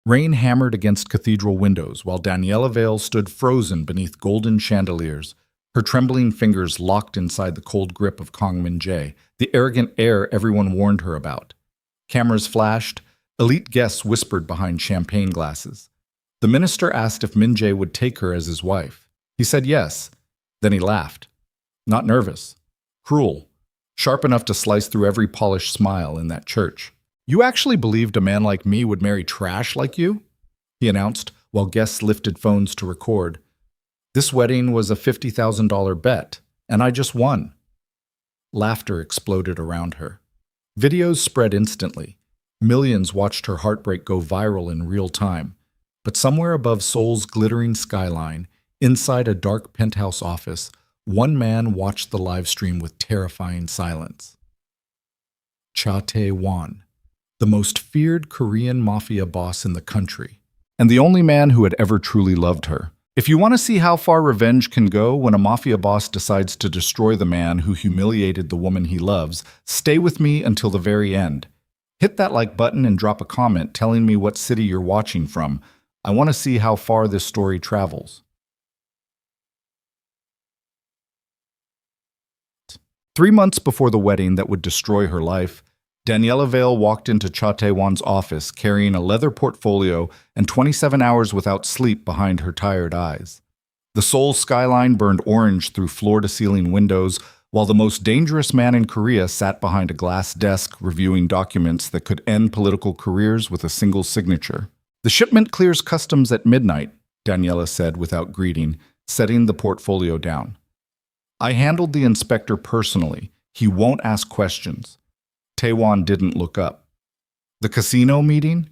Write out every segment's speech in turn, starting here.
Rain hammered against cathedral windows while Daniela Vale stood frozen beneath golden chandeliers, her trembling fingers locked inside the cold grip of Kong Min-Jae, the arrogant heir everyone warned her about. Cameras flashed, elite guests whispered behind champagne glasses. The minister asked if Min-Jae would take her as his wife. He said yes. Then he laughed. Not nervous. Cruel. Sharp enough to slice through every polished smile in that church. "You actually believed a man like me would marry trash like you?" he announced, while guests lifted phones to record. "This wedding was a $50,000 bet, and I just won." Laughter exploded around her. Videos spread instantly. Millions watched her heartbreak go viral in real time. But somewhere above Seoul's glittering skyline, inside a dark penthouse office, one man watched the live stream with terrifying silence. Tae-Won, the most feared Korean mafia boss in the country, and the only man who had ever truly loved her. If you want to see how far revenge can go when a mafia boss decides to destroy the man who humiliated the woman he loves, stay with me until the very end. Hit that like button and drop a comment telling me what city you're watching from. I want to see how far this story travels. 3 months before the wedding that would destroy her life, Daniela Vale walked into Tae-Won's office carrying a leather portfolio and 27 hours without sleep behind her tired eyes. The Seoul skyline burned orange through floor-to-ceiling windows, while the most dangerous man in Korea sat behind a glass desk reviewing documents that could end political careers with a single signature. "The shipment clears customs at midnight," Daniela said without greeting, setting the portfolio down. "I handled the inspector personally. He won't ask questions." Tae-Won didn't look up. "The casino meeting?"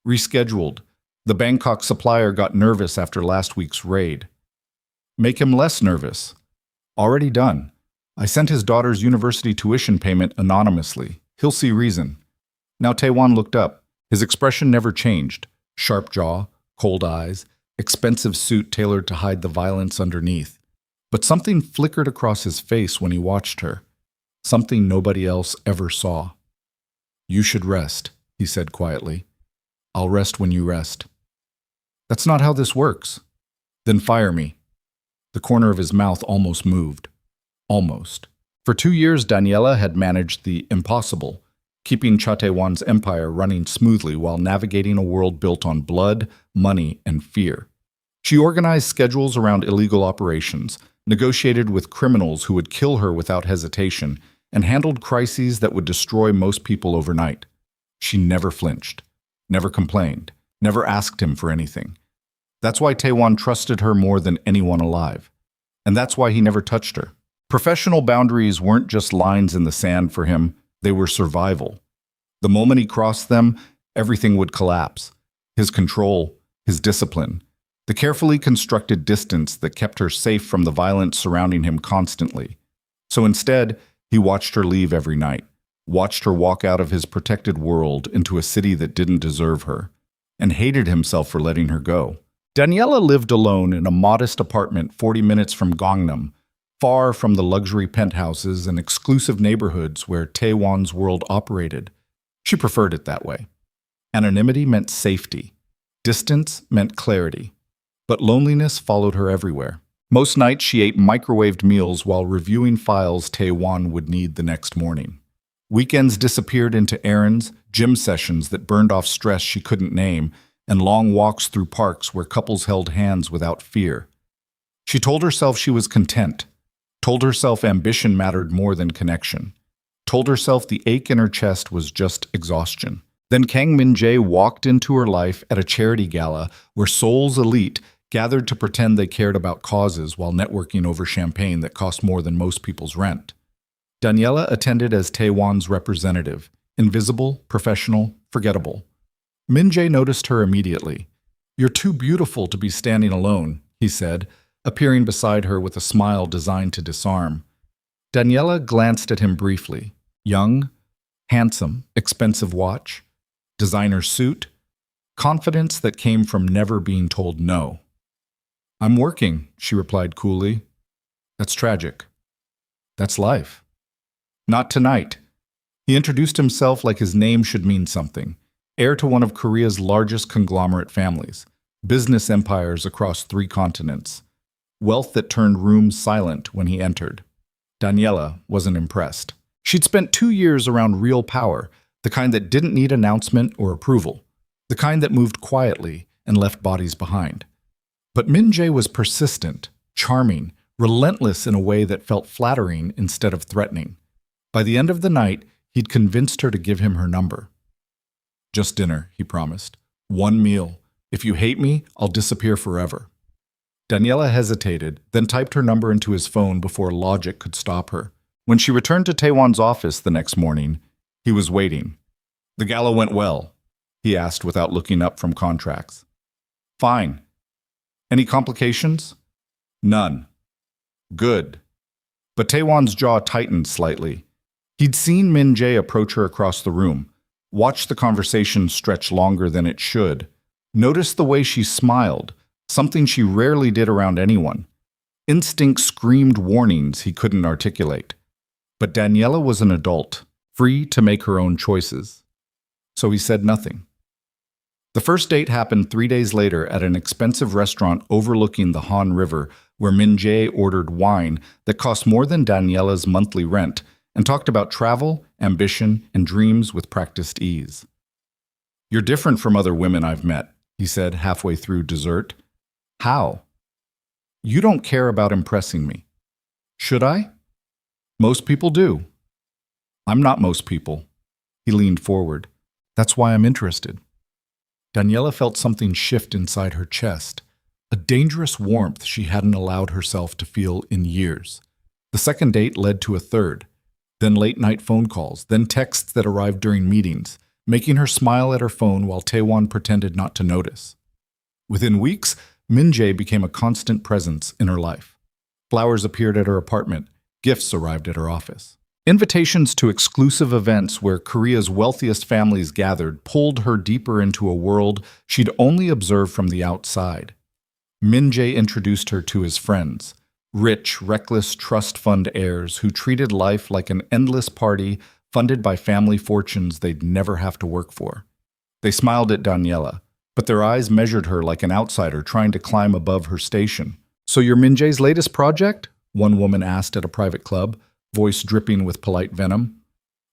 "Rescheduled. The Bangkok supplier got nervous after last week's raid." "Make him less nervous." "Already done. I sent his daughter's university tuition payment anonymously. He'll see reason." Now Tae-Won looked up. His expression never changed. Sharp jaw, cold eyes, expensive suit tailored to hide the violence underneath. But something flickered across his face when he watched her. Something nobody else ever saw. "You should rest," he said quietly. "I'll rest when you rest." "That's not how this works." "Then fire me." The corner of his mouth almost moved. Almost. For 2 years, Daniela had managed the impossible, keeping Tae-Won's empire running smoothly while navigating a world built on blood, money, and fear. She organized schedules around illegal operations, negotiated with criminals who would kill her without hesitation, and handled crises that would destroy most people overnight. She never flinched, never complained, never asked him for anything. That's why Tae-Won trusted her more than anyone alive. And that's why he never touched her. Professional boundaries weren't just lines in the sand for him, they were survival. The moment he crossed them, everything would collapse. His control, his discipline, the carefully constructed distance that kept her safe from the violence surrounding him constantly. So instead, he watched her leave every night, watched her walk out of his protected world into a city that didn't deserve her, and hated himself for letting her go. Daniela lived alone in a modest apartment 40 minutes from Gangnam, far from the luxury penthouses and exclusive neighborhoods where Tae-Won's world operated. She preferred it that way. Anonymity meant safety. Distance meant clarity. But loneliness followed her everywhere. Most nights she ate microwaved meals while reviewing files Tae-Won would need the next morning. Weekends disappeared into errands, gym sessions that burned off stress she couldn't name, and long walks through parks where couples held hands without fear. She told herself she was content, told herself ambition mattered more than connection, told herself the ache in her chest was just exhaustion. Then Kang Min-Jae walked into her life at a charity gala where Seoul's elite gathered to pretend they cared about causes while networking over champagne that cost more than most people's rent. Daniela attended as Tae-Won's representative, invisible, professional, forgettable. Min-Jae noticed her immediately. "You're too beautiful to be standing alone," he said, appearing beside her with a smile designed to disarm. Daniela glanced at him briefly. Young, handsome, expensive watch, designer suit, confidence that came from never being told no. "I'm working," she replied coolly. "That's tragic. That's life." "Not tonight." He introduced himself like his name should mean something. heir to one of Korea's largest conglomerate families, business empires across 3 continents, wealth that turned rooms silent when he entered. Daniela wasn't impressed. She'd spent 2 years around real power, the kind that didn't need announcement or approval, the kind that moved quietly and left bodies behind. But Min-Jae was persistent, charming, relentless in a way that felt flattering instead of threatening. By the end of the night, he'd convinced her to give him her number. "Just dinner," he promised. "One meal. If you hate me, I'll disappear forever." Daniela hesitated, then typed her number into his phone before logic could stop her. When she returned to Tae-Won's office the next morning, he was waiting. "The gala went well?" he asked without looking up from contracts. "Fine. Any complications?" "None." "Good." But Tae-Won's jaw tightened slightly. He'd seen Min-Jae approach her across the room, watched the conversation stretch longer than it should, noticed the way she smiled, something she rarely did around anyone. Instinct screamed warnings he couldn't articulate. But Daniela was an adult, free to make her own choices. So he said nothing. The first date happened 3 days later at an expensive restaurant overlooking the Han River, where Min-Jae ordered wine that cost more than Daniela's monthly rent and talked about travel, ambition, and dreams with practiced ease. "You're different from other women I've met," he said halfway through dessert. "How?" "You don't care about impressing me." "Should I?" "Most people do." "I'm not most people." He leaned forward. "That's why I'm interested." Daniela felt something shift inside her chest, a dangerous warmth she hadn't allowed herself to feel in years. The second date led to a third, then late-night phone calls, then texts that arrived during meetings, making her smile at her phone while Tae-Won pretended not to notice. Within weeks, Min-Jae became a constant presence in her life. Flowers appeared at her apartment, gifts arrived at her office. Invitations to exclusive events where Korea's wealthiest families gathered pulled her deeper into a world she'd only observed from the outside. Min-Jae introduced her to his friends, rich, reckless trust fund heirs who treated life like an endless party funded by family fortunes they'd never have to work for. They smiled at Daniela, but their eyes measured her like an outsider trying to climb above her station. "So you're Min-Jae's latest project?" one woman asked at a private club, voice dripping with polite venom.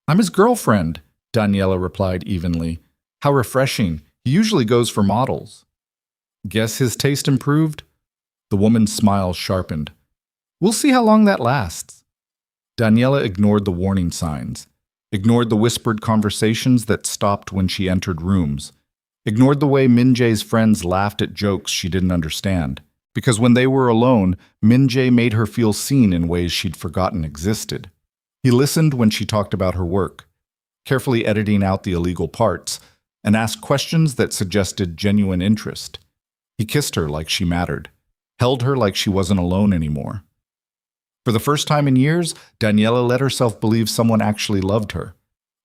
"I'm his girlfriend," Daniela replied evenly. "How refreshing. He usually goes for models." "Guess his taste improved?" The woman's smile sharpened. "We'll see how long that lasts." Daniela ignored the warning signs, ignored the whispered conversations that stopped when she entered rooms, ignored the way Min-Jae's friends laughed at jokes she didn't understand. Because when they were alone, Min-Jae made her feel seen in ways she'd forgotten existed. He listened when she talked about her work, carefully editing out the illegal parts, and asked questions that suggested genuine interest. He kissed her like she mattered, held her like she wasn't alone anymore. For the first time in years, Daniela let herself believe someone actually loved her.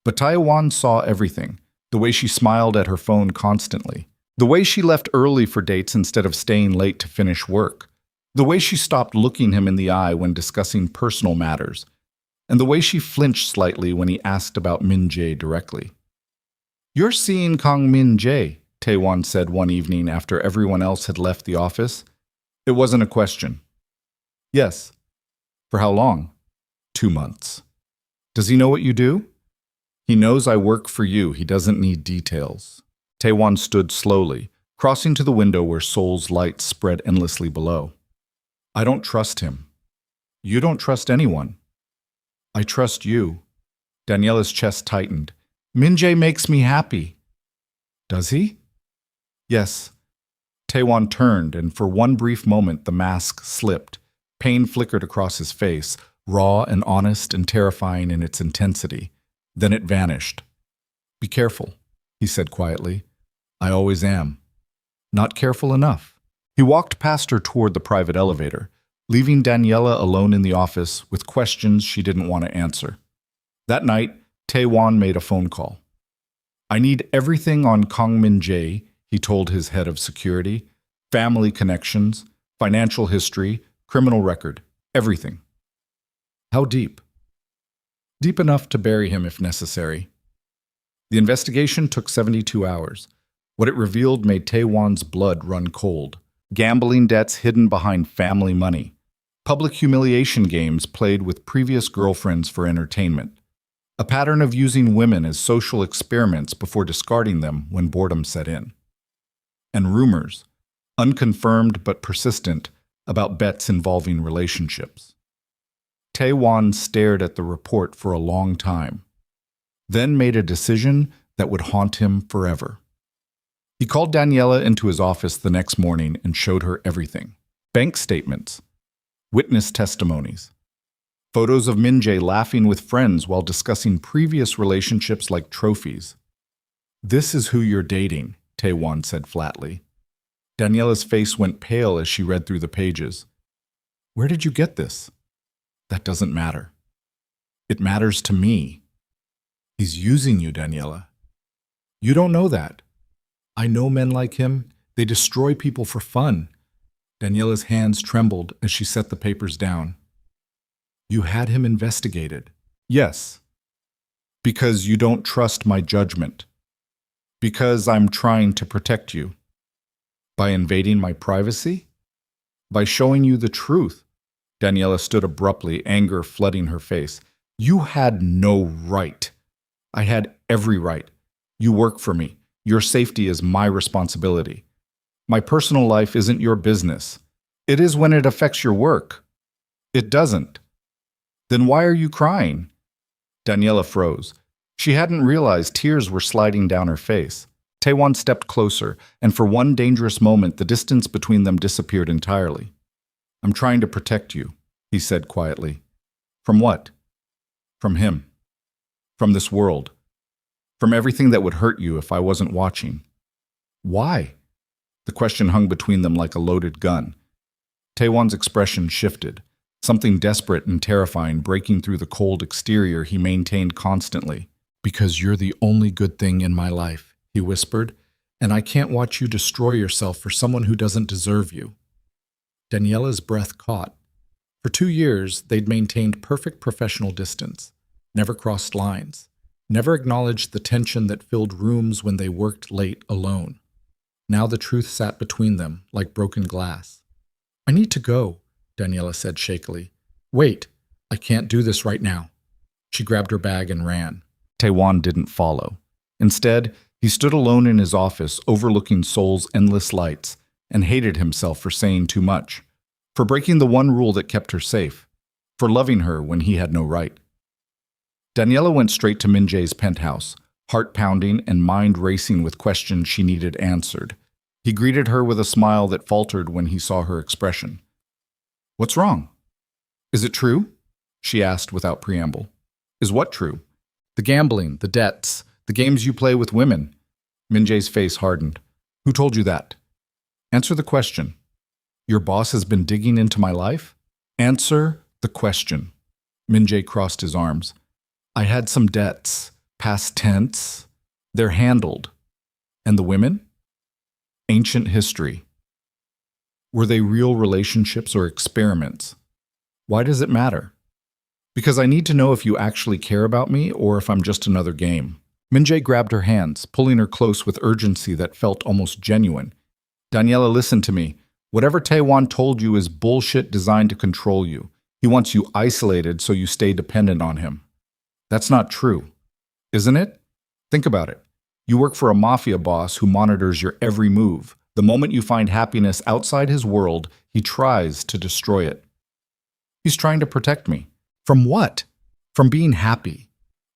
But Tae-Won saw everything, the way she smiled at her phone constantly, the way she left early for dates instead of staying late to finish work, the way she stopped looking him in the eye when discussing personal matters, and the way she flinched slightly when he asked about Min-Jae directly. "You're seeing Kang Min-Jae," Tae-Won said one evening after everyone else had left the office. It wasn't a question. "Yes." "For how long?" 2 months. "Does he know what you do?" "He knows I work for you. He doesn't need details." Tae-Won stood slowly, crossing to the window where Seoul's lights spread endlessly below. "I don't trust him." "You don't trust anyone." "I trust you." Daniela's chest tightened. "Min-Jae makes me happy." "Does he?" "Yes." Tae-Won turned, and for one brief moment the mask slipped. Pain flickered across his face, raw and honest and terrifying in its intensity. Then it vanished. "Be careful," he said quietly. "I always am." "Not careful enough." He walked past her toward the private elevator, leaving Daniela alone in the office with questions she didn't want to answer. That night, Tae-Won made a phone call. "I need everything on Kang Min-Jae," he told his head of security. "Family connections, financial history, criminal record, everything." "How deep?" "Deep enough to bury him if necessary." The investigation took 72 hours. What it revealed made Tae-Won's blood run cold. Gambling debts hidden behind family money. Public humiliation games played with previous girlfriends for entertainment. A pattern of using women as social experiments before discarding them when boredom set in. And rumors, unconfirmed but persistent, about bets involving relationships. Tae-Won stared at the report for a long time, then made a decision that would haunt him forever. He called Daniela into his office the next morning and showed her everything. Bank statements, witness testimonies, photos of Min-Jae laughing with friends while discussing previous relationships like trophies. "This is who you're dating," Tae-Won said flatly. Daniela's face went pale as she read through the pages. "Where did you get this?" "That doesn't matter. It matters to me." "He's using you, Daniela." "You don't know that. I know men like him. They destroy people for fun." Daniela's hands trembled as she set the papers down. "You had him investigated." "Yes. Because you don't trust my judgment. Because I'm trying to protect you." "By invading my privacy?" "By showing you the truth." Daniela stood abruptly, anger flooding her face. "You had no right." "I had every right. You work for me. Your safety is my responsibility. My personal life isn't your business. It is when it affects your work." "It doesn't." "Then why are you crying?" Daniela froze. She hadn't realized tears were sliding down her face. Tae-Won stepped closer, and for one dangerous moment, the distance between them disappeared entirely. "I'm trying to protect you," he said quietly. "From what?" "From him. From this world. From everything that would hurt you if I wasn't watching." "Why?" The question hung between them like a loaded gun. Tae-Won's expression shifted, something desperate and terrifying breaking through the cold exterior he maintained constantly. "Because you're the only good thing in my life," he whispered, "and I can't watch you destroy yourself for someone who doesn't deserve you." Daniela's breath caught. For 2 years, they'd maintained perfect professional distance, never crossed lines, never acknowledged the tension that filled rooms when they worked late alone. Now the truth sat between them, like broken glass. "I need to go," Daniela said shakily. "Wait, I can't do this right now." She grabbed her bag and ran. Tae-Won didn't follow. Instead, he stood alone in his office, overlooking Seoul's endless lights, and hated himself for saying too much, for breaking the one rule that kept her safe, for loving her when he had no right. Daniela went straight to Min-Jae's penthouse, heart pounding and mind racing with questions she needed answered. He greeted her with a smile that faltered when he saw her expression. "What's wrong?" "Is it true?" she asked without preamble. "Is what true?" "The gambling, the debts, the games you play with women." Min-Jae's face hardened. "Who told you that?" "Answer the question." "Your boss has been digging into my life?" "Answer the question." Min-Jae crossed his arms. "I had some debts, past tense. They're handled." "And the women?" "Ancient history." "Were they real relationships or experiments?" "Why does it matter?" "Because I need to know if you actually care about me or if I'm just another game." Min-Jae grabbed her hands, pulling her close with urgency that felt almost genuine. "Daniela, listen to me. Whatever Tae-Won told you is bullshit designed to control you. He wants you isolated so you stay dependent on him." "That's not true." "Isn't it? Think about it. You work for a mafia boss who monitors your every move. The moment you find happiness outside his world, he tries to destroy it." "He's trying to protect me." "From what?" "From being happy.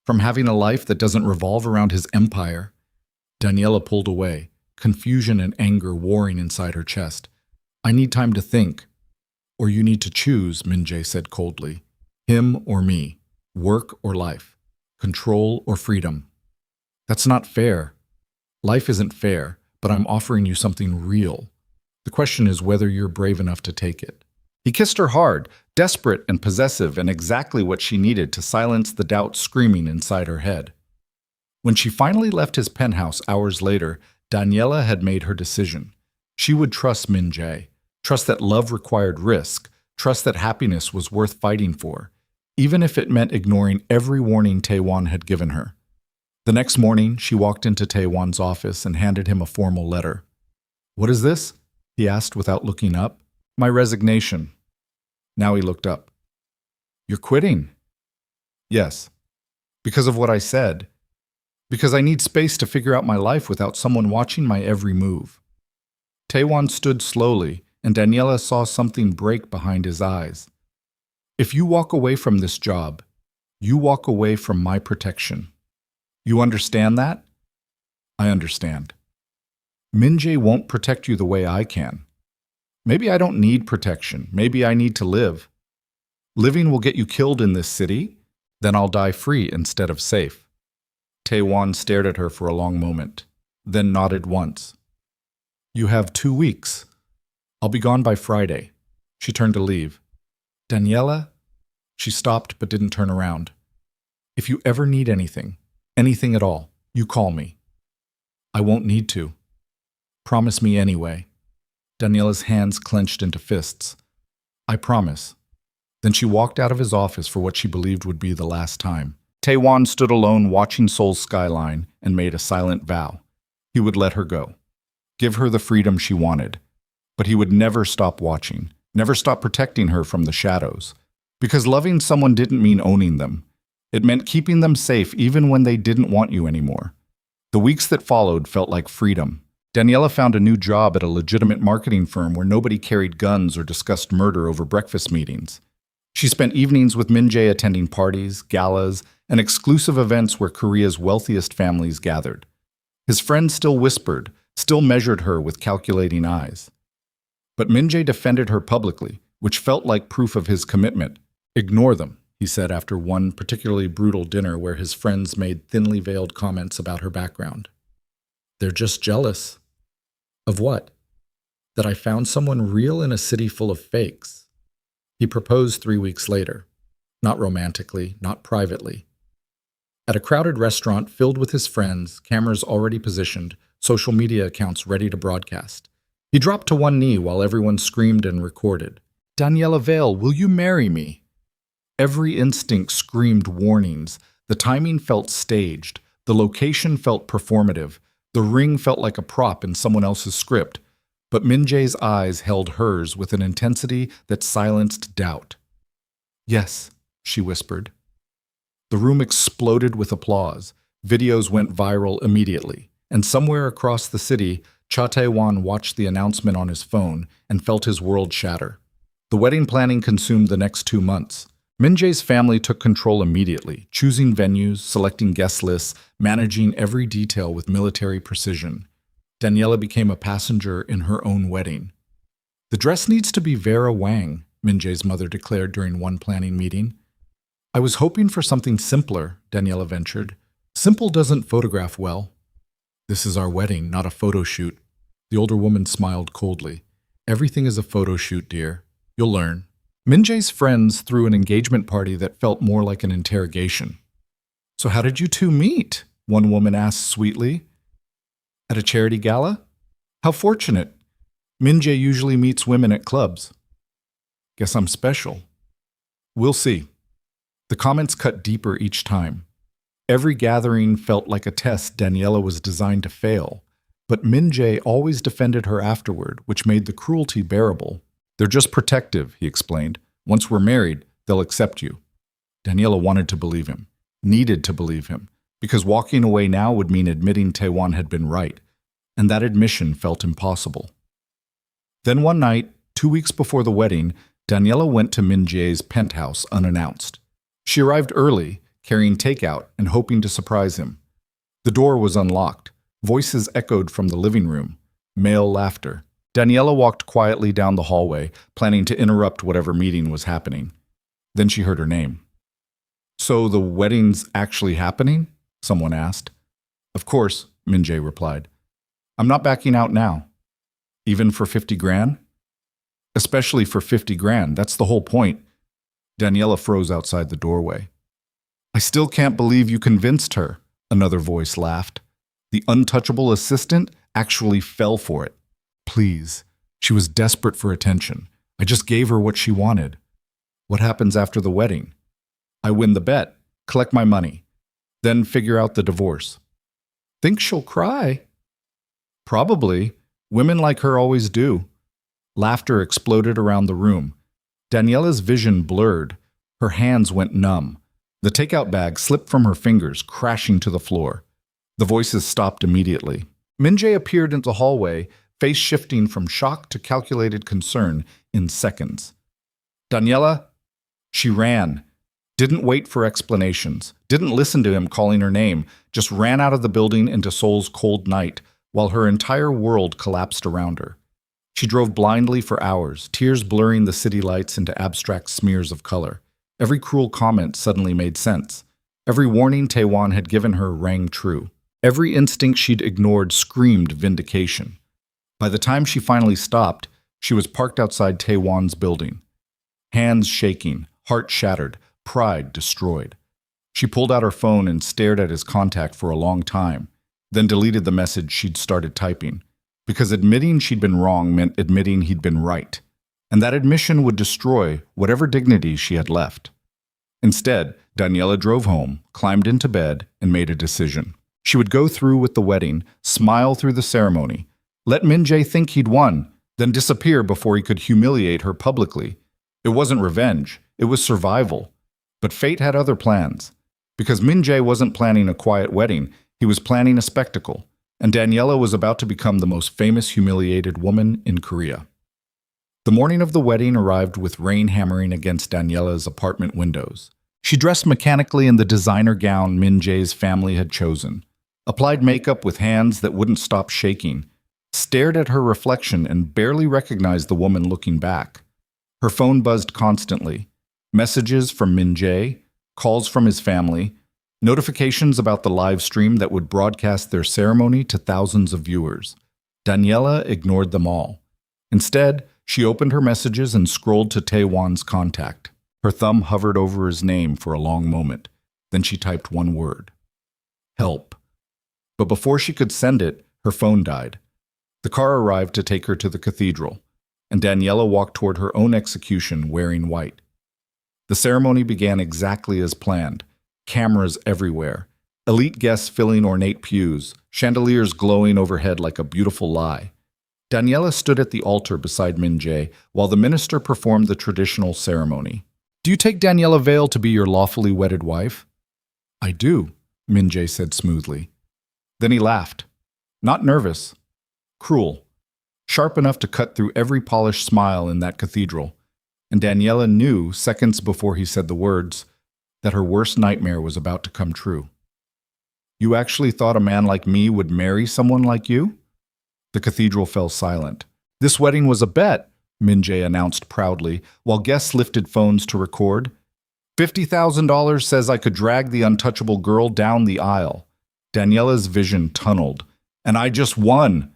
From having a life that doesn't revolve around his empire." Daniela pulled away, confusion and anger warring inside her chest. "I need time to think." "Or you need to choose," Min-Jae said coldly. "Him or me. Work or life. Control or freedom." "That's not fair." "Life isn't fair, but I'm offering you something real. The question is whether you're brave enough to take it." He kissed her hard, desperate and possessive, and exactly what she needed to silence the doubt screaming inside her head. When she finally left his penthouse hours later, Daniela had made her decision. She would trust Min-Jae, trust that love required risk, trust that happiness was worth fighting for, even if it meant ignoring every warning Tae-Won had given her. The next morning, she walked into Tae-Won's office and handed him a formal letter. "What is this?" he asked without looking up. "My resignation." Now he looked up. "You're quitting?" "Yes. Because of what I said. Because I need space to figure out my life without someone watching my every move." Tae-Won stood slowly, and Daniela saw something break behind his eyes. "If you walk away from this job, you walk away from my protection. You understand that?" "I understand." "Min-Jae won't protect you the way I can. Maybe I don't need protection. Maybe I need to live. Living will get you killed in this city, then I'll die free instead of safe." Tae-Won stared at her for a long moment, then nodded once. "You have 2 weeks. I'll be gone by Friday." She turned to leave. "Daniela?" She stopped but didn't turn around. "If you ever need anything at all, you call me." "I won't need to." "Promise me anyway." Daniela's hands clenched into fists. "I promise." Then she walked out of his office for what she believed would be the last time. Tae-Won stood alone watching Seoul's skyline and made a silent vow. He would let her go, give her the freedom she wanted. But he would never stop watching, never stop protecting her from the shadows. Because loving someone didn't mean owning them. It meant keeping them safe even when they didn't want you anymore. The weeks that followed felt like freedom. Daniela found a new job at a legitimate marketing firm where nobody carried guns or discussed murder over breakfast meetings. She spent evenings with Min-Jae attending parties, galas, and exclusive events where Korea's wealthiest families gathered. His friends still whispered, still measured her with calculating eyes. But Min-Jae defended her publicly, which felt like proof of his commitment. "Ignore them," he said after one particularly brutal dinner where his friends made thinly veiled comments about her background. "They're just jealous." "Of what?" "That I found someone real in a city full of fakes." He proposed 3 weeks later. Not romantically, not privately. At a crowded restaurant filled with his friends, cameras already positioned, social media accounts ready to broadcast. He dropped to one knee while everyone screamed and recorded. "Daniela Vale, will you marry me?" Every instinct screamed warnings. The timing felt staged. The location felt performative. The ring felt like a prop in someone else's script. But Min-Jae's eyes held hers with an intensity that silenced doubt. "Yes," she whispered. The room exploded with applause. Videos went viral immediately. And somewhere across the city, Tae-Won watched the announcement on his phone and felt his world shatter. The wedding planning consumed the next 2 months. Min-Jae's family took control immediately, choosing venues, selecting guest lists, managing every detail with military precision. Daniela became a passenger in her own wedding. "The dress needs to be Vera Wang," Min-Jae's mother declared during one planning meeting. "I was hoping for something simpler," Daniela ventured. "Simple doesn't photograph well." "This is our wedding, not a photo shoot." The older woman smiled coldly. "Everything is a photo shoot, dear. You'll learn." Min-Jae's friends threw an engagement party that felt more like an interrogation. "So how did you two meet?" one woman asked sweetly. "At a charity gala?" "How fortunate. Min-Jae usually meets women at clubs." "Guess I'm special." "We'll see." The comments cut deeper each time. Every gathering felt like a test Daniela was designed to fail. But Min-Jae always defended her afterward, which made the cruelty bearable. "They're just protective," he explained. "Once we're married, they'll accept you." Daniela wanted to believe him, needed to believe him, because walking away now would mean admitting Tae-Won had been right, and that admission felt impossible. Then one night, 2 weeks before the wedding, Daniela went to Min-Jae's penthouse unannounced. She arrived early, carrying takeout and hoping to surprise him. The door was unlocked. Voices echoed from the living room, male laughter. Daniela walked quietly down the hallway, planning to interrupt whatever meeting was happening. Then she heard her name. "So the wedding's actually happening?" someone asked. "Of course," Min-Jae replied. "I'm not backing out now." "Even for 50 grand?" "Especially for 50 grand, that's the whole point." Daniela froze outside the doorway. "I still can't believe you convinced her," another voice laughed. The untouchable assistant actually fell for it. "Please." She was desperate for attention. "I just gave her what she wanted." "What happens after the wedding?" "I win the bet, collect my money. then figure out the divorce. Think she'll cry? Probably. Women like her always do. Laughter exploded around the room. Daniela's vision blurred. Her hands went numb. The takeout bag slipped from her fingers, crashing to the floor. The voices stopped immediately. Min-Jae appeared into the hallway, face shifting from shock to calculated concern in seconds. Daniela? She ran. Didn't wait for explanations. Didn't listen to him calling her name. Just ran out of the building into Seoul's cold night, while her entire world collapsed around her. She drove blindly for hours, tears blurring the city lights into abstract smears of color. Every cruel comment suddenly made sense. Every warning Tae-Won had given her rang true. Every instinct she'd ignored screamed vindication. By the time she finally stopped, she was parked outside Tae-Won's building. Hands shaking, heart shattered, pride destroyed. She pulled out her phone and stared at his contact for a long time, then deleted the message she'd started typing. Because admitting she'd been wrong meant admitting he'd been right. And that admission would destroy whatever dignity she had left. Instead, Daniela drove home, climbed into bed, and made a decision. She would go through with the wedding, smile through the ceremony, let Min-Jae think he'd won, then disappear before he could humiliate her publicly. It wasn't revenge, it was survival. But fate had other plans. Because Min-Jae wasn't planning a quiet wedding, he was planning a spectacle. And Daniela was about to become the most famous humiliated woman in Korea. The morning of the wedding arrived with rain hammering against Daniela's apartment windows. She dressed mechanically in the designer gown Min-Jae's family had chosen, applied makeup with hands that wouldn't stop shaking, stared at her reflection and barely recognized the woman looking back. Her phone buzzed constantly. Messages from Min-Jae, calls from his family, notifications about the live stream that would broadcast their ceremony to thousands of viewers. Daniela ignored them all. Instead, she opened her messages and scrolled to Tae-Won's contact. Her thumb hovered over his name for a long moment. Then she typed one word. Help. But before she could send it, her phone died. The car arrived to take her to the cathedral, and Daniela walked toward her own execution wearing white. The ceremony began exactly as planned. Cameras everywhere, elite guests filling ornate pews, chandeliers glowing overhead like a beautiful lie. Daniela stood at the altar beside Min-Jae while the minister performed the traditional ceremony. Do you take Daniela Vale to be your lawfully wedded wife? I do, Min-Jae said smoothly. Then he laughed. Not nervous. Cruel. Sharp enough to cut through every polished smile in that cathedral. And Daniela knew, seconds before he said the words, that her worst nightmare was about to come true. You actually thought a man like me would marry someone like you? The cathedral fell silent. This wedding was a bet, Min-Jae announced proudly, while guests lifted phones to record. $50,000 says I could drag the untouchable girl down the aisle. Daniela's vision tunneled. And I just won!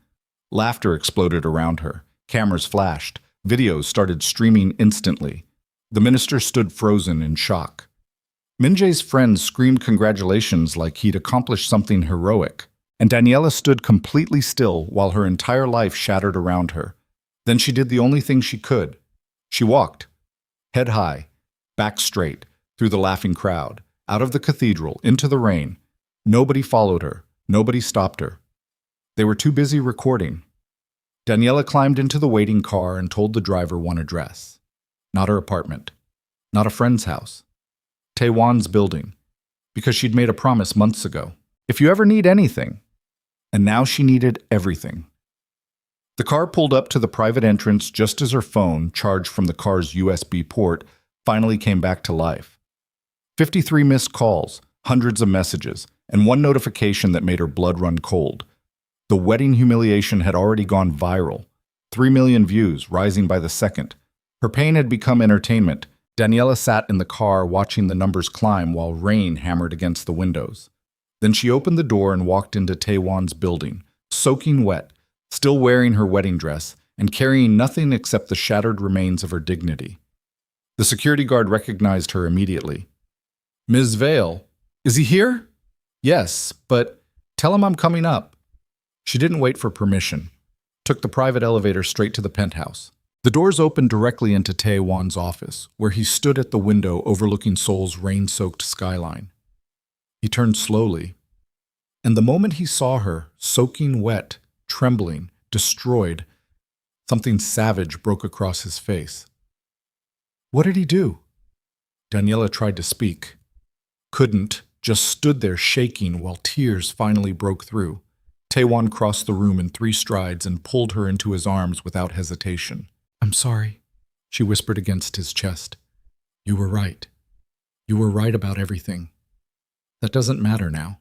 Laughter exploded around her. Cameras flashed. Videos started streaming instantly. The minister stood frozen in shock. Min-Jae's friends screamed congratulations like he'd accomplished something heroic, and Daniela stood completely still while her entire life shattered around her. Then she did the only thing she could. She walked, head high, back straight, through the laughing crowd, out of the cathedral, into the rain. Nobody followed her. Nobody stopped her. They were too busy recording. Daniela climbed into the waiting car and told the driver one address. Not her apartment. Not a friend's house. Tae-Won's building, because she'd made a promise months ago. If you ever need anything. And now she needed everything. The car pulled up to the private entrance just as her phone, charged from the car's USB port, finally came back to life. 53 missed calls, hundreds of messages, and one notification that made her blood run cold. The wedding humiliation had already gone viral. 3 million views, rising by the second. Her pain had become entertainment. Daniela sat in the car watching the numbers climb while rain hammered against the windows. Then she opened the door and walked into Tae-Won's building, soaking wet, still wearing her wedding dress and carrying nothing except the shattered remains of her dignity. The security guard recognized her immediately. Ms. Vale, is he here? Yes, but tell him I'm coming up. She didn't wait for permission, took the private elevator straight to the penthouse. The doors opened directly into Tae-Won's office, where he stood at the window overlooking Seoul's rain-soaked skyline. He turned slowly, and the moment he saw her, soaking wet, trembling, destroyed, something savage broke across his face. What did he do? Daniela tried to speak. Couldn't, just stood there shaking while tears finally broke through. Tae-Won crossed the room in 3 strides and pulled her into his arms without hesitation. I'm sorry, she whispered against his chest. You were right. You were right about everything. That doesn't matter now.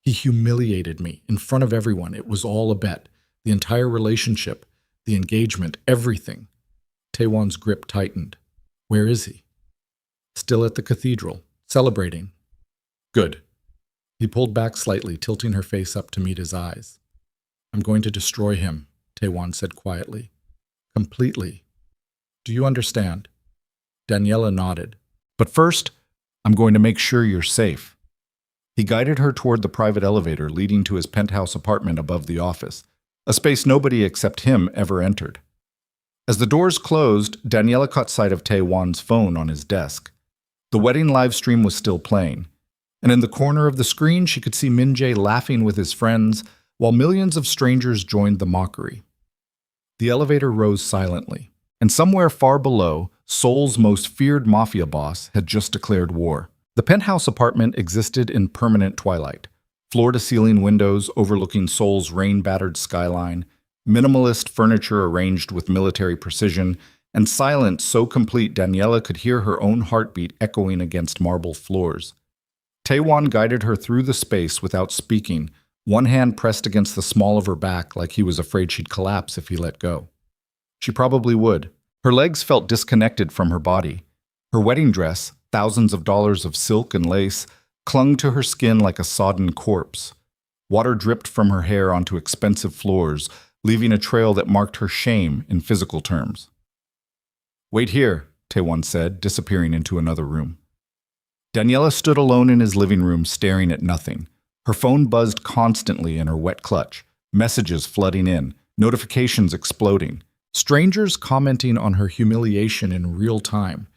He humiliated me in front of everyone. It was all a bet. The entire relationship, the engagement, everything. Tae-Won's grip tightened. Where is he? Still at the cathedral, celebrating. Good. He pulled back slightly, tilting her face up to meet his eyes. I'm going to destroy him, Tae-Won said quietly. Completely. Do you understand? Daniela nodded. But first, I'm going to make sure you're safe. He guided her toward the private elevator leading to his penthouse apartment above the office, a space nobody except him ever entered. As the doors closed, Daniela caught sight of Tae-Won's phone on his desk. The wedding live stream was still playing, and in the corner of the screen she could see Min-Jae laughing with his friends while millions of strangers joined the mockery. The elevator rose silently, and somewhere far below, Seoul's most feared mafia boss had just declared war. The penthouse apartment existed in permanent twilight, floor-to-ceiling windows overlooking Seoul's rain-battered skyline, minimalist furniture arranged with military precision, and silence so complete Daniela could hear her own heartbeat echoing against marble floors. Tae-Won guided her through the space without speaking, one hand pressed against the small of her back like he was afraid she'd collapse if he let go. She probably would. Her legs felt disconnected from her body. Her wedding dress, thousands of dollars of silk and lace, clung to her skin like a sodden corpse. Water dripped from her hair onto expensive floors, leaving a trail that marked her shame in physical terms. Wait here, Tae-Won said, disappearing into another room. Daniela stood alone in his living room staring at nothing. Her phone buzzed constantly in her wet clutch, messages flooding in, notifications exploding, strangers commenting on her humiliation in real time.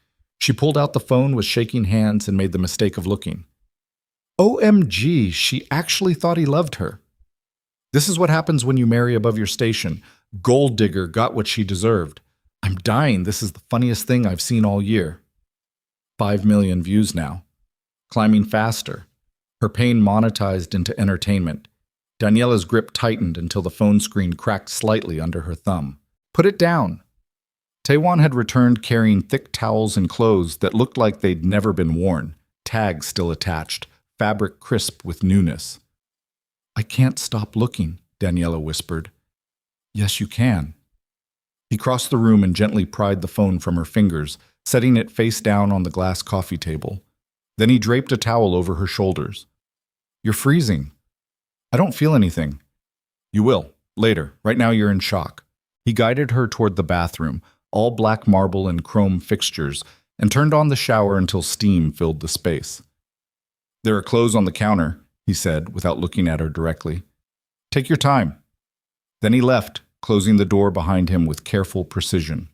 She pulled out the phone with shaking hands and made the mistake of looking. OMG, she actually thought he loved her. This is what happens when you marry above your station. Gold digger got what she deserved. I'm dying. This is the funniest thing I've seen all year. 5 million views now. Climbing faster. Her pain monetized into entertainment. Daniela's grip tightened until the phone screen cracked slightly under her thumb. Put it down. Tae-Won had returned carrying thick towels and clothes that looked like they'd never been worn, tags still attached, fabric crisp with newness. I can't stop looking, Daniela whispered. Yes, you can. He crossed the room and gently pried the phone from her fingers, setting it face down on the glass coffee table. Then he draped a towel over her shoulders. You're freezing. I don't feel anything. You will, later. Right now you're in shock. He guided her toward the bathroom, all black marble and chrome fixtures, and turned on the shower until steam filled the space. There are clothes on the counter, he said, without looking at her directly. Take your time. Then he left, closing the door behind him with careful precision.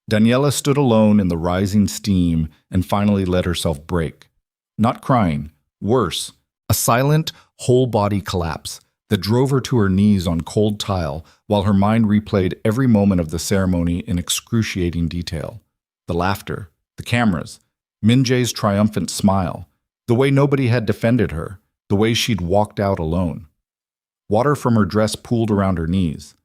Daniela stood alone in the rising steam and finally let herself break. Not crying, worse, a silent, whole-body collapse that drove her to her knees on cold tile while her mind replayed every moment of the ceremony in excruciating detail. The laughter, the cameras, Min-Jae's triumphant smile, the way nobody had defended her, the way she'd walked out alone. Water from her dress pooled around her knees.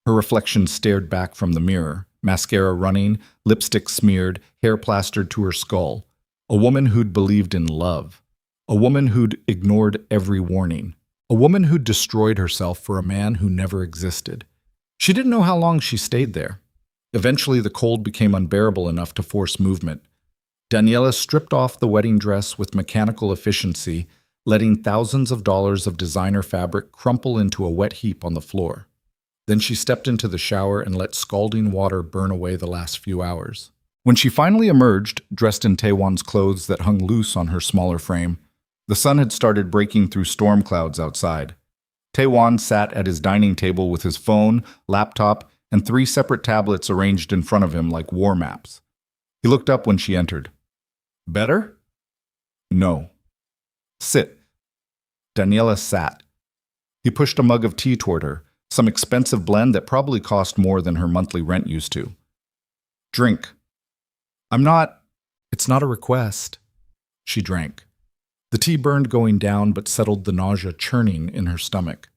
Her reflection stared back from the mirror, mascara running, lipstick smeared, hair plastered to her skull. A woman who'd believed in love. A woman who'd ignored every warning. A woman who'd destroyed herself for a man who never existed. She didn't know how long she stayed there. Eventually, the cold became unbearable enough to force movement. Daniela stripped off the wedding dress with mechanical efficiency, letting thousands of dollars of designer fabric crumple into a wet heap on the floor. Then she stepped into the shower and let scalding water burn away the last few hours. When she finally emerged, dressed in Tae-Won's clothes that hung loose on her smaller frame, the sun had started breaking through storm clouds outside. Tae-Won sat at his dining table with his phone, laptop, and 3 separate tablets arranged in front of him like war maps. He looked up when she entered. Better? No. Sit. Daniela sat. He pushed a mug of tea toward her, some expensive blend that probably cost more than her monthly rent used to. Drink. I'm not. It's not a request. She drank. The tea burned going down but settled the nausea churning in her stomach.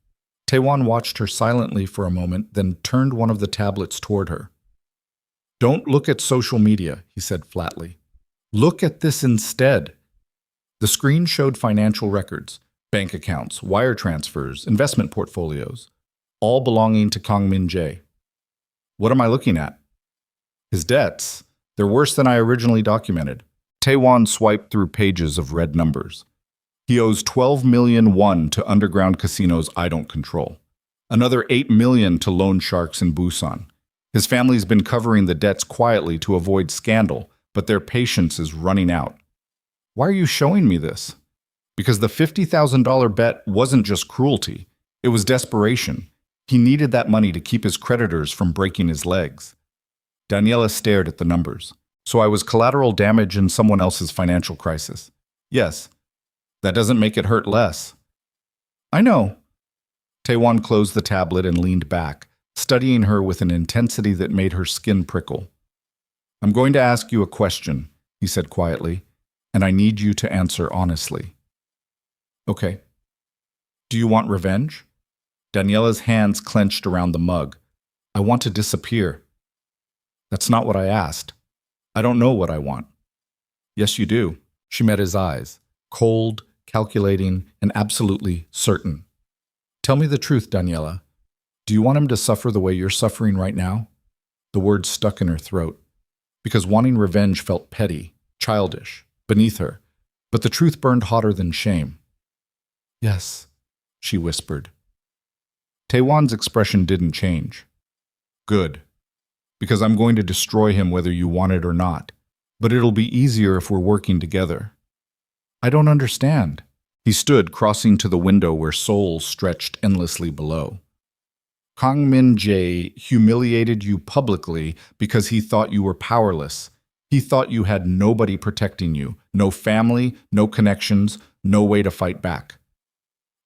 Tae-Won watched her silently for a moment, then turned one of the tablets toward her. Don't look at social media, he said flatly. Look at this instead. The screen showed financial records, bank accounts, wire transfers, investment portfolios, all belonging to Kang Min-Jae. What am I looking at? His debts. They're worse than I originally documented. Tae-Won swiped through pages of red numbers. He owes 12 million won to underground casinos I don't control. Another 8 million to loan sharks in Busan. His family's been covering the debts quietly to avoid scandal, but their patience is running out. Why are you showing me this? Because the $50,000 bet wasn't just cruelty. It was desperation. He needed that money to keep his creditors from breaking his legs. Daniela stared at the numbers. So I was collateral damage in someone else's financial crisis. Yes. That doesn't make it hurt less. I know. Tae-Won closed the tablet and leaned back, studying her with an intensity that made her skin prickle. I'm going to ask you a question, he said quietly, and I need you to answer honestly. Okay. Do you want revenge? Daniela's hands clenched around the mug. I want to disappear. That's not what I asked. I don't know what I want. Yes, you do. She met his eyes, cold, calculating, and absolutely certain. Tell me the truth, Daniela. Do you want him to suffer the way you're suffering right now? The words stuck in her throat, because wanting revenge felt petty, childish, beneath her, but the truth burned hotter than shame. Yes, she whispered. Tae-Won's expression didn't change. Good. Because I'm going to destroy him whether you want it or not. But it'll be easier if we're working together. I don't understand. He stood, crossing to the window where Seoul stretched endlessly below. Kang Min-Jae humiliated you publicly because he thought you were powerless. He thought you had nobody protecting you, no family, no connections, no way to fight back.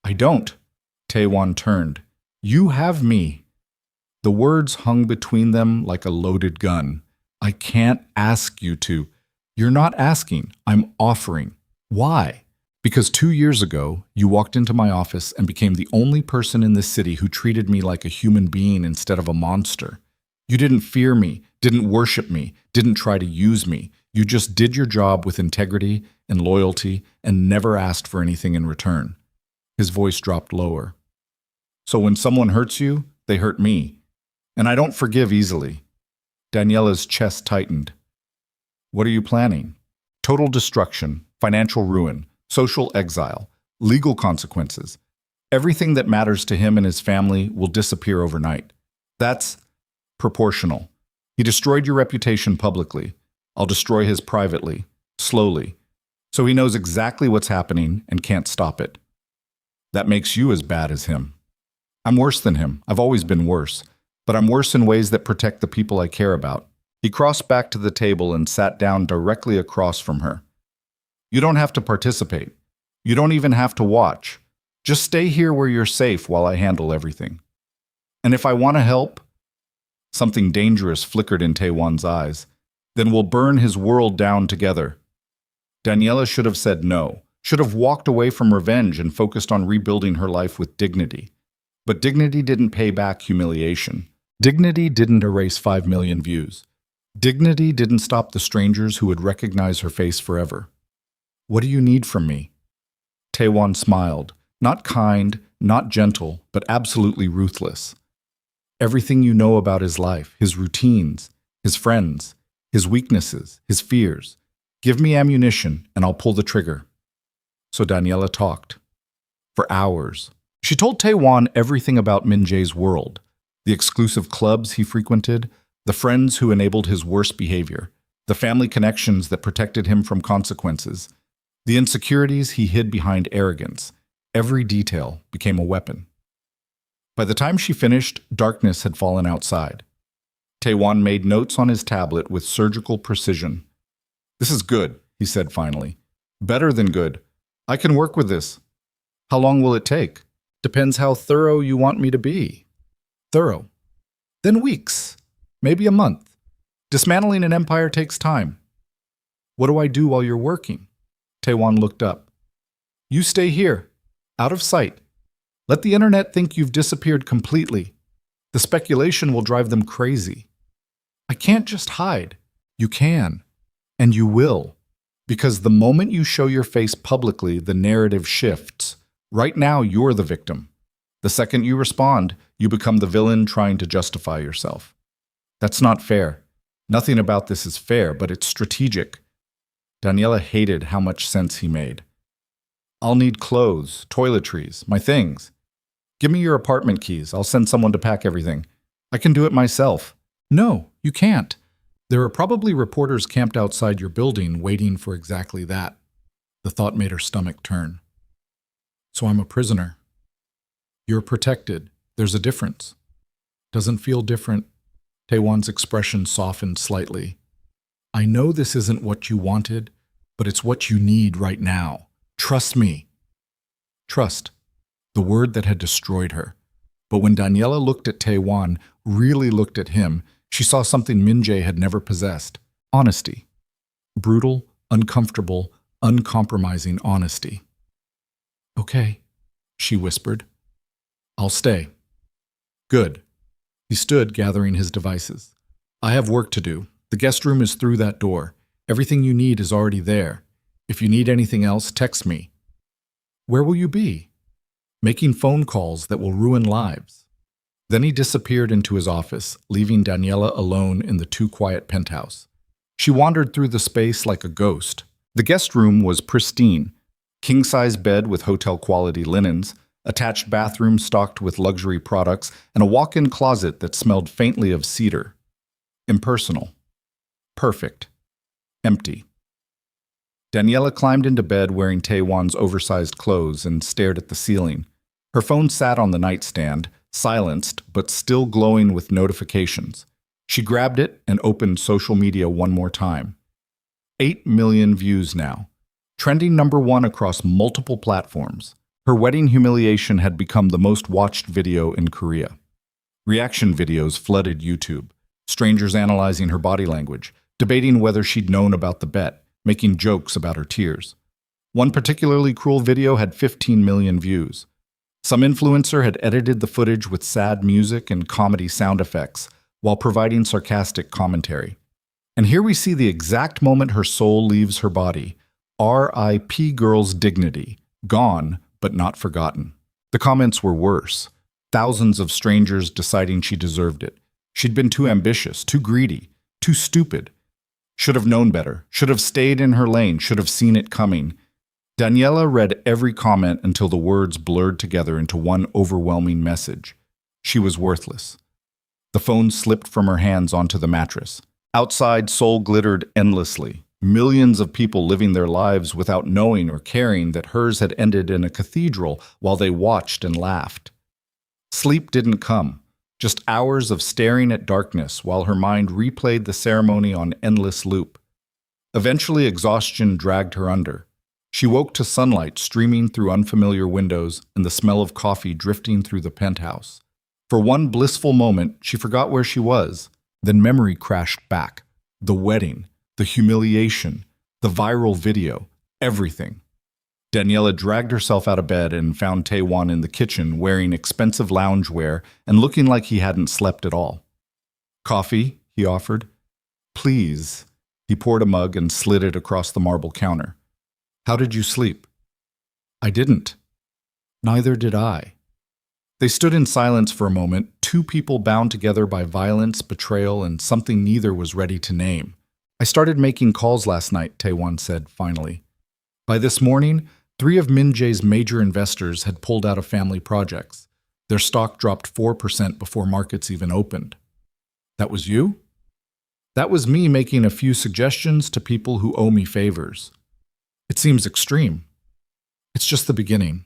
I don't. Tae-Won turned. You have me. The words hung between them like a loaded gun. I can't ask you to. You're not asking. I'm offering. Why? Because 2 years ago, you walked into my office and became the only person in this city who treated me like a human being instead of a monster. You didn't fear me, didn't worship me, didn't try to use me. You just did your job with integrity and loyalty and never asked for anything in return. His voice dropped lower. So when someone hurts you, they hurt me. And I don't forgive easily. Daniela's chest tightened. What are you planning? Total destruction, financial ruin, social exile, legal consequences. Everything that matters to him and his family will disappear overnight. That's proportional. He destroyed your reputation publicly. I'll destroy his privately, slowly, so he knows exactly what's happening and can't stop it. That makes you as bad as him. I'm worse than him. I've always been worse. But I'm worse in ways that protect the people I care about. He crossed back to the table and sat down directly across from her. You don't have to participate. You don't even have to watch. Just stay here where you're safe while I handle everything. And if I want to help, something dangerous flickered in Tae-Won's eyes, then we'll burn his world down together. Daniela should have said no, should have walked away from revenge and focused on rebuilding her life with dignity. But dignity didn't pay back humiliation. Dignity didn't erase 5 million views. Dignity didn't stop the strangers who would recognize her face forever. What do you need from me? Tae-Won smiled, not kind, not gentle, but absolutely ruthless. Everything you know about his life, his routines, his friends, his weaknesses, his fears. Give me ammunition and I'll pull the trigger. So Daniela talked. For hours. She told Tae-Won everything about Min-Jae's world. The exclusive clubs he frequented, the friends who enabled his worst behavior, the family connections that protected him from consequences, the insecurities he hid behind arrogance. Every detail became a weapon. By the time she finished, darkness had fallen outside. Tae-Won made notes on his tablet with surgical precision. This is good, he said finally. Better than good. I can work with this. How long will it take? Depends how thorough you want me to be. Thorough. Then weeks. Maybe a month. Dismantling an empire takes time. What do I do while you're working? Tae-Won looked up. You stay here, out of sight. Let the internet think you've disappeared completely. The speculation will drive them crazy. I can't just hide. You can. And you will. Because the moment you show your face publicly, the narrative shifts. Right now, you're the victim. The second you respond, you become the villain trying to justify yourself. That's not fair. Nothing about this is fair, but it's strategic. Daniela hated how much sense he made. I'll need clothes, toiletries, my things. Give me your apartment keys. I'll send someone to pack everything. I can do it myself. No, you can't. There are probably reporters camped outside your building waiting for exactly that. The thought made her stomach turn. So I'm a prisoner. You're protected. There's a difference. Doesn't feel different. Tae-Won's expression softened slightly. I know this isn't what you wanted, but it's what you need right now. Trust me. Trust. The word that had destroyed her. But when Daniela looked at Tae-Won, really looked at him, she saw something Min-Jae had never possessed. Honesty. Brutal, uncomfortable, uncompromising honesty. Okay, she whispered. I'll stay. Good. He stood, gathering his devices. I have work to do. The guest room is through that door. Everything you need is already there. If you need anything else, text me. Where will you be? Making phone calls that will ruin lives. Then he disappeared into his office, leaving Daniela alone in the too quiet penthouse. She wandered through the space like a ghost. The guest room was pristine. King-size bed with hotel-quality linens, attached bathroom stocked with luxury products, and a walk-in closet that smelled faintly of cedar. Impersonal. Perfect. Empty. Daniela climbed into bed wearing Tae-Won's oversized clothes and stared at the ceiling. Her phone sat on the nightstand, silenced but still glowing with notifications. She grabbed it and opened social media one more time. 8 million views now. Trending #1 across multiple platforms. Her wedding humiliation had become the most watched video in Korea. Reaction videos flooded YouTube. Strangers analyzing her body language, debating whether she'd known about the bet, making jokes about her tears. One particularly cruel video had 15 million views. Some influencer had edited the footage with sad music and comedy sound effects while providing sarcastic commentary. And here we see the exact moment her soul leaves her body. R.I.P. girl's dignity. Gone, but not forgotten. The comments were worse. Thousands of strangers deciding she deserved it. She'd been too ambitious, too greedy, too stupid. Should have known better, should have stayed in her lane, should have seen it coming. Daniela read every comment until the words blurred together into one overwhelming message. She was worthless. The phone slipped from her hands onto the mattress. Outside, Seoul glittered endlessly. Millions of people living their lives without knowing or caring that hers had ended in a cathedral while they watched and laughed. Sleep didn't come. Just hours of staring at darkness while her mind replayed the ceremony on endless loop. Eventually, exhaustion dragged her under. She woke to sunlight streaming through unfamiliar windows and the smell of coffee drifting through the penthouse. For one blissful moment, she forgot where she was. Then memory crashed back. The wedding, the humiliation, the viral video, everything. Daniela dragged herself out of bed and found Tae-Won in the kitchen wearing expensive loungewear and looking like he hadn't slept at all. Coffee, he offered. Please. He poured a mug and slid it across the marble counter. How did you sleep? I didn't. Neither did I. They stood in silence for a moment, two people bound together by violence, betrayal, and something neither was ready to name. I started making calls last night, Tae-Won said finally. By this morning, 3 of Min-Jae's major investors had pulled out of family projects. Their stock dropped 4% before markets even opened. That was you? That was me making a few suggestions to people who owe me favors. It seems extreme. It's just the beginning.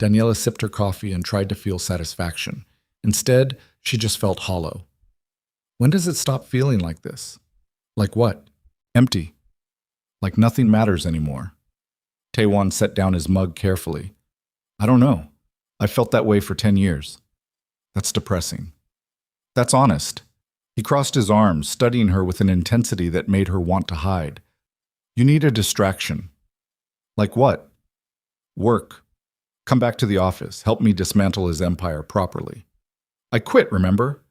Daniela sipped her coffee and tried to feel satisfaction. Instead, she just felt hollow. When does it stop feeling like this? Like what? Empty. Like nothing matters anymore. Tae-Won set down his mug carefully. I don't know. I felt that way for 10 years. That's depressing. That's honest. He crossed his arms, studying her with an intensity that made her want to hide. You need a distraction. Like what? Work. Come back to the office. Help me dismantle his empire properly. I quit, remember?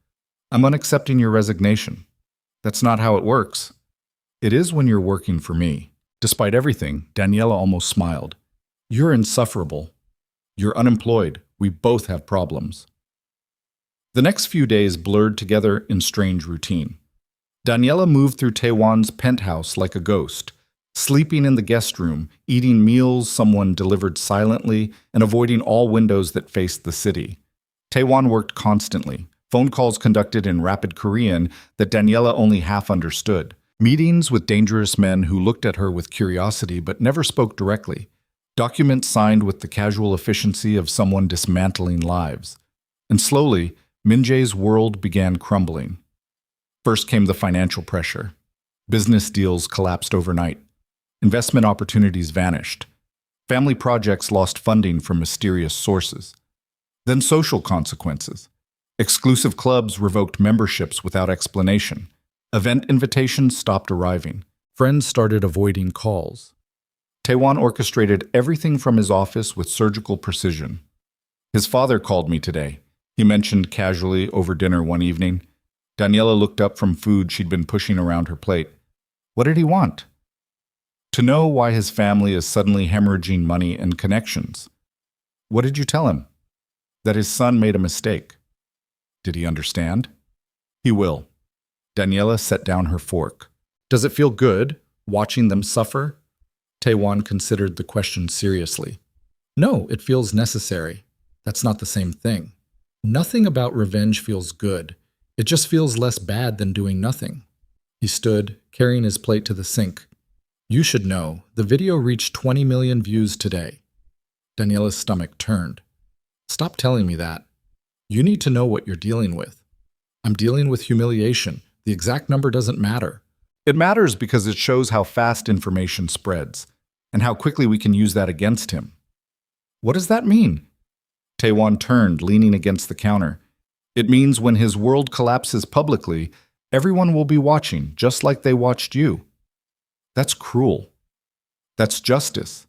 I'm unaccepting your resignation. That's not how it works. It is when you're working for me. Despite everything, Daniela almost smiled. You're insufferable. You're unemployed. We both have problems. The next few days blurred together in strange routine. Daniela moved through Tae-Won's penthouse like a ghost, sleeping in the guest room, eating meals someone delivered silently, and avoiding all windows that faced the city. Tae-Won worked constantly, phone calls conducted in rapid Korean that Daniela only half understood, meetings with dangerous men who looked at her with curiosity but never spoke directly, documents signed with the casual efficiency of someone dismantling lives. And slowly, Min-Jae's world began crumbling. First came the financial pressure. Business deals collapsed overnight. Investment opportunities vanished. Family projects lost funding from mysterious sources. Then social consequences. Exclusive clubs revoked memberships without explanation. Event invitations stopped arriving. Friends started avoiding calls. Tae-Won orchestrated everything from his office with surgical precision. His father called me today, he mentioned casually over dinner one evening. Daniela looked up from food she'd been pushing around her plate. What did he want? To know why his family is suddenly hemorrhaging money and connections. What did you tell him? That his son made a mistake. Did he understand? He will. Daniela set down her fork. Does it feel good, watching them suffer? Tae-Won considered the question seriously. No, it feels necessary. That's not the same thing. Nothing about revenge feels good. It just feels less bad than doing nothing. He stood, carrying his plate to the sink. You should know, the video reached 20 million views today. Daniela's stomach turned. Stop telling me that. You need to know what you're dealing with. I'm dealing with humiliation. The exact number doesn't matter. It matters because it shows how fast information spreads, and how quickly we can use that against him. What does that mean? Tae-Won turned, leaning against the counter. It means when his world collapses publicly, everyone will be watching, just like they watched you. That's cruel. That's justice.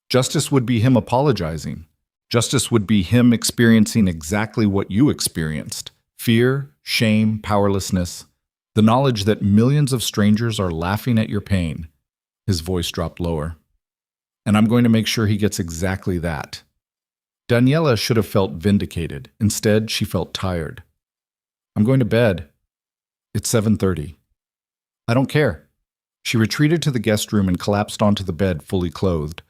Justice would be him apologizing. Justice would be him experiencing exactly what you experienced. Fear, shame, powerlessness. The knowledge that millions of strangers are laughing at your pain. His voice dropped lower. And I'm going to make sure he gets exactly that. Daniela should have felt vindicated. Instead, she felt tired. I'm going to bed. It's 7:30. I don't care. She retreated to the guest room and collapsed onto the bed, fully clothed.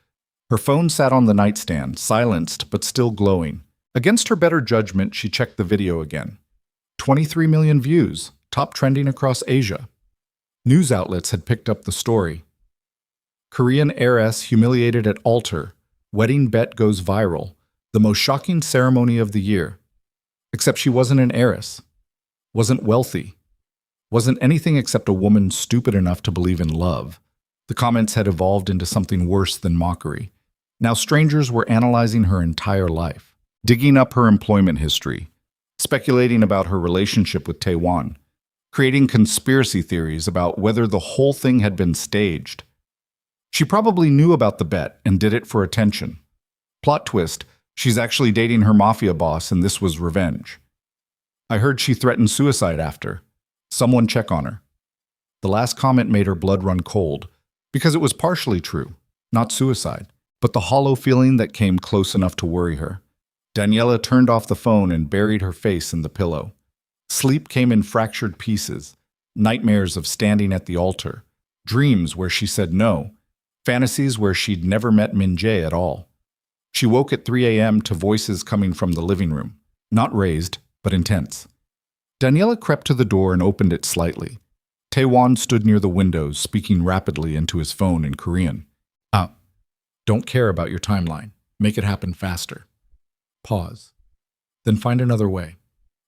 Her phone sat on the nightstand, silenced but still glowing. Against her better judgment, she checked the video again. 23 million views, top trending across Asia. News outlets had picked up the story. Korean heiress humiliated at altar. Wedding bet goes viral. The most shocking ceremony of the year. Except she wasn't an heiress. Wasn't wealthy. Wasn't anything except a woman stupid enough to believe in love. The comments had evolved into something worse than mockery. Now strangers were analyzing her entire life, digging up her employment history, speculating about her relationship with Tae-Won, creating conspiracy theories about whether the whole thing had been staged. She probably knew about the bet and did it for attention. Plot twist, she's actually dating her mafia boss and this was revenge. I heard she threatened suicide after. Someone check on her. The last comment made her blood run cold, because it was partially true, not suicide, but the hollow feeling that came close enough to worry her. Daniela turned off the phone and buried her face in the pillow. Sleep came in fractured pieces, nightmares of standing at the altar, dreams where she said no, fantasies where she'd never met Min-Jae at all. She woke at 3 a.m. to voices coming from the living room, not raised, but intense. Daniela crept to the door and opened it slightly. Tae-Won stood near the windows, speaking rapidly into his phone in Korean. Don't care about your timeline. Make it happen faster. Pause. Then find another way.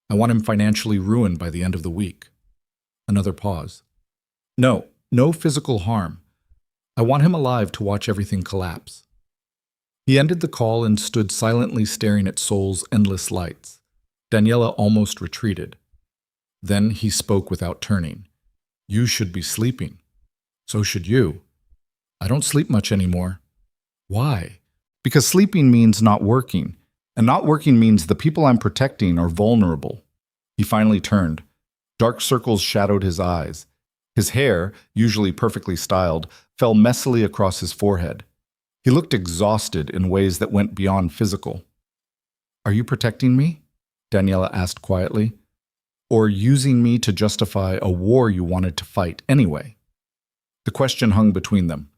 I want him financially ruined by the end of the week. Another pause. No physical harm. I want him alive to watch everything collapse." He ended the call and stood silently staring at Seoul's endless lights. Daniela almost retreated. Then he spoke without turning. "You should be sleeping. So should you. I don't sleep much anymore." "Why?" "Because sleeping means not working, and not working means the people I'm protecting are vulnerable." He finally turned. Dark circles shadowed his eyes. His hair, usually perfectly styled, fell messily across his forehead. He looked exhausted in ways that went beyond physical. "Are you protecting me?" Daniela asked quietly. "Or using me to justify a war you wanted to fight anyway?" The question hung between them.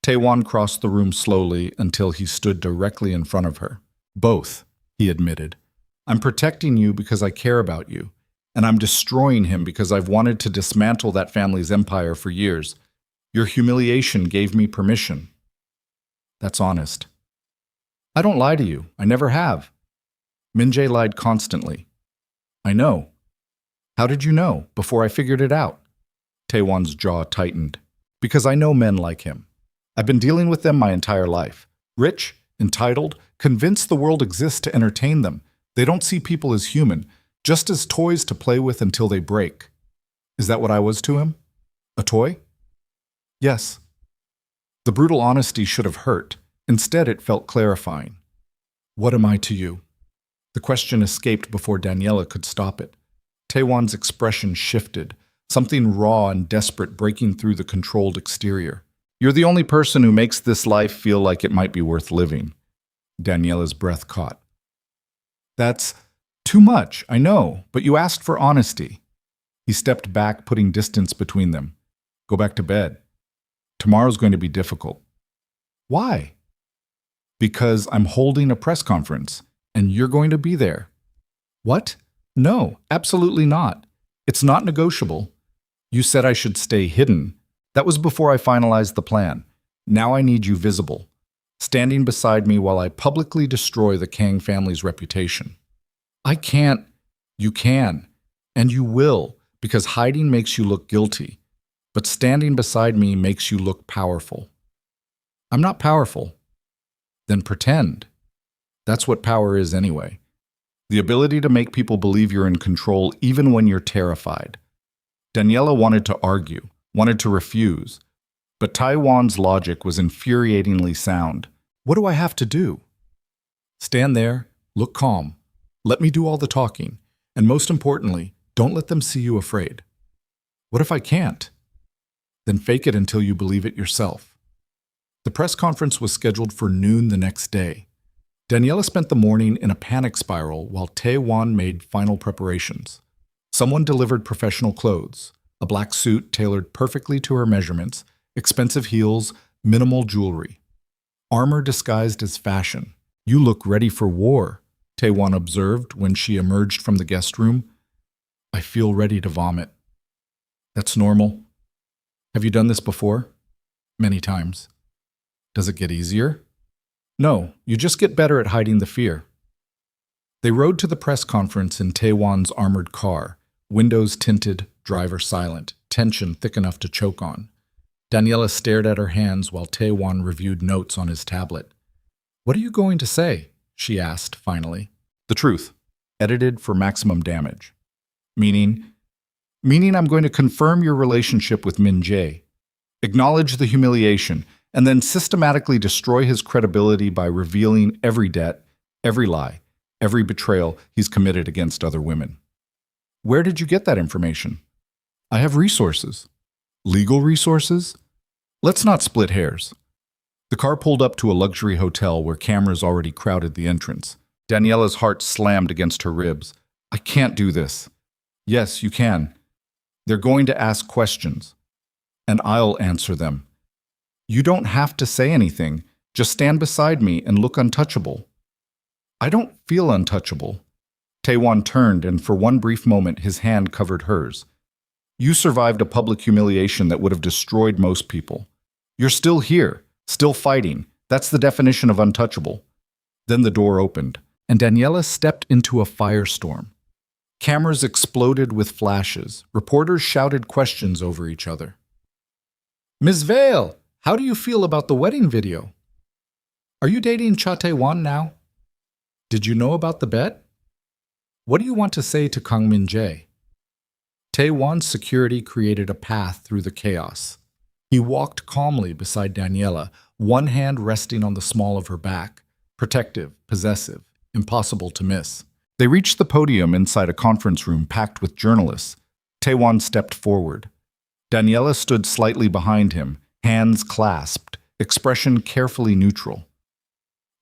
Tae-Won crossed the room slowly until he stood directly in front of her. "Both," he admitted. "I'm protecting you because I care about you, and I'm destroying him because I've wanted to dismantle that family's empire for years. Your humiliation gave me permission." "That's honest." "I don't lie to you. I never have." Min-Jae lied constantly. "I know." "How did you know, before I figured it out?" Tae-Won's jaw tightened. "Because I know men like him. I've been dealing with them my entire life. Rich, entitled, convinced the world exists to entertain them. They don't see people as human, just as toys to play with until they break." "Is that what I was to him? A toy?" "Yes." The brutal honesty should have hurt. Instead, it felt clarifying. "What am I to you?" The question escaped before Daniela could stop it. Tae-Won's expression shifted, something raw and desperate breaking through the controlled exterior. "You're the only person who makes this life feel like it might be worth living." Daniela's breath caught. "That's too much, I know, but you asked for honesty." He stepped back, putting distance between them. "Go back to bed. Tomorrow's going to be difficult." "Why?" "Because I'm holding a press conference, and you're going to be there." "What?" "No, absolutely not. It's not negotiable. You said I should stay hidden. That was before I finalized the plan. Now I need you visible, standing beside me while I publicly destroy the Kang family's reputation." "I can't." "You can, and you will, because hiding makes you look guilty, but standing beside me makes you look powerful." "I'm not powerful." "Then pretend. That's what power is anyway. The ability to make people believe you're in control even when you're terrified." Daniela wanted to argue, wanted to refuse, but Tae-Won's logic was infuriatingly sound. "What do I have to do?" "Stand there, look calm. Let me do all the talking, and most importantly, don't let them see you afraid." "What if I can't?" "Then fake it until you believe it yourself." The press conference was scheduled for noon the next day. Daniela spent the morning in a panic spiral while Tae-Won made final preparations. Someone delivered professional clothes, a black suit tailored perfectly to her measurements, expensive heels, minimal jewelry. Armor disguised as fashion. "You look ready for war," Tae-Won observed when she emerged from the guest room. "I feel ready to vomit." "That's normal." "Have you done this before?" "Many times." "Does it get easier?" "No, you just get better at hiding the fear." They rode to the press conference in Tae-Won's armored car, windows tinted, driver silent, tension thick enough to choke on. Daniela stared at her hands while Tae-Won reviewed notes on his tablet. "What are you going to say?" she asked, finally. "The truth, edited for maximum damage." "Meaning?" "Meaning I'm going to confirm your relationship with Min-Jae, acknowledge the humiliation, and then systematically destroy his credibility by revealing every debt, every lie, every betrayal he's committed against other women." "Where did you get that information?" "I have resources." "Legal resources?" "Let's not split hairs." The car pulled up to a luxury hotel where cameras already crowded the entrance. Daniela's heart slammed against her ribs. "I can't do this." "Yes, you can. They're going to ask questions, and I'll answer them. You don't have to say anything. Just stand beside me and look untouchable." "I don't feel untouchable." Tae-Won turned, and for one brief moment his hand covered hers. "You survived a public humiliation that would have destroyed most people. You're still here, still fighting. That's the definition of untouchable." Then the door opened, and Daniela stepped into a firestorm. Cameras exploded with flashes. Reporters shouted questions over each other. "Ms. Vale! how do you feel about the wedding video? Are you dating Tae-Won now? Did you know about the bet? What do you want to say to Min-Jae? Tae-Won's security created a path through the chaos. He walked calmly beside Daniela, one hand resting on the small of her back, protective, possessive, impossible to miss. They reached the podium inside a conference room packed with journalists. Tae-Won stepped forward. Daniela stood slightly behind him, hands clasped, expression carefully neutral.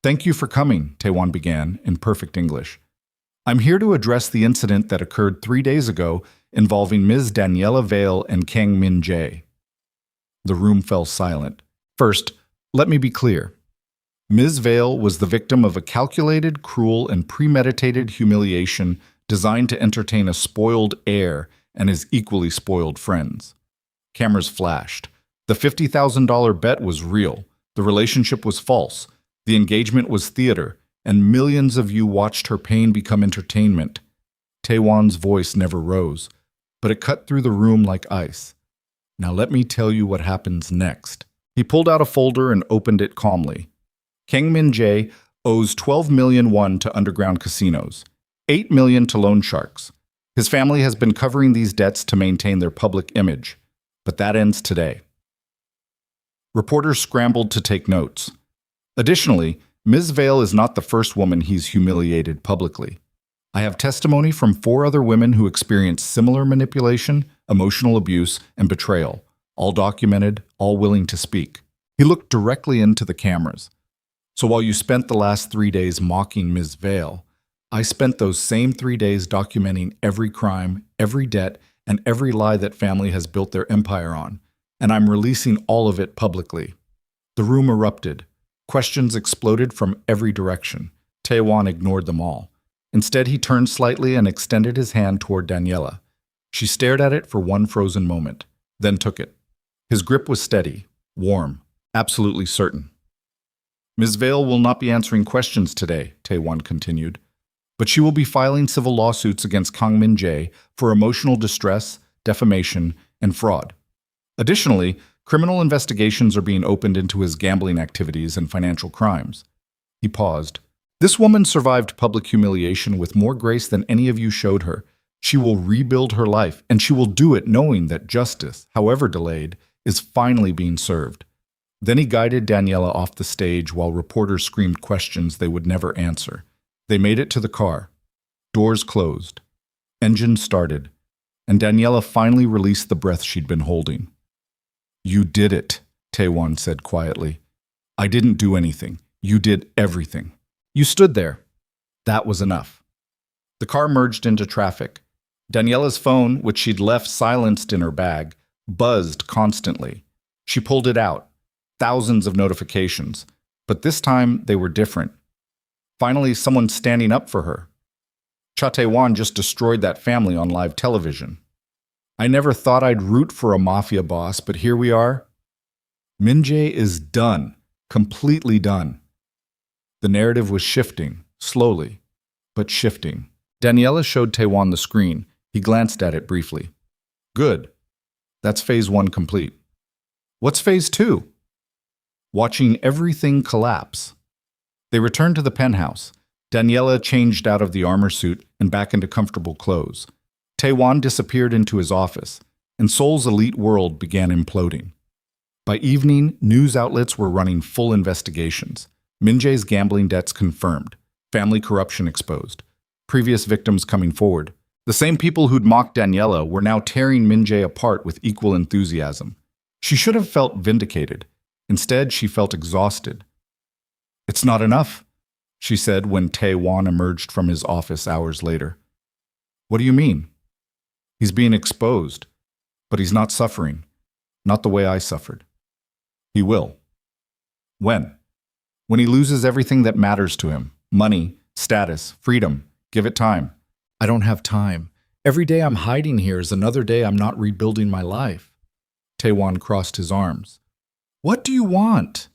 "Thank you for coming," Tae-Won began in perfect English. "I'm here to address the incident that occurred 3 days ago involving Ms. Daniela Vale and Kang Min-Jae." The room fell silent. First, let me be clear. Ms. Vale was the victim of a calculated, cruel, and premeditated humiliation designed to entertain a spoiled heir and his equally spoiled friends. Cameras flashed. The $50,000 bet was real. The relationship was false. The engagement was theater, and millions of you watched her pain become entertainment. Tae-Won's voice never rose, but it cut through the room like ice. "Now let me tell you what happens next." He pulled out a folder and opened it calmly. Kang Min-Jae owes 12 million won to underground casinos, 8 million to loan sharks. His family has been covering these debts to maintain their public image, but that ends today. Reporters scrambled to take notes. Additionally, Ms. Vale is not the first woman he's humiliated publicly. I have testimony from 4 other women who experienced similar manipulation, emotional abuse, and betrayal, all documented, all willing to speak. He looked directly into the cameras. "So while you spent the last 3 days mocking Ms. Vale, I spent those same 3 days documenting every crime, every debt, and every lie that family has built their empire on, and I'm releasing all of it publicly." The room erupted. Questions exploded from every direction. Tae-Won ignored them all. Instead, he turned slightly and extended his hand toward Daniela. She stared at it for one frozen moment, then took it. His grip was steady, warm, absolutely certain. "Ms. Vale will not be answering questions today," Tae-Won continued, "but she will be filing civil lawsuits against Kang Min-Jae for emotional distress, defamation, and fraud. Additionally, criminal investigations are being opened into his gambling activities and financial crimes." He paused. "This woman survived public humiliation with more grace than any of you showed her. She will rebuild her life, and she will do it knowing that justice, however delayed, is finally being served." Then he guided Daniela off the stage while reporters screamed questions they would never answer. They made it to the car. Doors closed. Engine started. And Daniela finally released the breath she'd been holding. "You did it," Tae-Won said quietly. "I didn't do anything. You did everything. You stood there. That was enough." The car merged into traffic. Daniela's phone, which she'd left silenced in her bag, buzzed constantly. She pulled it out. Thousands of notifications. But this time, they were different. Finally, someone standing up for her. Tae-Won just destroyed that family on live television. "I never thought I'd root for a mafia boss, but here we are. Min-Jae is done. Completely done." The narrative was shifting, slowly, but shifting. Daniela showed Tae-Won the screen. He glanced at it briefly. "Good. That's phase 1 complete. What's phase 2? Watching everything collapse." They returned to the penthouse. Daniela changed out of the armor suit and back into comfortable clothes. Tae-Won disappeared into his office, and Seoul's elite world began imploding. By evening, news outlets were running full investigations. Min-Jae's gambling debts confirmed, family corruption exposed, previous victims coming forward. The same people who'd mocked Daniela were now tearing Min-Jae apart with equal enthusiasm. She should have felt vindicated. Instead, she felt exhausted. "It's not enough," she said when Tae-Won emerged from his office hours later. "What do you mean?" "He's being exposed, but he's not suffering. Not the way I suffered." "He will." "When?" "When he loses everything that matters to him. Money, status, freedom. Give it time." "I don't have time. Every day I'm hiding here is another day I'm not rebuilding my life." Tae-Won crossed his arms. "What do you want?"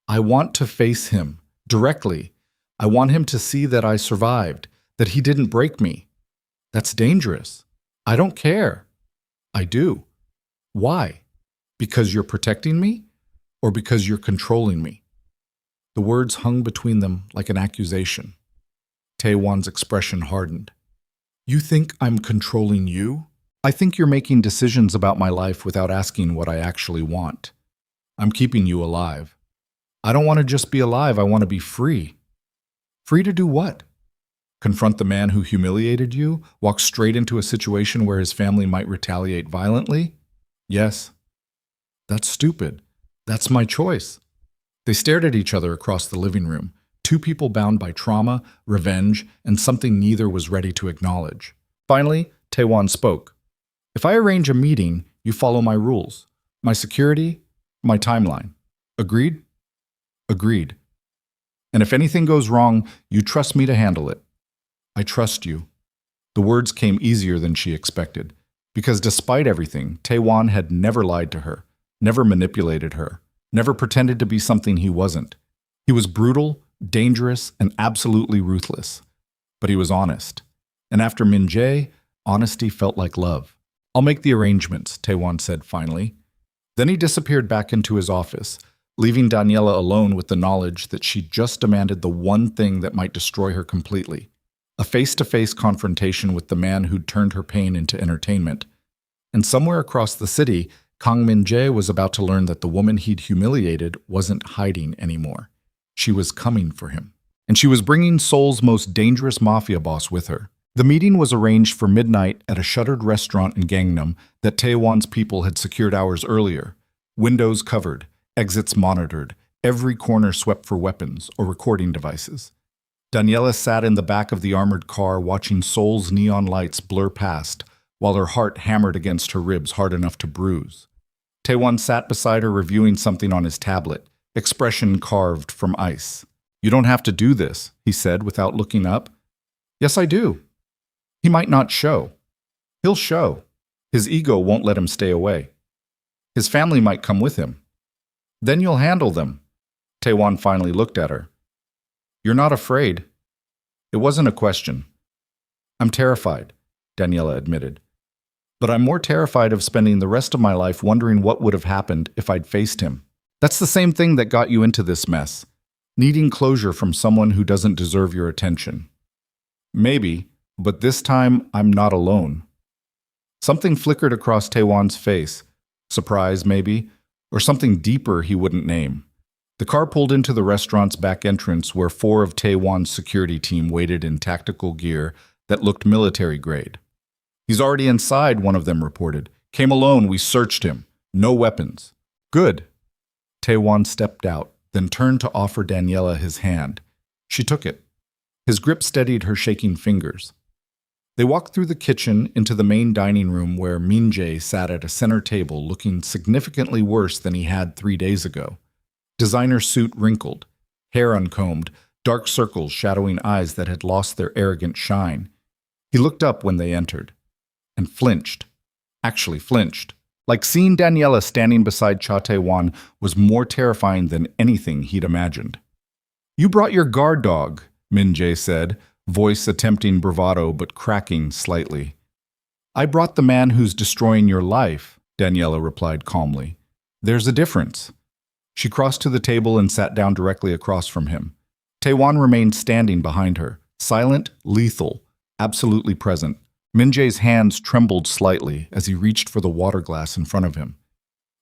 "I want to face him, directly. I want him to see that I survived, that he didn't break me. That's dangerous. I don't care." "I do." "Why? Because you're protecting me?" or because you're controlling me?" The words hung between them like an accusation. Tae-Won's expression hardened. "You think I'm controlling you? I think you're making decisions about my life without asking what I actually want. I'm keeping you alive. I don't want to just be alive, I want to be free." "Free to do what?" "Confront the man who humiliated you? Walk straight into a situation where his family might retaliate violently?" "Yes." "That's stupid. That's my choice." They stared at each other across the living room, two people bound by trauma, revenge, and something neither was ready to acknowledge. Finally, Tae-Won spoke. "If I arrange a meeting, you follow my rules. My security, my timeline. Agreed?" "Agreed." "And if anything goes wrong, you trust me to handle it." "I trust you." The words came easier than she expected, because despite everything, Tae-Won had never lied to her, never manipulated her, never pretended to be something he wasn't. He was brutal, dangerous, and absolutely ruthless. But he was honest. And after Min-Jae, honesty felt like love. "I'll make the arrangements," Tae-Won said finally. Then he disappeared back into his office, leaving Daniela alone with the knowledge that she just demanded the one thing that might destroy her completely: a face-to-face confrontation with the man who'd turned her pain into entertainment. And somewhere across the city, Kang Min-Jae was about to learn that the woman he'd humiliated wasn't hiding anymore. She was coming for him. And she was bringing Seoul's most dangerous mafia boss with her. The meeting was arranged for midnight at a shuttered restaurant in Gangnam that Tae-Won's people had secured hours earlier. Windows covered, exits monitored, every corner swept for weapons or recording devices. Daniela sat in the back of the armored car watching Seoul's neon lights blur past, while her heart hammered against her ribs hard enough to bruise. Tae-Won sat beside her reviewing something on his tablet, expression carved from ice. "You don't have to do this," he said without looking up. "Yes, I do." "He might not show." "He'll show. His ego won't let him stay away. His family might come with him. Then you'll handle them." Tae-Won finally looked at her. "You're not afraid?" "It wasn't a question." "I'm terrified," Daniela admitted. "But I'm more terrified of spending the rest of my life wondering what would have happened if I'd faced him. That's the same thing that got you into this mess. Needing closure from someone who doesn't deserve your attention." "Maybe, but this time I'm not alone." Something flickered across Tae-Won's face. Surprise, maybe, or something deeper he wouldn't name. The car pulled into the restaurant's back entrance where 4 of Tae-Won's security team waited in tactical gear that looked military grade. "He's already inside," one of them reported. "Came alone, we searched him. No weapons." "Good." Tae-Won stepped out, then turned to offer Daniela his hand. She took it. His grip steadied her shaking fingers. They walked through the kitchen into the main dining room where Min-Jae sat at a center table looking significantly worse than he had 3 days ago. Designer suit wrinkled, hair uncombed, dark circles shadowing eyes that had lost their arrogant shine. He looked up when they entered, and flinched. Actually flinched. Like seeing Daniela standing beside Tae-Won was more terrifying than anything he'd imagined. "You brought your guard dog," Min-Jae said, voice attempting bravado but cracking slightly. "I brought the man who's destroying your life," Daniela replied calmly. "There's a difference." She crossed to the table and sat down directly across from him. Tae-Won remained standing behind her, silent, lethal, absolutely present. Min-Jae's hands trembled slightly as he reached for the water glass in front of him.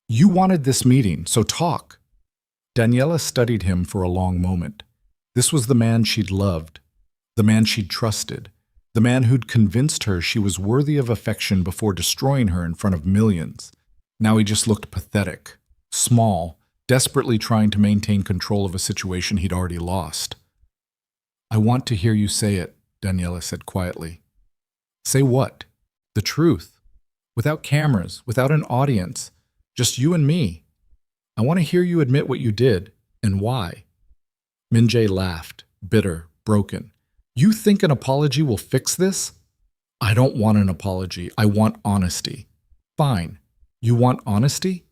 "You wanted this meeting, so talk." Daniela studied him for a long moment. This was the man she'd loved, the man she'd trusted, the man who'd convinced her she was worthy of affection before destroying her in front of millions. Now he just looked pathetic, small, desperately trying to maintain control of a situation he'd already lost. "I want to hear you say it," Daniela said quietly. "Say what?" "The truth. Without cameras, without an audience, just you and me. I want to hear you admit what you did, and why." Min-Jae laughed, bitter, broken. "You think an apology will fix this?" "I don't want an apology. I want honesty." "Fine. You want honesty?"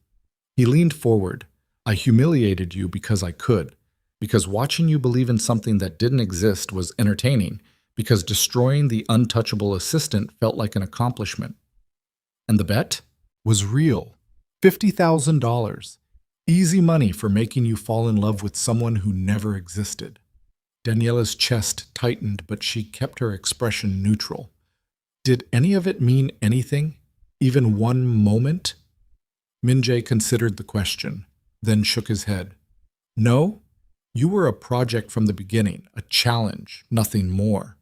He leaned forward. "I humiliated you because I could. Because watching you believe in something that didn't exist was entertaining. Because destroying the untouchable assistant felt like an accomplishment. And the bet was real. $50,000. Easy money for making you fall in love with someone who never existed. Daniela's chest tightened, but she kept her expression neutral. Did any of it mean anything? Even one moment? Min-Jae considered the question, then shook his head. No, you were a project from the beginning, a challenge, nothing more.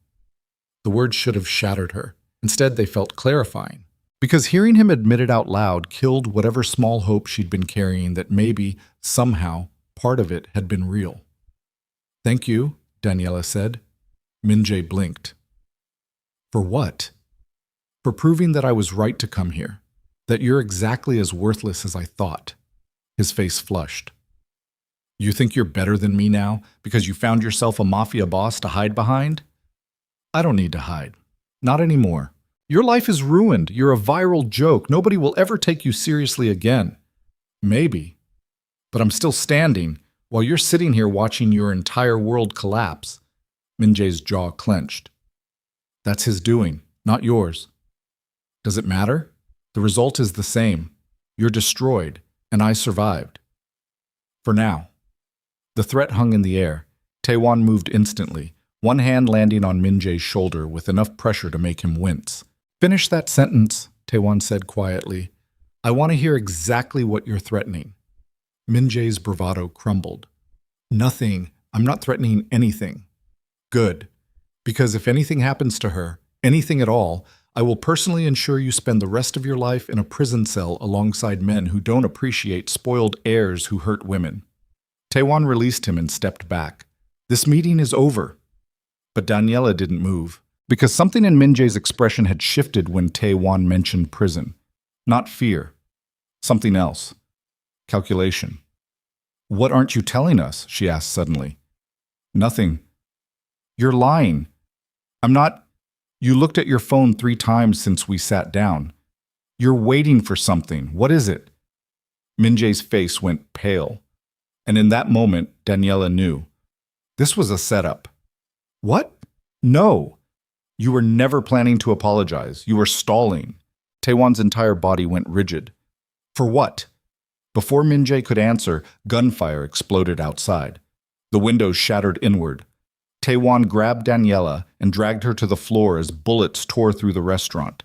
The words should have shattered her. Instead, they felt clarifying. Because hearing him admit it out loud killed whatever small hope she'd been carrying that maybe, somehow, part of it had been real. Thank you, Daniela said. Min-Jae blinked. For what? For proving that I was right to come here, that you're exactly as worthless as I thought. His face flushed. You think you're better than me now because you found yourself a mafia boss to hide behind? I don't need to hide. Not anymore. Your life is ruined. You're a viral joke. Nobody will ever take you seriously again. Maybe. But I'm still standing while you're sitting here watching your entire world collapse. Min-Jae's jaw clenched. That's his doing, not yours. Does it matter? The result is the same. You're destroyed, and I survived. For now. The threat hung in the air. Tae-Won moved instantly, one hand landing on Min-Jae's shoulder with enough pressure to make him wince. Finish that sentence, Tae-Won said quietly. I want to hear exactly what you're threatening. Min-Jae's bravado crumbled. Nothing. I'm not threatening anything. Good. Because if anything happens to her, anything at all, I will personally ensure you spend the rest of your life in a prison cell alongside men who don't appreciate spoiled heirs who hurt women. Tae-Won released him and stepped back. This meeting is over. But Daniela didn't move, because something in Min-Jae's expression had shifted when Tae-Won mentioned prison. Not fear. Something else. Calculation. What aren't you telling us? She asked suddenly. Nothing. You're lying. I'm not. You looked at your phone 3 times since we sat down. You're waiting for something. What is it? Min-Jae's face went pale. And in that moment, Daniela knew. This was a setup. What? No. You were never planning to apologize. You were stalling. Tae-Won's entire body went rigid. For what? Before Min-Jae could answer, gunfire exploded outside. The windows shattered inward. Tae-Won grabbed Daniela and dragged her to the floor as bullets tore through the restaurant.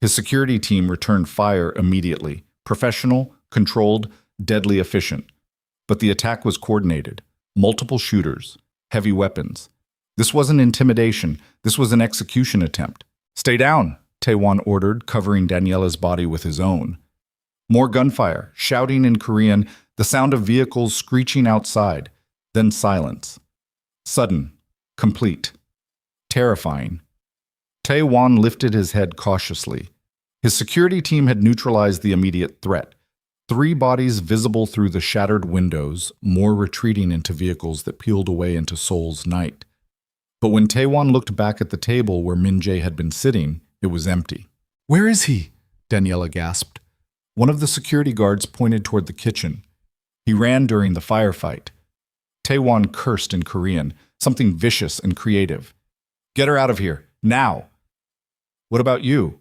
His security team returned fire immediately. Professional, controlled, deadly efficient. But the attack was coordinated. Multiple shooters. Heavy weapons. This wasn't intimidation. This was an execution attempt. Stay down, Tae-Won ordered, covering Daniela's body with his own. More gunfire, shouting in Korean, the sound of vehicles screeching outside. Then silence. Sudden. Complete. Terrifying. Tae-Won lifted his head cautiously. His security team had neutralized the immediate threat. 3 bodies visible through the shattered windows, more retreating into vehicles that peeled away into Seoul's night. But when Tae-Won looked back at the table where Min-Jae had been sitting, it was empty. Where is he? Daniela gasped. One of the security guards pointed toward the kitchen. He ran during the firefight. Tae-Won cursed in Korean, something vicious and creative. Get her out of here, now! What about you?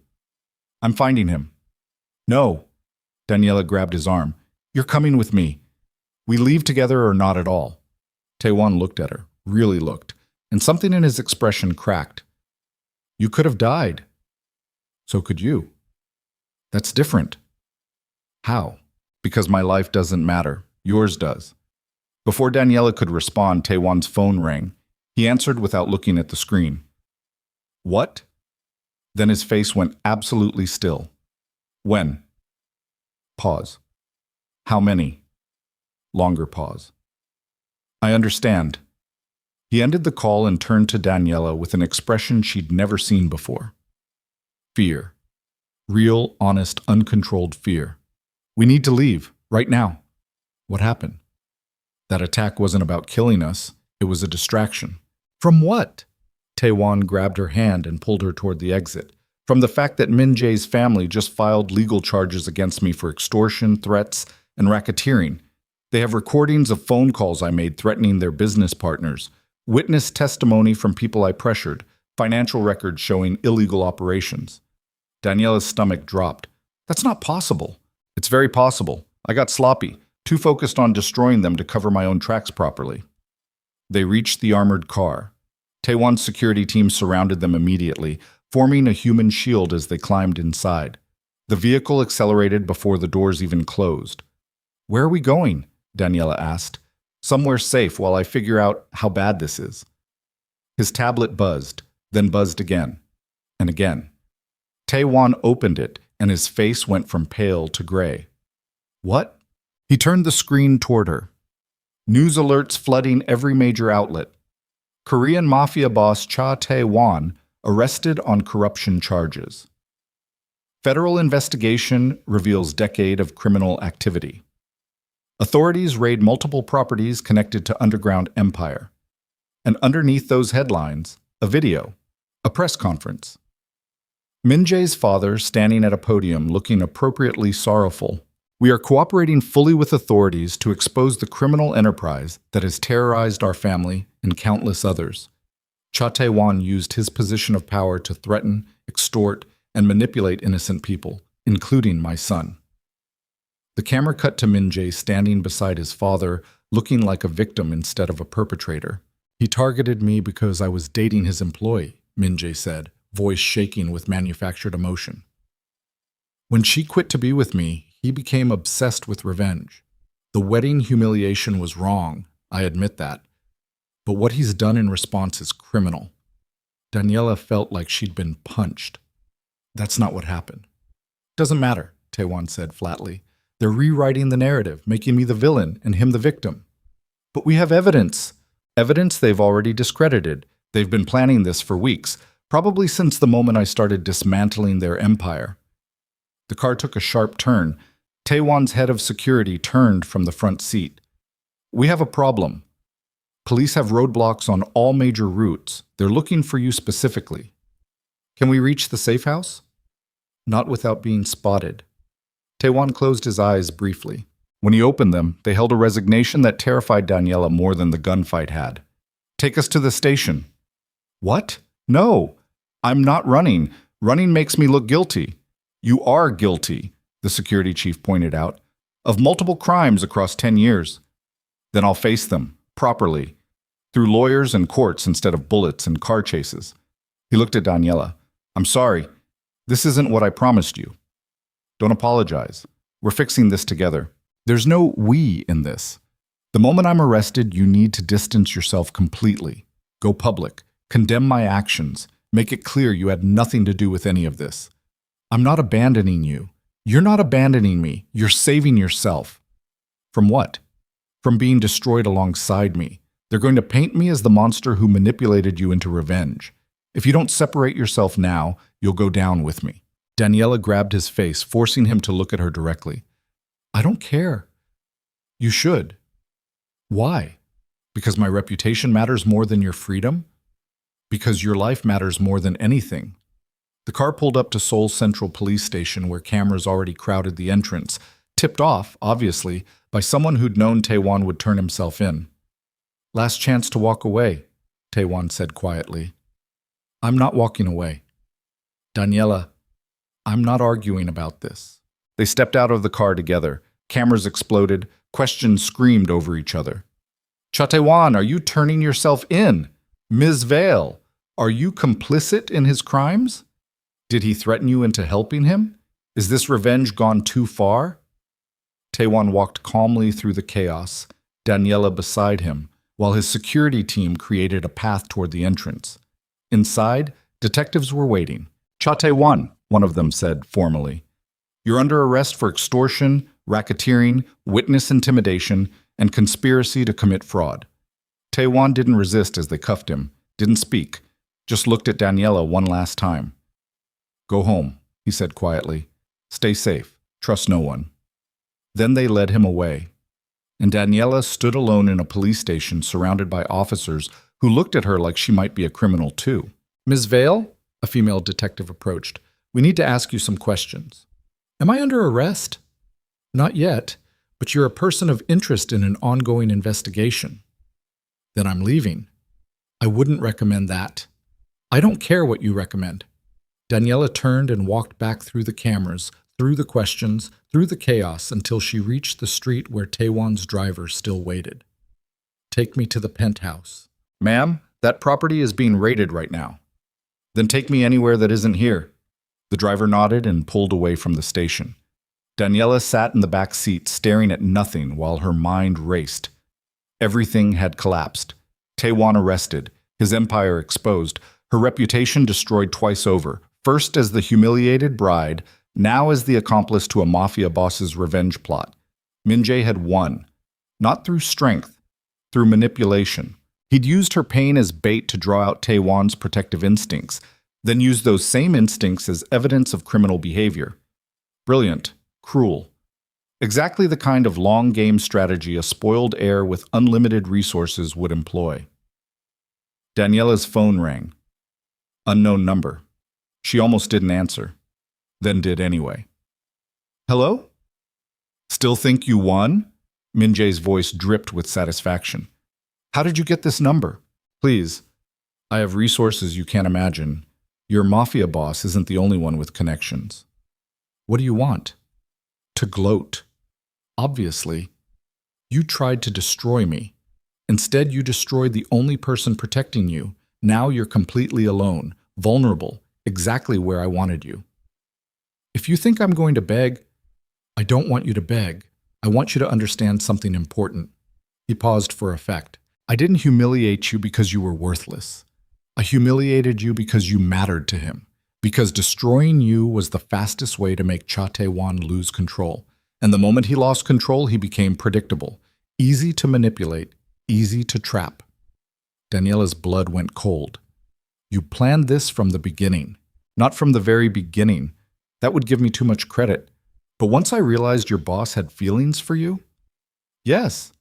I'm finding him. No. Daniela grabbed his arm. You're coming with me. We leave together or not at all. Tae-Won looked at her, really looked, and something in his expression cracked. You could have died. So could you. That's different. How? Because my life doesn't matter. Yours does. Before Daniela could respond, Tae-Won's phone rang. He answered without looking at the screen. What? Then his face went absolutely still. When? Pause. How many? Longer pause. I understand. He ended the call and turned to Daniela with an expression she'd never seen before. Fear. Real, honest, uncontrolled fear. We need to leave, right now. What happened? That attack wasn't about killing us. It was a distraction. From what? Tae-Won grabbed her hand and pulled her toward the exit. From the fact that Min-Jae's family just filed legal charges against me for extortion, threats, and racketeering. They have recordings of phone calls I made threatening their business partners, witness testimony from people I pressured, financial records showing illegal operations. Daniela's stomach dropped. That's not possible. It's very possible. I got sloppy. too focused on destroying them to cover my own tracks properly. They reached the armored car. Tae-Won's security team surrounded them immediately, forming a human shield as they climbed inside. The vehicle accelerated before the doors even closed. "Where are we going?" Daniela asked. "Somewhere safe while I figure out how bad this is." His tablet buzzed, then buzzed again, and again. Tae-Won opened it, and his face went from pale to gray. "What?" He turned the screen toward her. News alerts flooding every major outlet. Korean Mafia boss Tae-Won arrested on corruption charges. Federal investigation reveals decade of criminal activity. Authorities raid multiple properties connected to underground empire. And underneath those headlines, a video, a press conference. Min-Jae's father standing at a podium looking appropriately sorrowful. "We are cooperating fully with authorities to expose the criminal enterprise that has terrorized our family and countless others." Tae-Won used his position of power to threaten, extort, and manipulate innocent people, including my son. The camera cut to Min-Jae standing beside his father, looking like a victim instead of a perpetrator. "He targeted me because I was dating his employee," Min-Jae said, voice shaking with manufactured emotion. "When she quit to be with me, he became obsessed with revenge. The wedding humiliation was wrong, I admit that. But what he's done in response is criminal." Daniela felt like she'd been punched. "That's not what happened." "Doesn't matter," Tae-Won said flatly. "They're rewriting the narrative, making me the villain and him the victim." "But we have evidence." "Evidence they've already discredited. They've been planning this for weeks, probably since the moment I started dismantling their empire." The car took a sharp turn. Tae-Won's head of security turned from the front seat. "We have a problem. Police have roadblocks on all major routes. They're looking for you specifically. Can we reach the safe house?" "Not without being spotted." Tae-Won closed his eyes briefly. When he opened them, they held a resignation that terrified Daniela more than the gunfight had. "Take us to the station." "What? No. I'm not running. Running makes me look guilty." "You are guilty," the security chief pointed out, "of multiple crimes across 10 years. Then I'll face them, properly, through lawyers and courts instead of bullets and car chases." He looked at Daniela. "I'm sorry. This isn't what I promised you. Don't apologize. We're fixing this together. There's no we in this. The moment I'm arrested, you need to distance yourself completely. Go public. Condemn my actions. Make it clear you had nothing to do with any of this. I'm not abandoning you. You're not abandoning me. You're saving yourself." "From what?" "From being destroyed alongside me. They're going to paint me as the monster who manipulated you into revenge. If you don't separate yourself now, you'll go down with me." Daniela grabbed his face, forcing him to look at her directly. "I don't care." "You should." "Why? Because my reputation matters more than your freedom?" "Because your life matters more than anything." The car pulled up to Seoul Central Police Station where cameras already crowded the entrance, tipped off, obviously, by someone who'd known Tae-Won would turn himself in. "Last chance to walk away," Tae-Won said quietly. "I'm not walking away." "Daniela, I'm not arguing about this." They stepped out of the car together. Cameras exploded. Questions screamed over each other. "Tae-Won, are you turning yourself in? Ms. Vale, are you complicit in his crimes? Did he threaten you into helping him? Is this revenge gone too far?" Tae-Won walked calmly through the chaos, Daniela beside him, while his security team created a path toward the entrance. Inside, detectives were waiting. "Tae-Won," one of them said formally. "You're under arrest for extortion, racketeering, witness intimidation, and conspiracy to commit fraud." Tae-Won didn't resist as they cuffed him, didn't speak, just looked at Daniela one last time. "Go home," he said quietly. "Stay safe. Trust no one." Then they led him away. And Daniela stood alone in a police station surrounded by officers who looked at her like she might be a criminal too. "Ms. Vale," a female detective approached, "we need to ask you some questions." "Am I under arrest?" "Not yet, but you're a person of interest in an ongoing investigation." "Then I'm leaving." "I wouldn't recommend that." "I don't care what you recommend." Daniela turned and walked back through the cameras, through the questions, through the chaos, until she reached the street where Tae-Won's driver still waited. "Take me to the penthouse." "Ma'am, that property is being raided right now." "Then take me anywhere that isn't here." The driver nodded and pulled away from the station. Daniela sat in the back seat, staring at nothing while her mind raced. Everything had collapsed. Tae-Won arrested, his empire exposed, her reputation destroyed twice over, first as the humiliated bride, now as the accomplice to a mafia boss's revenge plot. Min-Jae had won, not through strength, through manipulation. He'd used her pain as bait to draw out Tae-Won's protective instincts, then used those same instincts as evidence of criminal behavior. Brilliant, cruel. Exactly the kind of long-game strategy a spoiled heir with unlimited resources would employ. Daniela's phone rang. Unknown number. She almost didn't answer, then did anyway. "Hello? Still think you won?" Min-Jae's voice dripped with satisfaction. "How did you get this number?" "Please, I have resources you can't imagine. Your mafia boss isn't the only one with connections." "What do you want?" "To gloat. Obviously, you tried to destroy me. Instead, you destroyed the only person protecting you. Now you're completely alone, vulnerable, exactly where I wanted you. If you think I'm going to beg, I don't want you to beg. I want you to understand something important." He paused for effect. "I didn't humiliate you because you were worthless. I humiliated you because you mattered to him, because destroying you was the fastest way to make Tae-Won lose control. And the moment he lost control, he became predictable, easy to manipulate, easy to trap." Daniela's blood went cold. "You planned this from the beginning, not from the very beginning. That would give me too much credit. But once I realized your boss had feelings for you?" "Yes.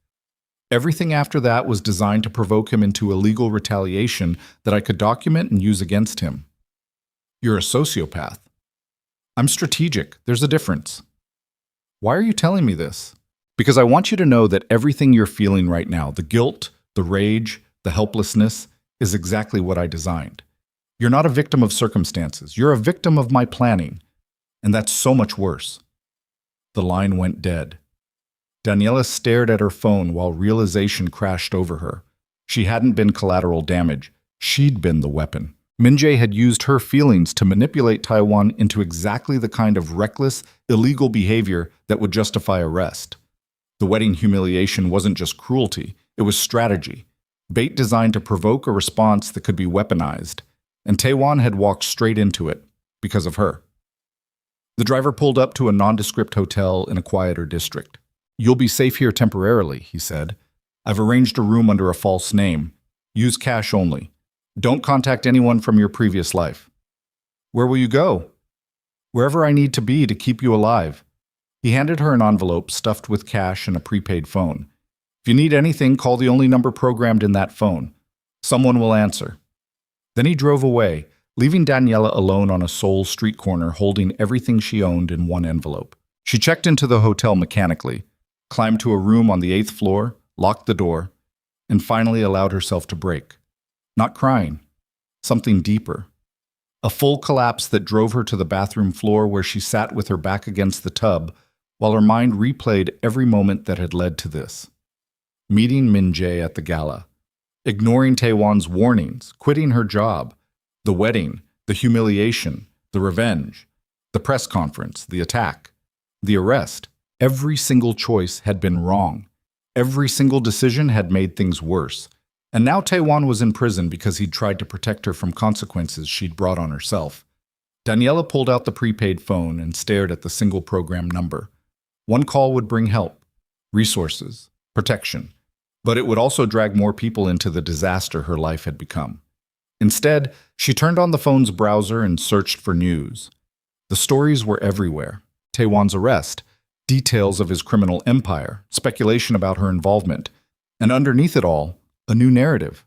Everything after that was designed to provoke him into illegal retaliation that I could document and use against him." "You're a sociopath." "I'm strategic. There's a difference." "Why are you telling me this?" "Because I want you to know that everything you're feeling right now, the guilt, the rage, the helplessness, is exactly what I designed. You're not a victim of circumstances. You're a victim of my planning. And that's so much worse." The line went dead. Daniela stared at her phone while realization crashed over her. She hadn't been collateral damage. She'd been the weapon. Min-Jae had used her feelings to manipulate Tae-Won into exactly the kind of reckless, illegal behavior that would justify arrest. The wedding humiliation wasn't just cruelty, it was strategy. Bait designed to provoke a response that could be weaponized. And Tae-Won had walked straight into it, because of her. The driver pulled up to a nondescript hotel in a quieter district. "You'll be safe here temporarily," he said. "I've arranged a room under a false name. Use cash only. Don't contact anyone from your previous life." "Where will you go?" "Wherever I need to be to keep you alive." He handed her an envelope stuffed with cash and a prepaid phone. "If you need anything, call the only number programmed in that phone. Someone will answer." Then he drove away, leaving Daniela alone on a Seoul street corner holding everything she owned in one envelope. She checked into the hotel mechanically, climbed to a room on the 8th floor, locked the door, and finally allowed herself to break. Not crying, something deeper. A full collapse that drove her to the bathroom floor where she sat with her back against the tub while her mind replayed every moment that had led to this. Meeting Min-Jae at the gala, ignoring Tae-Won's warnings, quitting her job, the wedding, the humiliation, the revenge, the press conference, the attack, the arrest. Every single choice had been wrong. Every single decision had made things worse. And now Tae-Won was in prison because he'd tried to protect her from consequences she'd brought on herself. Daniela pulled out the prepaid phone and stared at the single program number. One call would bring help, resources, protection. But it would also drag more people into the disaster her life had become. Instead, she turned on the phone's browser and searched for news. The stories were everywhere. Tae-Won's arrest, details of his criminal empire, speculation about her involvement, and underneath it all, a new narrative.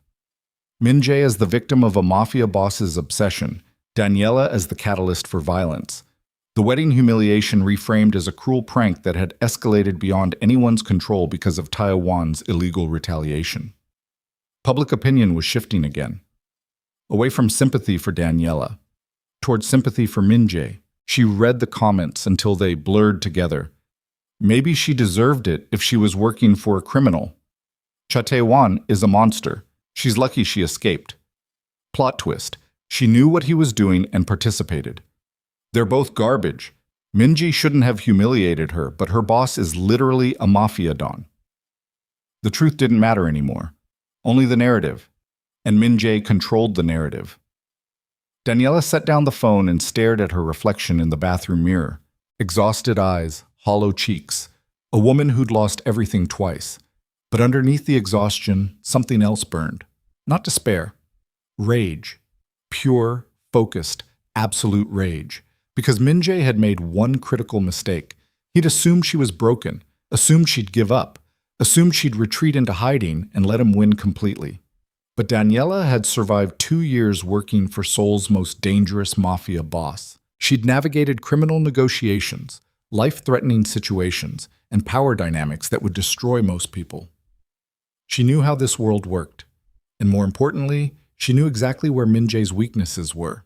Min-Jae as the victim of a mafia boss's obsession, Daniela as the catalyst for violence. The wedding humiliation reframed as a cruel prank that had escalated beyond anyone's control because of Tae-Won's illegal retaliation. Public opinion was shifting again. Away from sympathy for Daniela, towards sympathy for Min-Jae, She read the comments until they blurred together. Maybe she deserved it if she was working for a criminal. Tae-Won is a monster. She's lucky she escaped. Plot twist. She knew what he was doing and participated. They're both garbage. Min-Jae shouldn't have humiliated her, but her boss is literally a mafia don. The truth didn't matter anymore. Only the narrative. And Min-Jae controlled the narrative. Daniela set down the phone and stared at her reflection in the bathroom mirror. Exhausted eyes, hollow cheeks. A woman who'd lost everything twice. But underneath the exhaustion, something else burned. Not despair. Rage. Pure, focused, absolute rage. Because Min-Jae had made one critical mistake. He'd assumed she was broken, assumed she'd give up, assumed she'd retreat into hiding and let him win completely. But Daniela had survived 2 years working for Seoul's most dangerous mafia boss. She'd navigated criminal negotiations, life-threatening situations, and power dynamics that would destroy most people. She knew how this world worked. And more importantly, she knew exactly where Min-Jae's weaknesses were,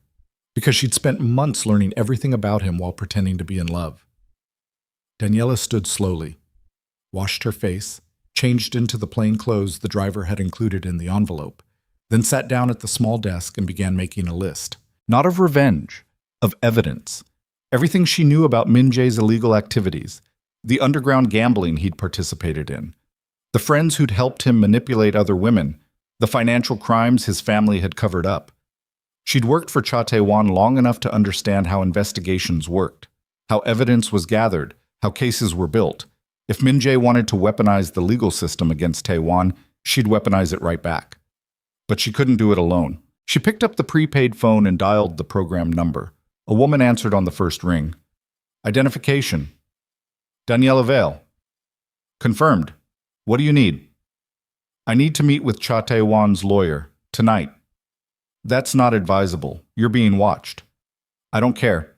because she'd spent months learning everything about him while pretending to be in love. Daniela stood slowly, washed her face, changed into the plain clothes the driver had included in the envelope, then sat down at the small desk and began making a list. Not of revenge, of evidence. Everything she knew about Min-Jae's illegal activities, the underground gambling he'd participated in, the friends who'd helped him manipulate other women, the financial crimes his family had covered up. She'd worked for Tae-Won long enough to understand how investigations worked, how evidence was gathered, how cases were built. If Min-Jae wanted to weaponize the legal system against Tae-Won, she'd weaponize it right back. But she couldn't do it alone. She picked up the prepaid phone and dialed the program number. A woman answered on the first ring. Identification. Daniela Vale. Confirmed. What do you need? I need to meet with Tae-Won's lawyer, tonight. That's not advisable. You're being watched. I don't care.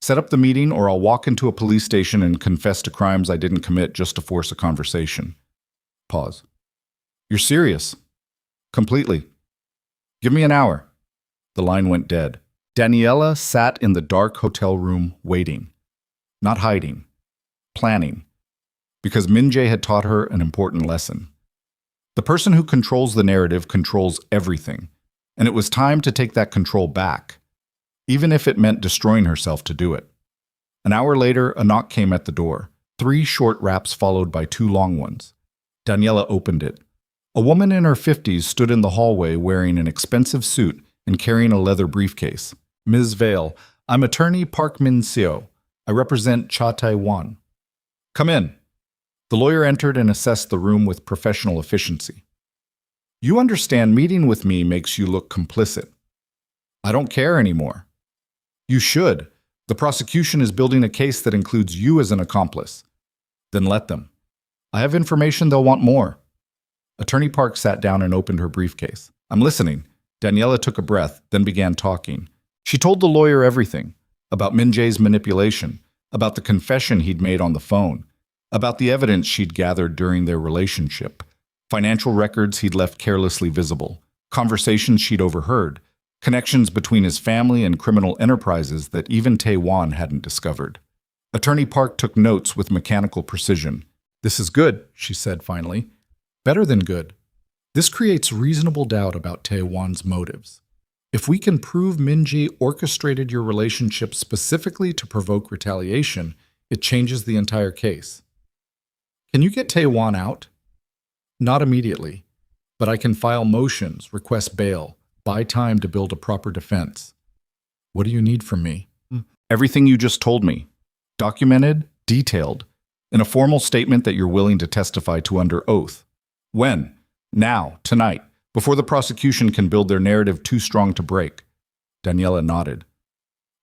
Set up the meeting or I'll walk into a police station and confess to crimes I didn't commit just to force a conversation. Pause. You're serious? Completely. Give me an hour. The line went dead. Daniela sat in the dark hotel room waiting. Not hiding. Planning. Because Min-Jae had taught her an important lesson. The person who controls the narrative controls everything. And it was time to take that control back, even if it meant destroying herself to do it. An hour later, a knock came at the door. 3 short raps followed by 2 long ones. Daniela opened it. A woman in her 50s stood in the hallway wearing an expensive suit and carrying a leather briefcase. Ms. Vale, I'm attorney Park Min-Seo. I represent Tae-Won. Come in. The lawyer entered and assessed the room with professional efficiency. You understand meeting with me makes you look complicit. I don't care anymore. You should. The prosecution is building a case that includes you as an accomplice. Then let them. I have information they'll want more. Attorney Park sat down and opened her briefcase. I'm listening. Daniela took a breath, then began talking. She told the lawyer everything. About Min-Jae's manipulation, about the confession he'd made on the phone, about the evidence she'd gathered during their relationship, financial records he'd left carelessly visible, conversations she'd overheard, connections between his family and criminal enterprises that even Tae-Won hadn't discovered. Attorney Park took notes with mechanical precision. This is good, she said finally. Better than good. This creates reasonable doubt about Tae-Won's motives. If we can prove Min-Jae orchestrated your relationship specifically to provoke retaliation, it changes the entire case. Can you get Tae-Won out? Not immediately, but I can file motions, request bail, buy time to build a proper defense. What do you need from me? Everything you just told me. Documented, detailed, in a formal statement that you're willing to testify to under oath. When? Now, tonight, before the prosecution can build their narrative too strong to break. Daniela nodded.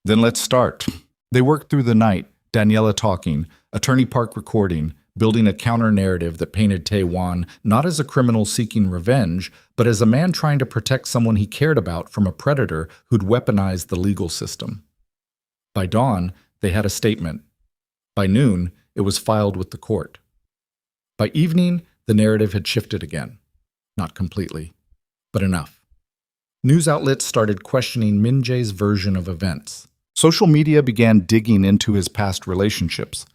Then let's start. They worked through the night, Daniela talking, Attorney Park recording, building a counter-narrative that painted Tae-Won not as a criminal seeking revenge, but as a man trying to protect someone he cared about from a predator who'd weaponized the legal system. By dawn, they had a statement. By noon, it was filed with the court. By evening, the narrative had shifted again. Not completely, but enough. News outlets started questioning Min-Jae's version of events. Social media began digging into his past relationships.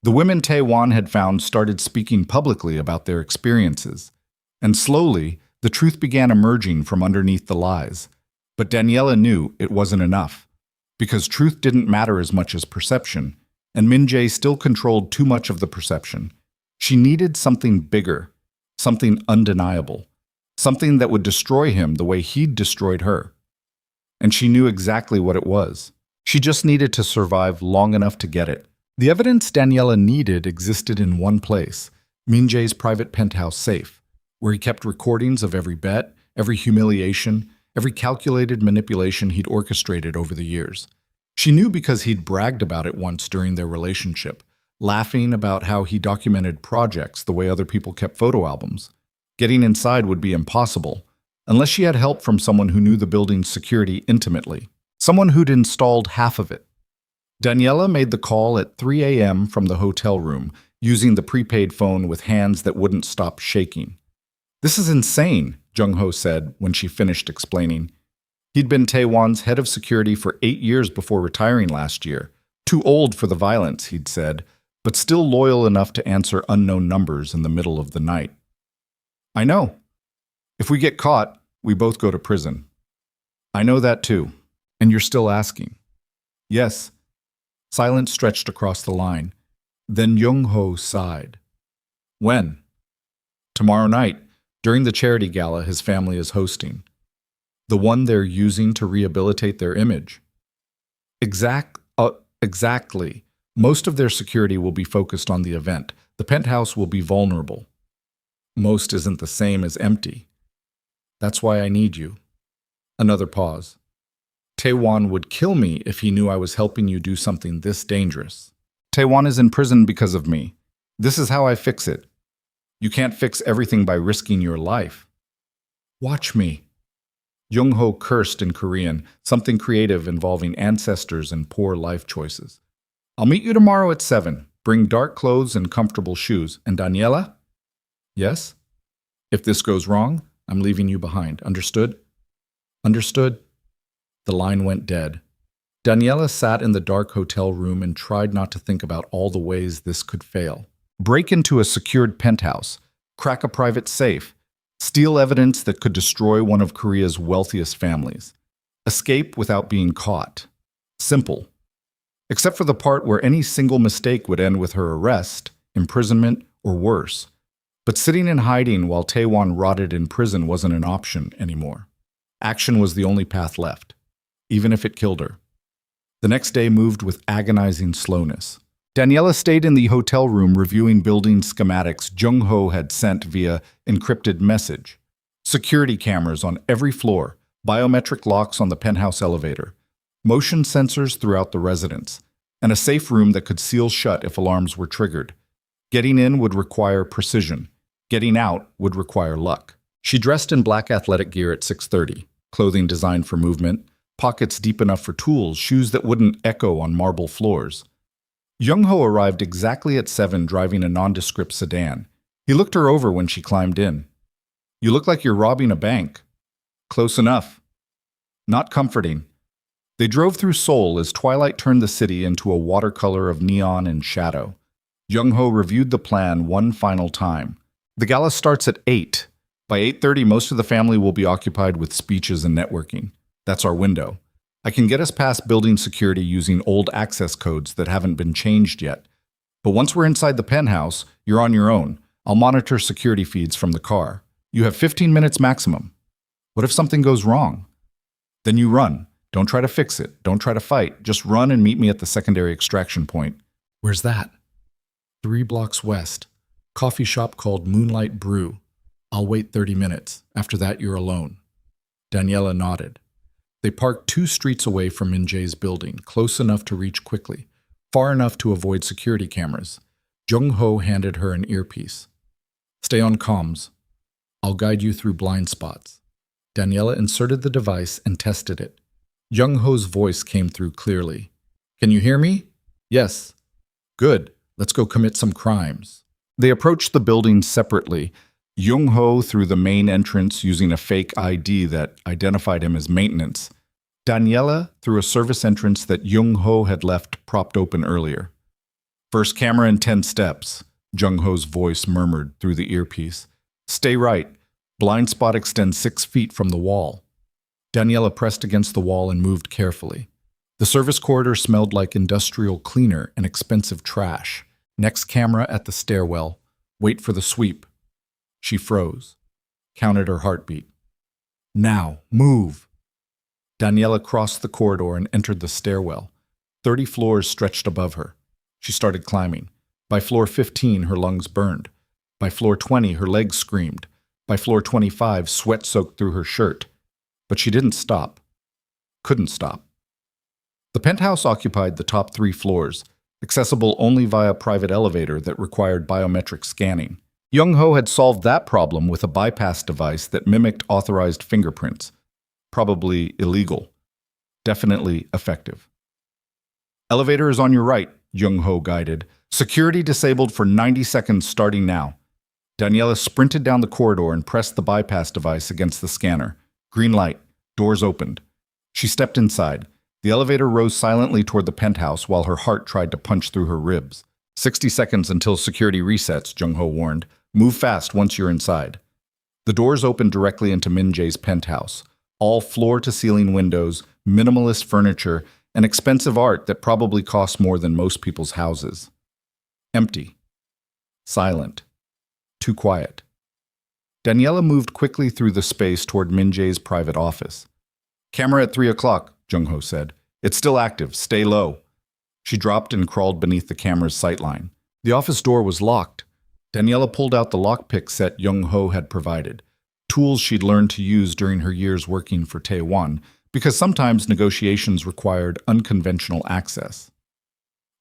The women Tae-Won had found started speaking publicly about their experiences. And slowly, the truth began emerging from underneath the lies. But Daniela knew it wasn't enough, because truth didn't matter as much as perception, and Min-Jae still controlled too much of the perception. She needed something bigger, something undeniable, something that would destroy him the way he'd destroyed her. And she knew exactly what it was. She just needed to survive long enough to get it. The evidence Daniela needed existed in one place, Min-Jae's private penthouse safe, where he kept recordings of every bet, every humiliation, every calculated manipulation he'd orchestrated over the years. She knew because he'd bragged about it once during their relationship, laughing about how he documented projects the way other people kept photo albums. Getting inside would be impossible, unless she had help from someone who knew the building's security intimately, someone who'd installed half of it. Daniela made the call at 3 a.m. from the hotel room, using the prepaid phone with hands that wouldn't stop shaking. "This is insane," Jung-ho said when she finished explaining. He'd been Tae-Won's head of security for 8 years before retiring last year. Too old for the violence, he'd said, but still loyal enough to answer unknown numbers in the middle of the night. "I know. If we get caught, we both go to prison." "I know that too. And you're still asking." "Yes." Silence stretched across the line. Then Jung-ho sighed. "When?" "Tomorrow night, during the charity gala his family is hosting. The one they're using to rehabilitate their image." Exactly. Most of their security will be focused on the event. The penthouse will be vulnerable." "Most isn't the same as empty." "That's why I need you." Another pause. "Tae-Won would kill me if he knew I was helping you do something this dangerous." "Tae-Won is in prison because of me. This is how I fix it." "You can't fix everything by risking your life." "Watch me." Jung-ho cursed in Korean, something creative involving ancestors and poor life choices. "I'll meet you tomorrow at 7. Bring dark clothes and comfortable shoes. And Daniela?" "Yes?" "If this goes wrong, I'm leaving you behind. Understood?" "Understood." The line went dead. Daniela sat in the dark hotel room and tried not to think about all the ways this could fail. Break into a secured penthouse, crack a private safe, steal evidence that could destroy one of Korea's wealthiest families. Escape without being caught. Simple. Except for the part where any single mistake would end with her arrest, imprisonment, or worse. But sitting in hiding while Tae-Won rotted in prison wasn't an option anymore. Action was the only path left, even if it killed her. The next day moved with agonizing slowness. Daniela stayed in the hotel room reviewing building schematics Jung-ho had sent via encrypted message. Security cameras on every floor, biometric locks on the penthouse elevator, motion sensors throughout the residence, and a safe room that could seal shut if alarms were triggered. Getting in would require precision. Getting out would require luck. She dressed in black athletic gear at 6:30, clothing designed for movement, pockets deep enough for tools, shoes that wouldn't echo on marble floors. Jung-ho arrived exactly at 7 driving a nondescript sedan. He looked her over when she climbed in. "You look like you're robbing a bank." "Close enough." Not comforting. They drove through Seoul as twilight turned the city into a watercolor of neon and shadow. Jung-ho reviewed the plan one final time. "The gala starts at 8. By 8:30, most of the family will be occupied with speeches and networking. That's our window. I can get us past building security using old access codes that haven't been changed yet. But once we're inside the penthouse, you're on your own. I'll monitor security feeds from the car. You have 15 minutes maximum. What if something goes wrong? Then you run. Don't try to fix it. Don't try to fight. Just run and meet me at the secondary extraction point." "Where's that?" 3 blocks west. Coffee shop called Moonlight Brew. I'll wait 30 minutes. After that, you're alone." Daniela nodded. They parked 2 streets away from Min-Jae's building, close enough to reach quickly, far enough to avoid security cameras. Jung-ho handed her an earpiece. "Stay on comms. I'll guide you through blind spots." Daniela inserted the device and tested it. Jung-ho's voice came through clearly. "Can you hear me?" "Yes." "Good. Let's go commit some crimes." They approached the building separately. Jung-ho through the main entrance using a fake ID that identified him as maintenance. Daniela through a service entrance that Jung-ho had left propped open earlier. First camera in 10 steps, Jung-ho's voice murmured through the earpiece. Stay right. Blind spot extends 6 feet from the wall. Daniela pressed against the wall and moved carefully. The service corridor smelled like industrial cleaner and expensive trash. Next camera at the stairwell. Wait for the sweep. She froze, counted her heartbeat. Now, move. Daniela crossed the corridor and entered the stairwell. 30 floors stretched above her. She started climbing. By floor 15, her lungs burned. By floor 20, her legs screamed. By floor 25, sweat soaked through her shirt. But she didn't stop. Couldn't stop. The penthouse occupied the top 3 floors, accessible only via private elevator that required biometric scanning. Jung-ho had solved that problem with a bypass device that mimicked authorized fingerprints. Probably illegal. Definitely effective. Elevator is on your right, Jung-ho guided. Security disabled for 90 seconds starting now. Daniela sprinted down the corridor and pressed the bypass device against the scanner. Green light. Doors opened. She stepped inside. The elevator rose silently toward the penthouse while her heart tried to punch through her ribs. 60 seconds until security resets, Jung-ho warned. Move fast once you're inside. The doors opened directly into Min-Jae's penthouse. All floor-to-ceiling windows, minimalist furniture, and expensive art that probably costs more than most people's houses. Empty. Silent. Too quiet. Daniela moved quickly through the space toward Min-Jae's private office. Camera at 3 o'clock, Jung-ho said. It's still active. Stay low. She dropped and crawled beneath the camera's sightline. The office door was locked. Daniela pulled out the lockpick set Jung-ho had provided, tools she'd learned to use during her years working for Tae-Won, because sometimes negotiations required unconventional access.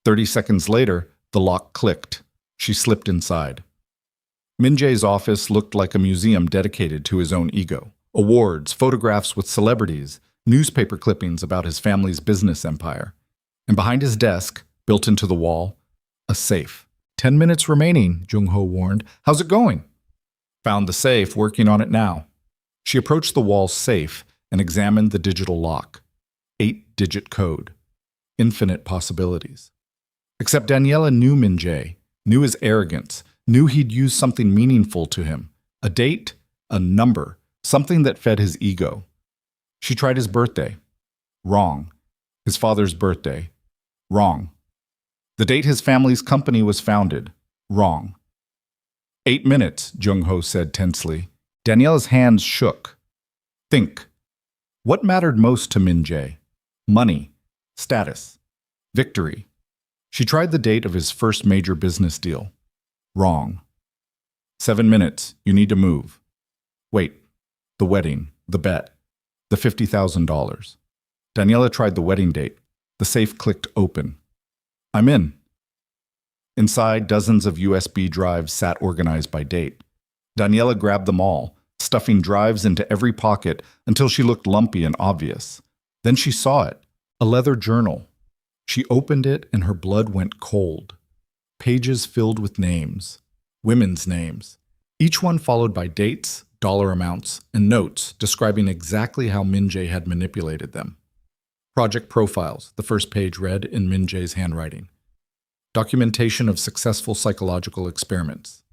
30 seconds later, the lock clicked. She slipped inside. Min-Jae's office looked like a museum dedicated to his own ego. Awards, photographs with celebrities, newspaper clippings about his family's business empire. And behind his desk, built into the wall, a safe. 10 minutes remaining, Jung-ho warned. How's it going? Found the safe, working on it now. She approached the wall safe and examined the digital lock. 8-digit code. Infinite possibilities. Except Daniela knew Min-Jae, knew his arrogance, knew he'd use something meaningful to him. A date, a number, something that fed his ego. She tried his birthday. Wrong. His father's birthday. Wrong. The date his family's company was founded. Wrong. 8 minutes, Jung-ho said tensely. Daniela's hands shook. Think. What mattered most to Min-Jae? Money. Status. Victory. She tried the date of his first major business deal. Wrong. 7 minutes. You need to move. Wait. The wedding. The bet. The $50,000. Daniela tried the wedding date. The safe clicked open. I'm in. Inside, dozens of USB drives sat organized by date. Daniela grabbed them all, stuffing drives into every pocket until she looked lumpy and obvious. Then she saw it, a leather journal. She opened it and her blood went cold. Pages filled with names, women's names, each one followed by dates, dollar amounts, and notes describing exactly how Min-Jae had manipulated them. Project profiles, the first page read in Min-Jae's handwriting. Documentation of successful psychological experiments.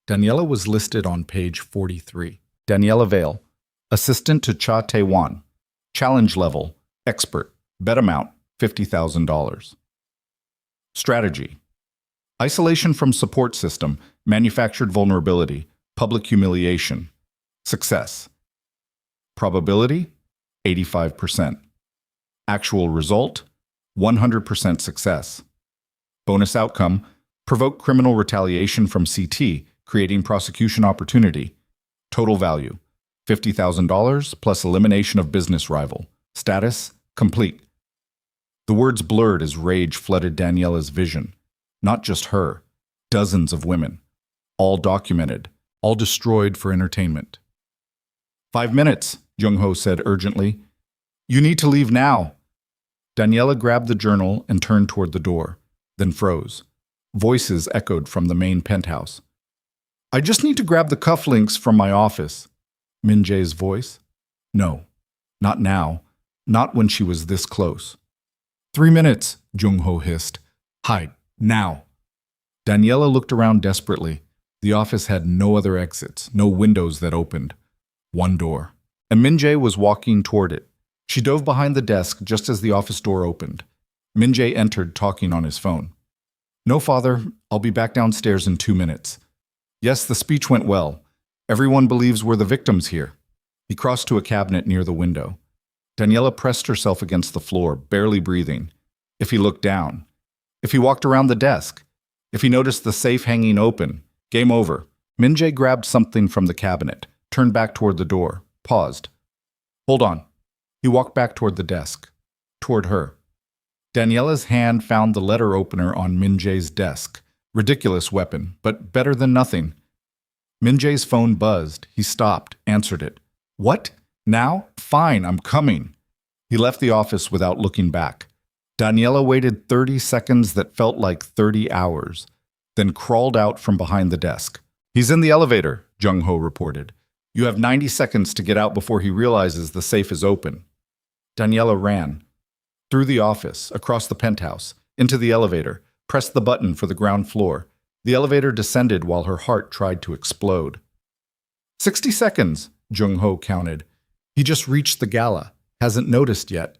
Daniela was listed on page 43. Daniela Vale, assistant to Tae-Won. Challenge level, expert. Bet amount, $50,000. Strategy. Isolation from support system, manufactured vulnerability, public humiliation. Success. Probability, 85%. Actual result, 100% success. Bonus outcome, provoke criminal retaliation from CT, creating prosecution opportunity. Total value, $50,000 plus elimination of business rival. Status, complete. The words blurred as rage flooded Daniela's vision. Not just her, dozens of women. All documented, all destroyed for entertainment. 5 minutes, Jung-ho said urgently. You need to leave now. Daniela grabbed the journal and turned toward the door, then froze. Voices echoed from the main penthouse. I just need to grab the cufflinks from my office. Min-Jae's voice. No, not now. Not when she was this close. 3 minutes, Jung-ho hissed. Hide, now. Daniela looked around desperately. The office had no other exits, no windows that opened. One door. And Min-Jae was walking toward it. She dove behind the desk just as the office door opened. Min-Jae entered, talking on his phone. No, father, I'll be back downstairs in 2 minutes. Yes, the speech went well. Everyone believes we're the victims here. He crossed to a cabinet near the window. Daniela pressed herself against the floor, barely breathing. If he looked down. If he walked around the desk. If he noticed the safe hanging open. Game over. Min-Jae grabbed something from the cabinet, turned back toward the door, paused. Hold on. He walked back toward the desk. Toward her. Daniela's hand found the letter opener on Min-Jae's desk. Ridiculous weapon, but better than nothing. Min-Jae's phone buzzed. He stopped, answered it. What? Now? Fine, I'm coming. He left the office without looking back. Daniela waited 30 seconds that felt like 30 hours, then crawled out from behind the desk. He's in the elevator, Jung-ho reported. You have 90 seconds to get out before he realizes the safe is open. Daniela ran. Through the office, across the penthouse, into the elevator, pressed the button for the ground floor. The elevator descended while her heart tried to explode. 60 seconds, Jung-ho counted. He just reached the gala. Hasn't noticed yet.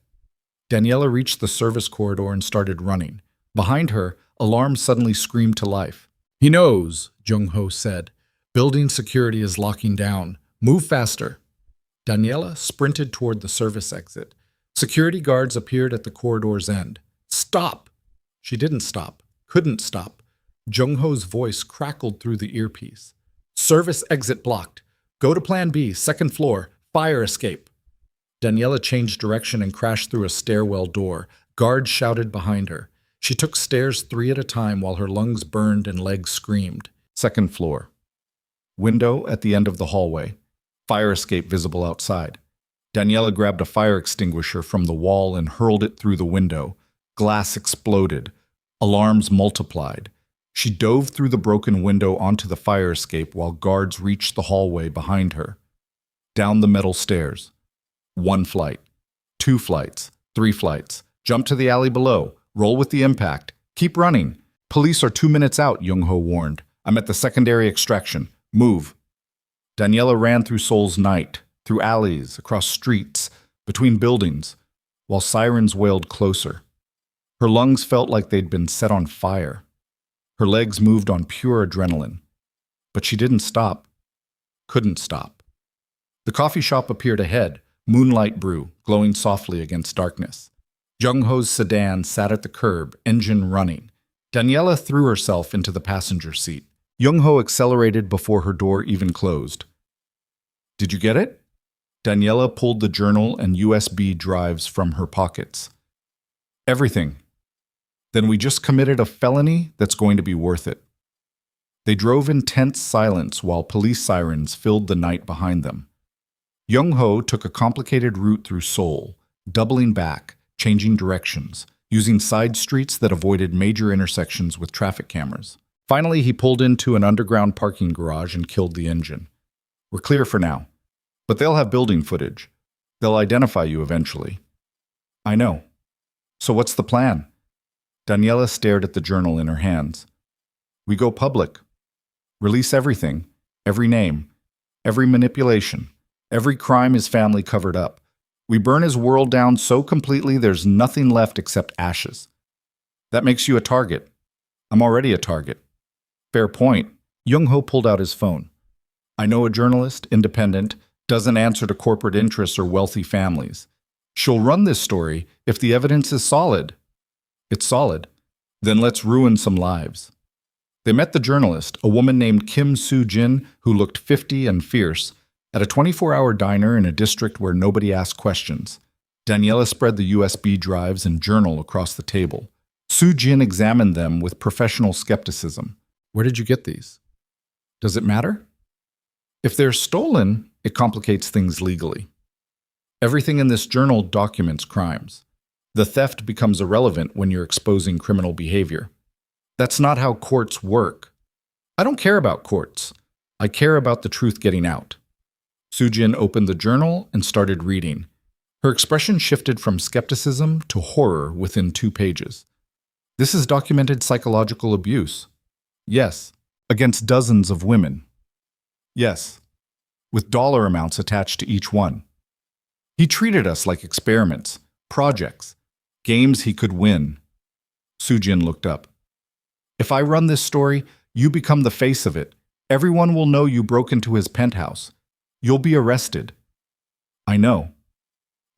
Daniela reached the service corridor and started running. Behind her, alarm suddenly screamed to life. He knows, Jung-ho said. Building security is locking down. Move faster. Daniela sprinted toward the service exit. Security guards appeared at the corridor's end. Stop! She didn't stop. Couldn't stop. Jung-ho's voice crackled through the earpiece. Service exit blocked. Go to Plan B, second floor. Fire escape. Daniela changed direction and crashed through a stairwell door. Guards shouted behind her. She took stairs 3 at a time while her lungs burned and legs screamed. Second floor. Window at the end of the hallway. Fire escape visible outside. Daniela grabbed a fire extinguisher from the wall and hurled it through the window. Glass exploded. Alarms multiplied. She dove through the broken window onto the fire escape while guards reached the hallway behind her. Down the metal stairs. 1 flight. 2 flights. 3 flights. Jump to the alley below. Roll with the impact. Keep running. Police are 2 minutes out, Jung-ho warned. I'm at the secondary extraction. Move. Daniela ran through Seoul's night, through alleys, across streets, between buildings, while sirens wailed closer. Her lungs felt like they'd been set on fire. Her legs moved on pure adrenaline. But she didn't stop. Couldn't stop. The coffee shop appeared ahead, moonlight brew, glowing softly against darkness. Jung-ho's sedan sat at the curb, engine running. Daniela threw herself into the passenger seat. Jung-ho accelerated before her door even closed. Did you get it? Daniela pulled the journal and USB drives from her pockets. Everything. Then we just committed a felony that's going to be worth it. They drove in tense silence while police sirens filled the night behind them. Jung-ho took a complicated route through Seoul, doubling back, changing directions, using side streets that avoided major intersections with traffic cameras. Finally, he pulled into an underground parking garage and killed the engine. We're clear for now. But they'll have building footage. They'll identify you eventually. I know. So what's the plan? Daniela stared at the journal in her hands. We go public. Release everything, every name, every manipulation, every crime his family covered up. We burn his world down so completely there's nothing left except ashes. That makes you a target. I'm already a target. Fair point. Jung-ho pulled out his phone. I know a journalist, independent, doesn't answer to corporate interests or wealthy families. She'll run this story if the evidence is solid. It's solid. Then let's ruin some lives. They met the journalist, a woman named Kim Soo-jin, who looked 50 and fierce, at a 24-hour diner in a district where nobody asked questions. Daniela spread the USB drives and journal across the table. Soo-jin examined them with professional skepticism. Where did you get these? Does it matter? If they're stolen, it complicates things legally. Everything in this journal documents crimes. The theft becomes irrelevant when you're exposing criminal behavior. That's not how courts work. I don't care about courts. I care about the truth getting out. Soo-jin opened the journal and started reading. Her expression shifted from skepticism to horror within 2 pages. This is documented psychological abuse. Yes. Against dozens of women. Yes. With dollar amounts attached to each one. He treated us like experiments, projects, games he could win. Soo-jin looked up. If I run this story, you become the face of it. Everyone will know you broke into his penthouse. You'll be arrested. I know.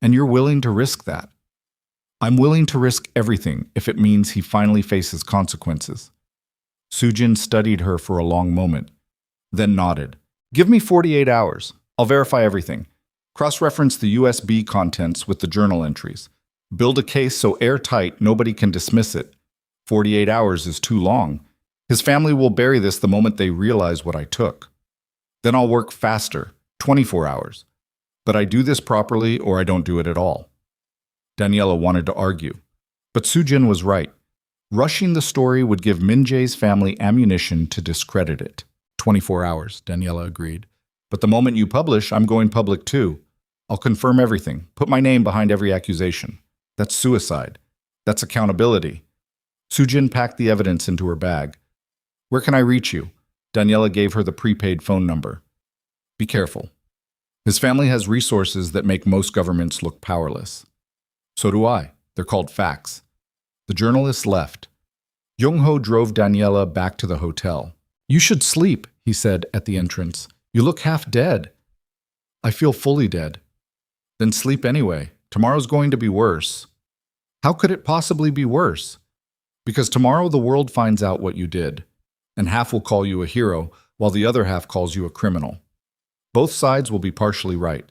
And you're willing to risk that. I'm willing to risk everything if it means he finally faces consequences. Soo-jin studied her for a long moment, then nodded. Give me 48 hours. I'll verify everything. Cross-reference the USB contents with the journal entries. Build a case so airtight nobody can dismiss it. 48 hours is too long. His family will bury this the moment they realize what I took. Then I'll work faster, 24 hours. But I do this properly or I don't do it at all. Daniela wanted to argue, but Soo-jin was right. Rushing the story would give Min-Jae's family ammunition to discredit it. 24 hours, Daniela agreed. But the moment you publish, I'm going public too. I'll confirm everything, put my name behind every accusation. That's suicide. That's accountability. Soo-jin packed the evidence into her bag. Where can I reach you? Daniela gave her the prepaid phone number. Be careful. His family has resources that make most governments look powerless. So do I. They're called facts. The journalist left. Young-ho drove Daniela back to the hotel. You should sleep, he said at the entrance. You look half dead. I feel fully dead. Then sleep anyway. Tomorrow's going to be worse. How could it possibly be worse? Because tomorrow the world finds out what you did, and half will call you a hero, while the other half calls you a criminal. Both sides will be partially right.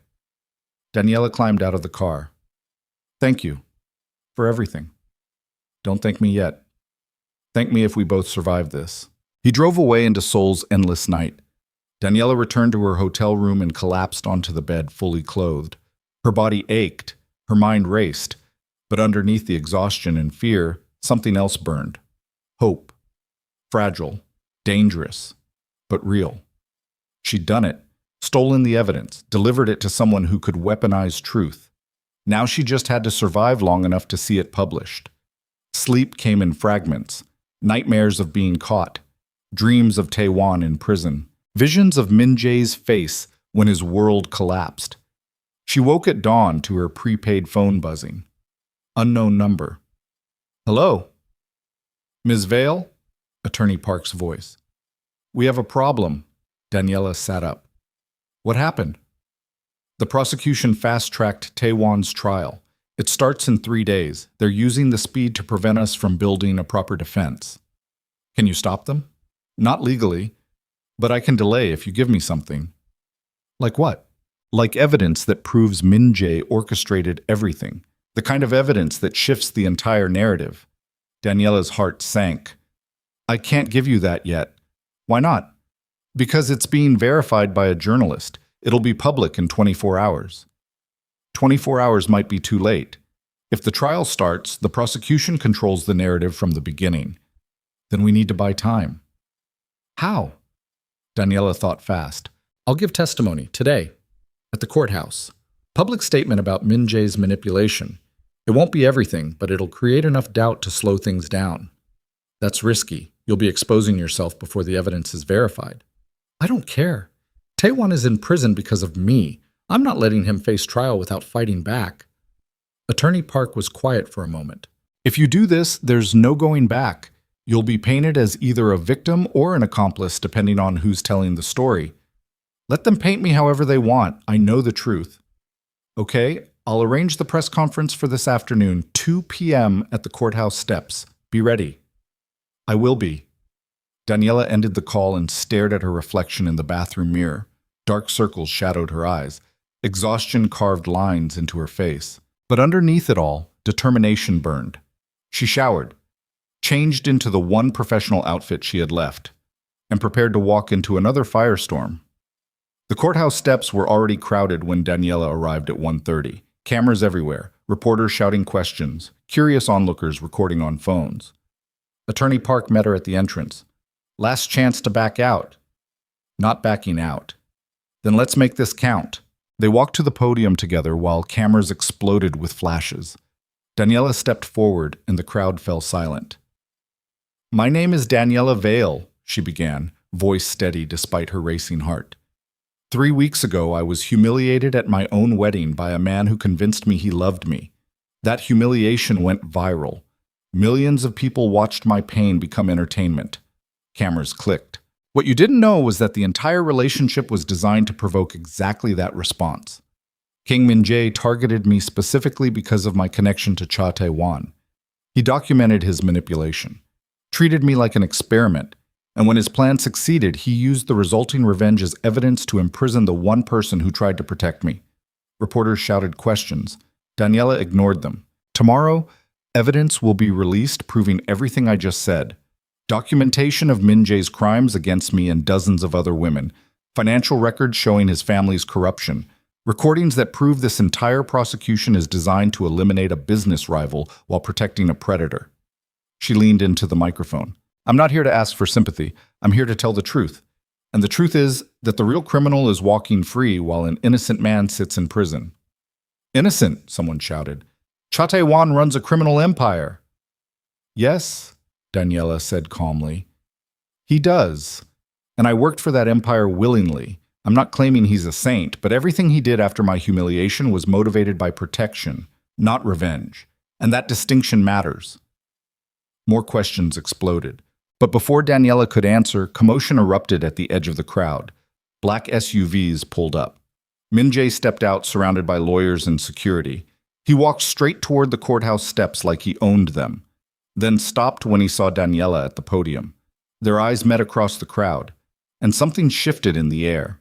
Daniela climbed out of the car. Thank you. For everything. Don't thank me yet. Thank me if we both survive this. He drove away into Seoul's endless night. Daniela returned to her hotel room and collapsed onto the bed fully clothed. Her body ached, her mind raced, but underneath the exhaustion and fear, something else burned. Hope. Fragile, dangerous, but real. She'd done it, stolen the evidence, delivered it to someone who could weaponize truth. Now she just had to survive long enough to see it published. Sleep came in fragments, nightmares of being caught, dreams of Tae-Won in prison, visions of Min-Jae's face when his world collapsed. She woke at dawn to her prepaid phone buzzing. Unknown number. Hello? Ms. Vale? Attorney Park's voice. We have a problem. Daniela sat up. What happened? The prosecution fast-tracked Tae-Won's trial. It starts in 3 days. They're using the speed to prevent us from building a proper defense. Can you stop them? Not legally, but I can delay if you give me something. Like what? Like evidence that proves Min-Jae orchestrated everything. The kind of evidence that shifts the entire narrative. Daniela's heart sank. I can't give you that yet. Why not? Because it's being verified by a journalist. It'll be public in 24 hours. 24 hours might be too late. If the trial starts, the prosecution controls the narrative from the beginning. Then we need to buy time. How? Daniela thought fast. I'll give testimony today, at the courthouse. Public statement about Min-Jae's manipulation. It won't be everything, but it'll create enough doubt to slow things down. That's risky. You'll be exposing yourself before the evidence is verified. I don't care. Tae-Won is in prison because of me. I'm not letting him face trial without fighting back. Attorney Park was quiet for a moment. If you do this, there's no going back. You'll be painted as either a victim or an accomplice, depending on who's telling the story. Let them paint me however they want. I know the truth. Okay, I'll arrange the press conference for this afternoon, 2 p.m. at the courthouse steps. Be ready. I will be. Daniela ended the call and stared at her reflection in the bathroom mirror. Dark circles shadowed her eyes. Exhaustion carved lines into her face. But underneath it all, determination burned. She showered, changed into the one professional outfit she had left, and prepared to walk into another firestorm. The courthouse steps were already crowded when Daniela arrived at 1:30. Cameras everywhere, reporters shouting questions, curious onlookers recording on phones. Attorney Park met her at the entrance. Last chance to back out. Not backing out. Then let's make this count. They walked to the podium together while cameras exploded with flashes. Daniela stepped forward and the crowd fell silent. "My name is Daniela Vale," she began, voice steady despite her racing heart. "3 weeks ago, I was humiliated at my own wedding by a man who convinced me he loved me. That humiliation went viral. Millions of people watched my pain become entertainment." Cameras clicked. "What you didn't know was that the entire relationship was designed to provoke exactly that response. King Min-Jae targeted me specifically because of my connection to Tae-Won. He documented his manipulation, treated me like an experiment, and when his plan succeeded, he used the resulting revenge as evidence to imprison the one person who tried to protect me." Reporters shouted questions. Daniela ignored them. "Tomorrow, evidence will be released proving everything I just said. Documentation of Min-Jae's crimes against me and dozens of other women, financial records showing his family's corruption, recordings that prove this entire prosecution is designed to eliminate a business rival while protecting a predator." She leaned into the microphone. "I'm not here to ask for sympathy. I'm here to tell the truth. And the truth is that the real criminal is walking free while an innocent man sits in prison." "Innocent," someone shouted. "Tae-Won runs a criminal empire." "Yes," Daniela said calmly. "He does. And I worked for that empire willingly. I'm not claiming he's a saint, but everything he did after my humiliation was motivated by protection, not revenge. And that distinction matters." More questions exploded. But before Daniela could answer, commotion erupted at the edge of the crowd. Black SUVs pulled up. Min-Jae stepped out, surrounded by lawyers and security. He walked straight toward the courthouse steps like he owned them, then stopped when he saw Daniela at the podium. Their eyes met across the crowd, and something shifted in the air.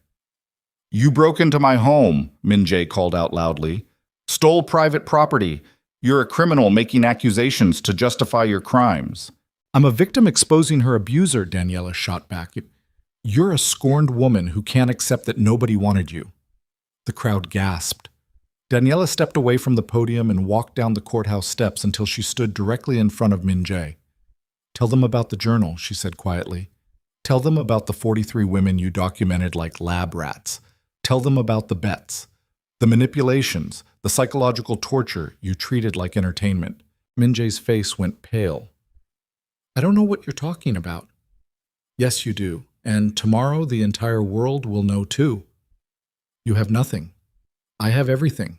"You broke into my home," Min-Jae called out loudly. "Stole private property. You're a criminal making accusations to justify your crimes." "I'm a victim exposing her abuser," Daniela shot back. "You're a scorned woman who can't accept that nobody wanted you." The crowd gasped. Daniela stepped away from the podium and walked down the courthouse steps until she stood directly in front of Min-Jae. "Tell them about the journal," she said quietly. "Tell them about the 43 women you documented like lab rats. Tell them about the bets, the manipulations, the psychological torture you treated like entertainment." Min-Jae's face went pale. "I don't know what you're talking about." "Yes, you do. And tomorrow the entire world will know too. You have nothing. I have everything.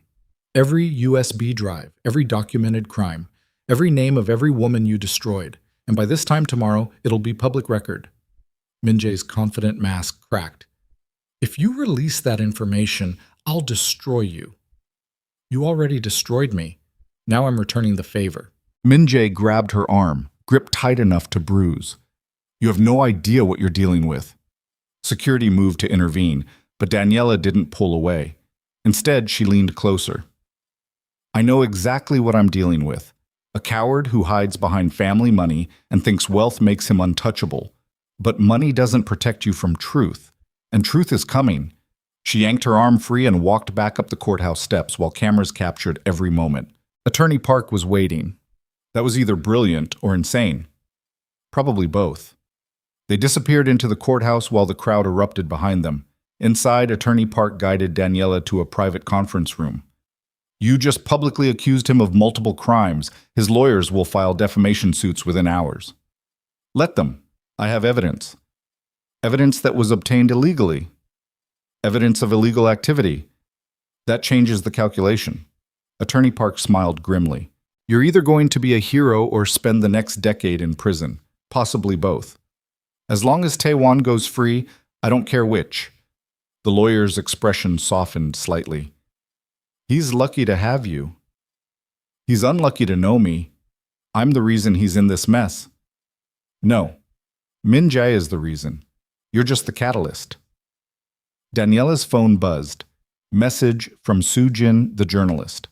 Every USB drive, every documented crime, every name of every woman you destroyed. And by this time tomorrow, it'll be public record." Min-Jae's confident mask cracked. "If you release that information, I'll destroy you. You already destroyed me. Now I'm returning the favor." Min-Jae grabbed her arm, gripped tight enough to bruise. "You have no idea what you're dealing with." Security moved to intervene, but Daniela didn't pull away. Instead, she leaned closer. "I know exactly what I'm dealing with. A coward who hides behind family money and thinks wealth makes him untouchable. But money doesn't protect you from truth. And truth is coming." She yanked her arm free and walked back up the courthouse steps while cameras captured every moment. Attorney Park was waiting. That was either brilliant or insane. Probably both. They disappeared into the courthouse while the crowd erupted behind them. Inside, Attorney Park guided Daniela to a private conference room. "You just publicly accused him of multiple crimes. His lawyers will file defamation suits within hours." "Let them. I have evidence. Evidence that was obtained illegally. Evidence of illegal activity. That changes the calculation." Attorney Park smiled grimly. "You're either going to be a hero or spend the next decade in prison, possibly both. As long as Tae-Won goes free, I don't care which." The lawyer's expression softened slightly. "He's lucky to have you. He's unlucky to know me. I'm the reason he's in this mess." "No. Min-Jae is the reason. You're just the catalyst." Daniela's phone buzzed. Message from Soo-Jin, the journalist.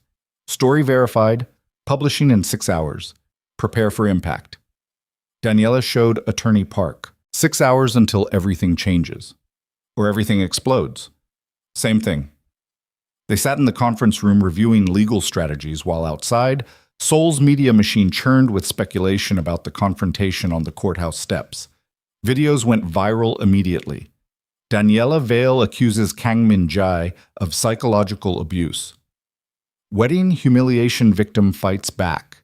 "Story verified. Publishing in 6 hours. Prepare for impact." Daniela showed Attorney Park. 6 hours until everything changes. Or everything explodes. Same thing. They sat in the conference room reviewing legal strategies while outside, Seoul's media machine churned with speculation about the confrontation on the courthouse steps. Videos went viral immediately. Daniela Vale accuses Kang Min-Jae of psychological abuse. Wedding humiliation victim fights back.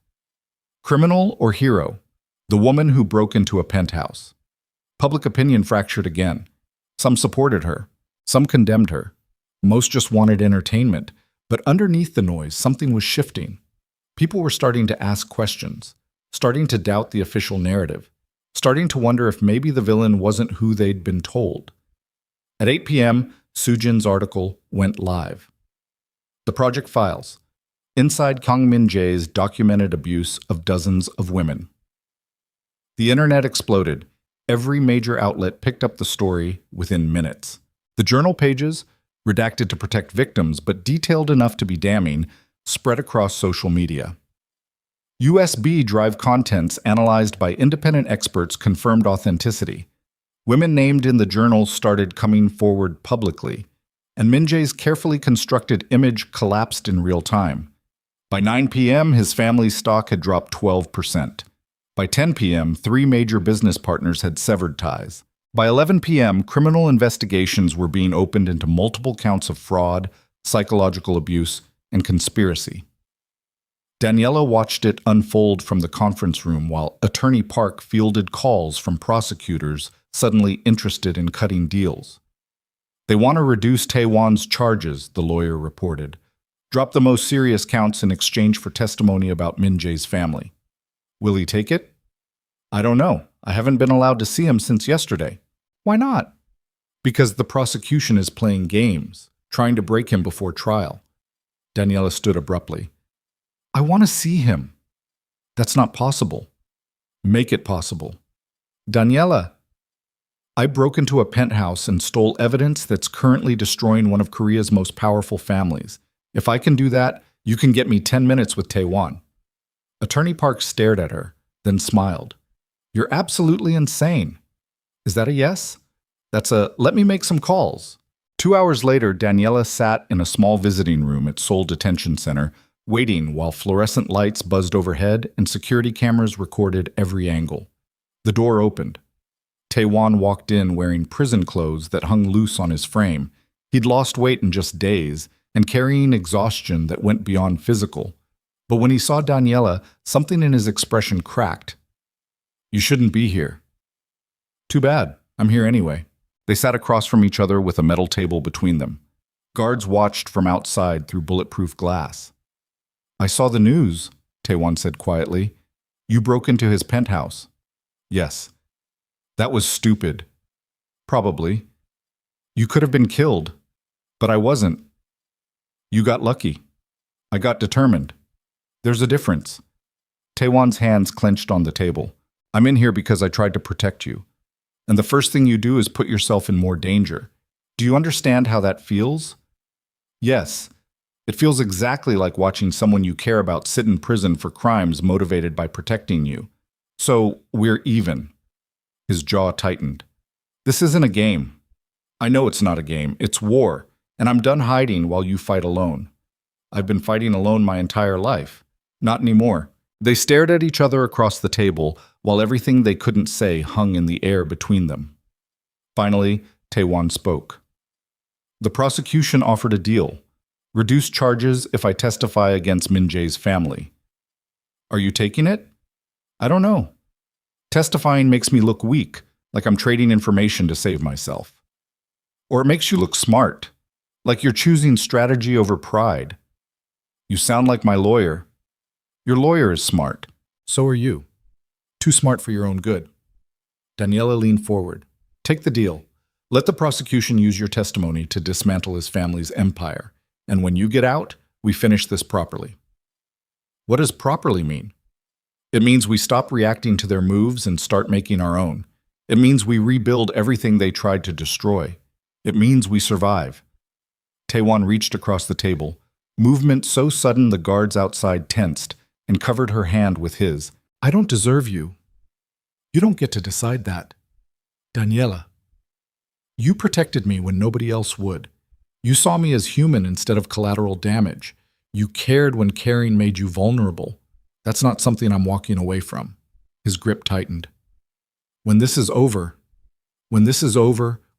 Criminal or hero? The woman who broke into a penthouse. Public opinion fractured again. Some supported her. Some condemned her. Most just wanted entertainment. But underneath the noise, something was shifting. People were starting to ask questions, starting to doubt the official narrative, starting to wonder if maybe the villain wasn't who they'd been told. At 8 p.m., Soojin's article went live. The project files. Inside Kang Min-Jae's documented abuse of dozens of women. The internet exploded. Every major outlet picked up the story within minutes. The journal pages, redacted to protect victims but detailed enough to be damning, spread across social media. USB drive contents analyzed by independent experts confirmed authenticity. Women named in the journals started coming forward publicly, and Min-Jae's carefully constructed image collapsed in real time. By 9 p.m., his family's stock had dropped 12%. By 10 p.m., 3 major business partners had severed ties. By 11 p.m., criminal investigations were being opened into multiple counts of fraud, psychological abuse, and conspiracy. Daniela watched it unfold from the conference room while Attorney Park fielded calls from prosecutors suddenly interested in cutting deals. They want to reduce Tae-Won's charges, the lawyer reported. Drop the most serious counts in exchange for testimony about Min-Jae's family. Will he take it? I don't know. I haven't been allowed to see him since yesterday. Why not? Because the prosecution is playing games, trying to break him before trial. Daniela stood abruptly. I want to see him. That's not possible. Make it possible. Daniela, I broke into a penthouse and stole evidence that's currently destroying one of Korea's most powerful families. If I can do that, you can get me 10 minutes with Tae-Won. Attorney Park stared at her, then smiled. You're absolutely insane. Is that a yes? That's a let me make some calls. 2 hours later, Daniela sat in a small visiting room at Seoul Detention Center, waiting while fluorescent lights buzzed overhead and security cameras recorded every angle. The door opened. Tae-Won walked in wearing prison clothes that hung loose on his frame. He'd lost weight in just days and carrying exhaustion that went beyond physical. But when he saw Daniela, something in his expression cracked. You shouldn't be here. Too bad. I'm here anyway. They sat across from each other with a metal table between them. Guards watched from outside through bulletproof glass. I saw the news, Tae-Won said quietly. You broke into his penthouse. Yes. That was stupid. Probably. You could have been killed. But I wasn't. You got lucky. I got determined. There's a difference. Tae-Won's hands clenched on the table. I'm in here because I tried to protect you. And the first thing you do is put yourself in more danger. Do you understand how that feels? Yes. It feels exactly like watching someone you care about sit in prison for crimes motivated by protecting you. So, we're even. His jaw tightened. This isn't a game. I know it's not a game. It's war. And I'm done hiding while you fight alone. I've been fighting alone my entire life. Not anymore. They stared at each other across the table while everything they couldn't say hung in the air between them. Finally, Tae-Won spoke. The prosecution offered a deal. Reduce charges if I testify against Min-Jae's family. Are you taking it? I don't know. Testifying makes me look weak, like I'm trading information to save myself. Or it makes you look smart, like you're choosing strategy over pride. You sound like my lawyer. Your lawyer is smart. So are you. Too smart for your own good. Daniela leaned forward. Take the deal. Let the prosecution use your testimony to dismantle his family's empire. And when you get out, we finish this properly. What does properly mean? It means we stop reacting to their moves and start making our own. It means we rebuild everything they tried to destroy. It means we survive. Tae-Won reached across the table, movement so sudden the guards outside tensed, and covered her hand with his. I don't deserve you. You don't get to decide that. Daniela, you protected me when nobody else would. You saw me as human instead of collateral damage. You cared when caring made you vulnerable. That's not something I'm walking away from. His grip tightened. When this is over,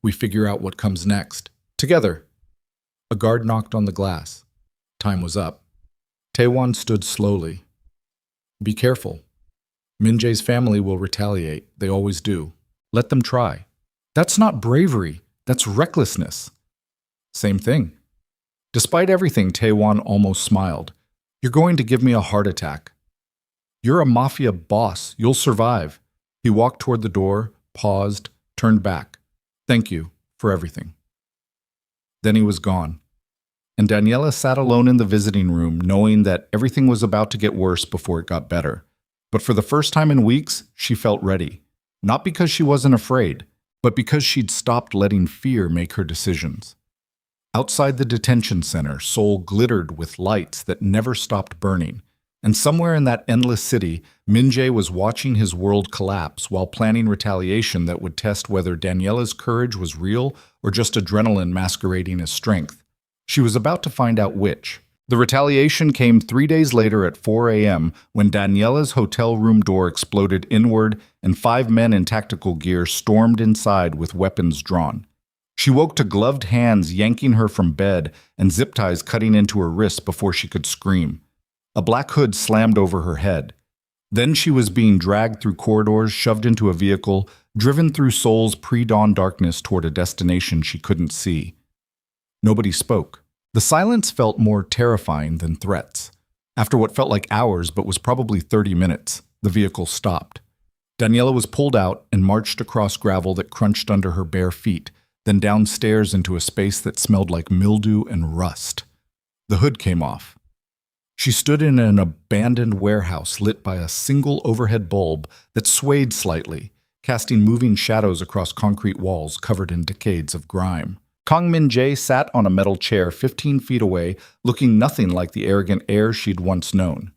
We figure out what comes next. Together. A guard knocked on the glass. Time was up. Tae-Won stood slowly. Be careful. Min-Jae's family will retaliate. They always do. Let them try. That's not bravery. That's recklessness. Same thing. Despite everything, Tae-Won almost smiled. You're going to give me a heart attack. You're a mafia boss. You'll survive. He walked toward the door, paused, turned back. Thank you for everything. Then he was gone. And Daniela sat alone in the visiting room, knowing that everything was about to get worse before it got better. But for the first time in weeks, she felt ready. Not because she wasn't afraid, but because she'd stopped letting fear make her decisions. Outside the detention center, Seoul glittered with lights that never stopped burning. And somewhere in that endless city, Min-Jae was watching his world collapse while planning retaliation that would test whether Daniela's courage was real or just adrenaline masquerading as strength. She was about to find out which. The retaliation came 3 days later at 4 a.m. when Daniela's hotel room door exploded inward and 5 men in tactical gear stormed inside with weapons drawn. She woke to gloved hands yanking her from bed and zip ties cutting into her wrists before she could scream. A black hood slammed over her head. Then she was being dragged through corridors, shoved into a vehicle, driven through Seoul's pre-dawn darkness toward a destination she couldn't see. Nobody spoke. The silence felt more terrifying than threats. After what felt like hours but was probably 30 minutes, the vehicle stopped. Daniela was pulled out and marched across gravel that crunched under her bare feet, then downstairs into a space that smelled like mildew and rust. The hood came off. She stood in an abandoned warehouse lit by a single overhead bulb that swayed slightly, casting moving shadows across concrete walls covered in decades of grime. Min-Jae sat on a metal chair 15 feet away, looking nothing like the arrogant heir she'd once known.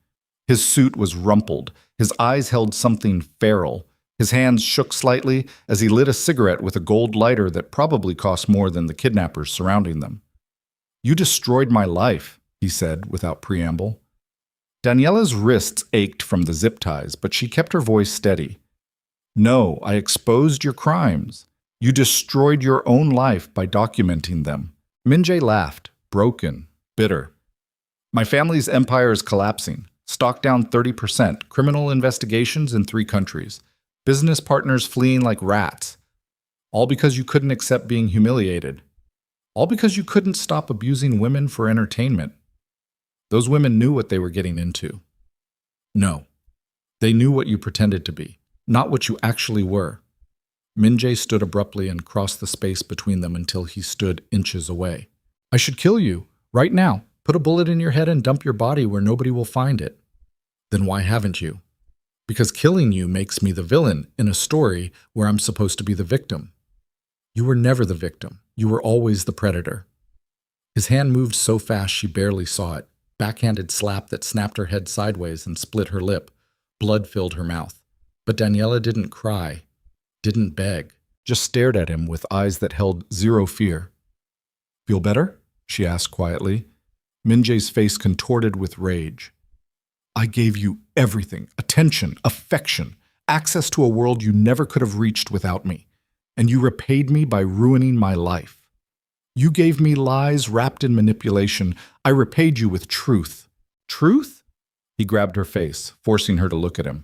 His suit was rumpled, his eyes held something feral, his hands shook slightly as he lit a cigarette with a gold lighter that probably cost more than the kidnappers surrounding them. "You destroyed my life," he said without preamble. Daniela's wrists ached from the zip ties, but she kept her voice steady. "No, I exposed your crimes. You destroyed your own life by documenting them." Min-Jae laughed, broken, bitter. "My family's empire is collapsing. Stock down 30%, criminal investigations in 3 countries. Business partners fleeing like rats. All because you couldn't accept being humiliated. All because you couldn't stop abusing women for entertainment. Those women knew what they were getting into. No, they knew what you pretended to be, not what you actually were." Min-Jae stood abruptly and crossed the space between them until he stood inches away. "I should kill you, right now. Put a bullet in your head and dump your body where nobody will find it." "Then why haven't you?" "Because killing you makes me the villain in a story where I'm supposed to be the victim." "You were never the victim. You were always the predator." His hand moved so fast she barely saw it. Backhanded slap that snapped her head sideways and split her lip. Blood filled her mouth. But Daniela didn't cry. Didn't beg, just stared at him with eyes that held zero fear. "Feel better?" she asked quietly. Min-Jae's face contorted with rage. "I gave you everything, attention, affection, access to a world you never could have reached without me, and you repaid me by ruining my life. You gave me lies wrapped in manipulation. I repaid you with truth." "Truth?" He grabbed her face, forcing her to look at him.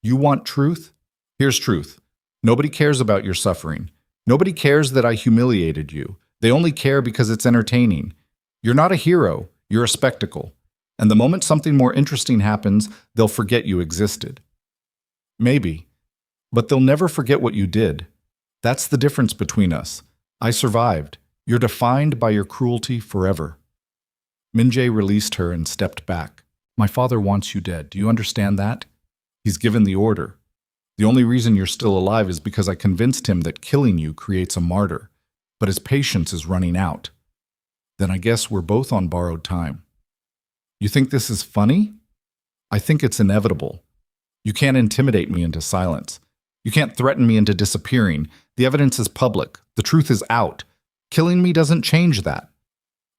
"You want truth? Here's truth. Nobody cares about your suffering. Nobody cares that I humiliated you. They only care because it's entertaining. You're not a hero, you're a spectacle. And the moment something more interesting happens, they'll forget you existed. Maybe. But they'll never forget what you did. That's the difference between us. I survived. You're defined by your cruelty forever." Min-Jae released her and stepped back. "My father wants you dead. Do you understand that? He's given the order. The only reason you're still alive is because I convinced him that killing you creates a martyr. But his patience is running out. Then I guess we're both on borrowed time. You think this is funny? I think it's inevitable. You can't intimidate me into silence. You can't threaten me into disappearing. The evidence is public. The truth is out. Killing me doesn't change that.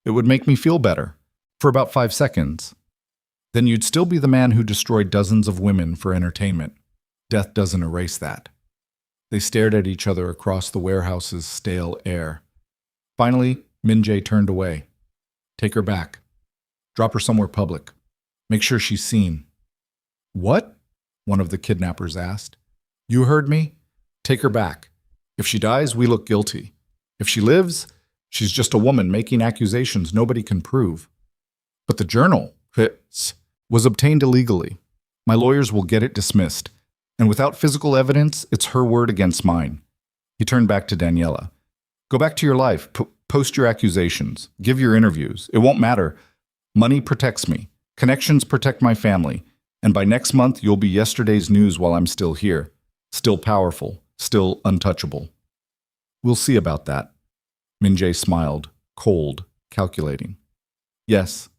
It would make me feel better. For about 5 seconds. Then you'd still be the man who destroyed dozens of women for entertainment. Death doesn't erase that." They stared at each other across the warehouse's stale air. Finally, Min-Jae turned away. Take her back. Drop her somewhere public. Make sure she's seen. What? One of the kidnappers asked. You heard me? Take her back. If she dies, we look guilty. If she lives, she's just a woman making accusations nobody can prove. But the journal was obtained illegally. My lawyers will get it dismissed. And without physical evidence, it's her word against mine. He turned back to Daniela. Go back to your life. Post your accusations. Give your interviews. It won't matter. Money protects me. Connections protect my family. And by next month, you'll be yesterday's news while I'm still here. Still powerful. Still untouchable. We'll see about that. Min-Jae smiled, cold, calculating. Yes,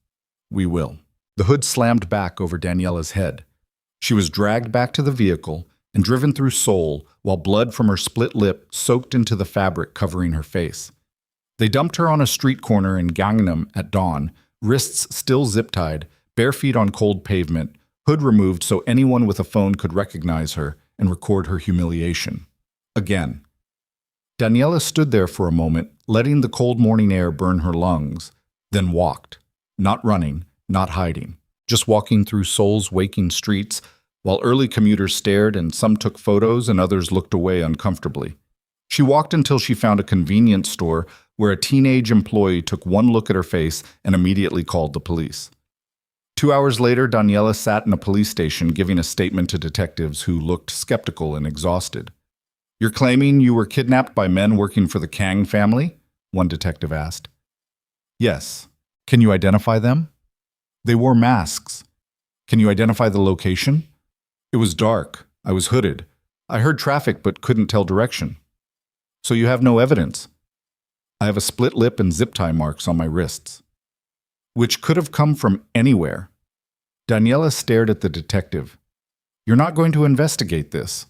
we will. The hood slammed back over Daniela's head. She was dragged back to the vehicle and driven through Seoul while blood from her split lip soaked into the fabric covering her face. They dumped her on a street corner in Gangnam at dawn, wrists still zip-tied, bare feet on cold pavement, hood removed so anyone with a phone could recognize her and record her humiliation. Again. Daniela stood there for a moment, letting the cold morning air burn her lungs, then walked, not running, not hiding, just walking through Seoul's waking streets, while early commuters stared and some took photos and others looked away uncomfortably. She walked until she found a convenience store where a teenage employee took one look at her face and immediately called the police. 2 hours later, Daniela sat in a police station giving a statement to detectives who looked skeptical and exhausted. You're claiming you were kidnapped by men working for the Kang family? One detective asked. Yes. Can you identify them? They wore masks. Can you identify the location? It was dark. I was hooded. I heard traffic but couldn't tell direction. So you have no evidence? I have a split lip and zip tie marks on my wrists, which could have come from anywhere. Daniela stared at the detective. You're not going to investigate this.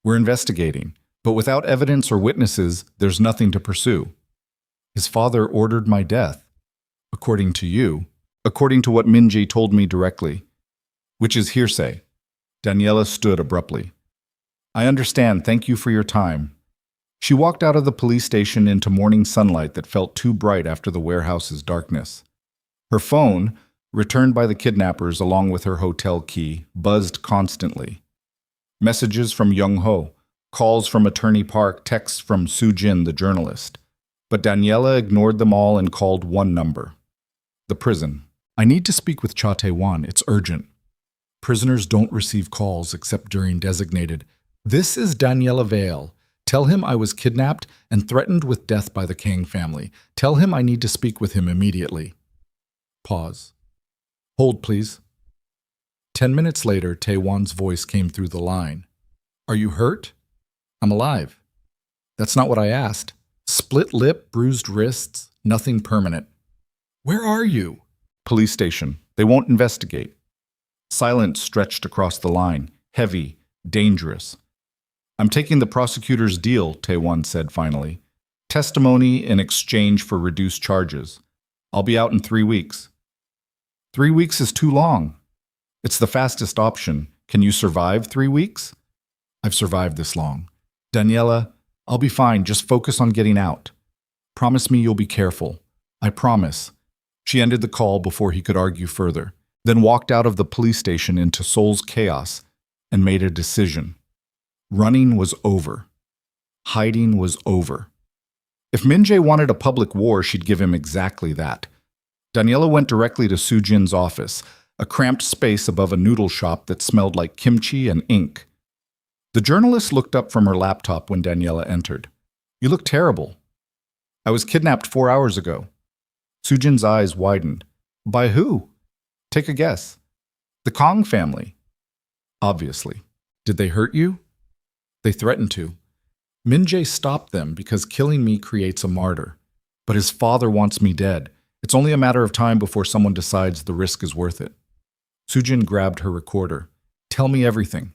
We're investigating, but without evidence or witnesses, there's nothing to pursue. His father ordered my death, according to you, according to what Min-Jae told me directly, which is hearsay. Daniela stood abruptly. I understand. Thank you for your time. She walked out of the police station into morning sunlight that felt too bright after the warehouse's darkness. Her phone, returned by the kidnappers along with her hotel key, buzzed constantly. Messages from Young-ho, calls from Attorney Park, texts from Soo-jin, the journalist. But Daniela ignored them all and called one number. The prison. I need to speak with Tae-Won. It's urgent. Prisoners don't receive calls except during designated. This is Daniela Vale. Tell him I was kidnapped and threatened with death by the Kang family. Tell him I need to speak with him immediately. Pause. Hold, please. 10 minutes later, Tae-Won's voice came through the line. Are you hurt? I'm alive. That's not what I asked. Split lip, bruised wrists, nothing permanent. Where are you? Police station. They won't investigate. Silence stretched across the line, heavy, dangerous. I'm taking the prosecutor's deal, Tae-Won said finally. Testimony in exchange for reduced charges. I'll be out in 3 weeks. 3 weeks is too long. It's the fastest option. Can you survive 3 weeks? I've survived this long. Daniela, I'll be fine. Just focus on getting out. Promise me you'll be careful. I promise. She ended the call before he could argue further, then walked out of the police station into Seoul's chaos and made a decision. Running was over. Hiding was over. If Min-Jae wanted a public war, she'd give him exactly that. Daniela went directly to Soo-jin's office, a cramped space above a noodle shop that smelled like kimchi and ink. The journalist looked up from her laptop when Daniela entered. You look terrible. I was kidnapped 4 hours ago. Soo-jin's eyes widened. By who? Take a guess. The Kang family. Obviously. Did they hurt you? They threatened to. Min-Jae stopped them because killing me creates a martyr. But his father wants me dead. It's only a matter of time before someone decides the risk is worth it. Soo-jin grabbed her recorder. Tell me everything.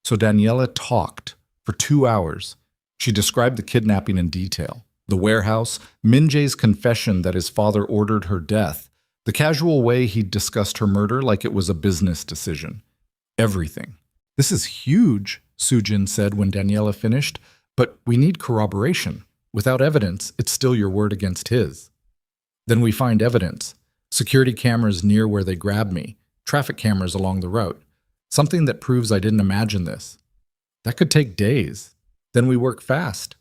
So Daniela talked for 2 hours. She described the kidnapping in detail. The warehouse, Min-Jae's confession that his father ordered her death, the casual way he'd discussed her murder like it was a business decision. Everything. This is huge, Sujin said when Daniela finished, but we need corroboration. Without evidence, it's still your word against his. Then we find evidence. Security cameras near where they grabbed me, traffic cameras along the route. Something that proves I didn't imagine this. That could take days. Then we work fast.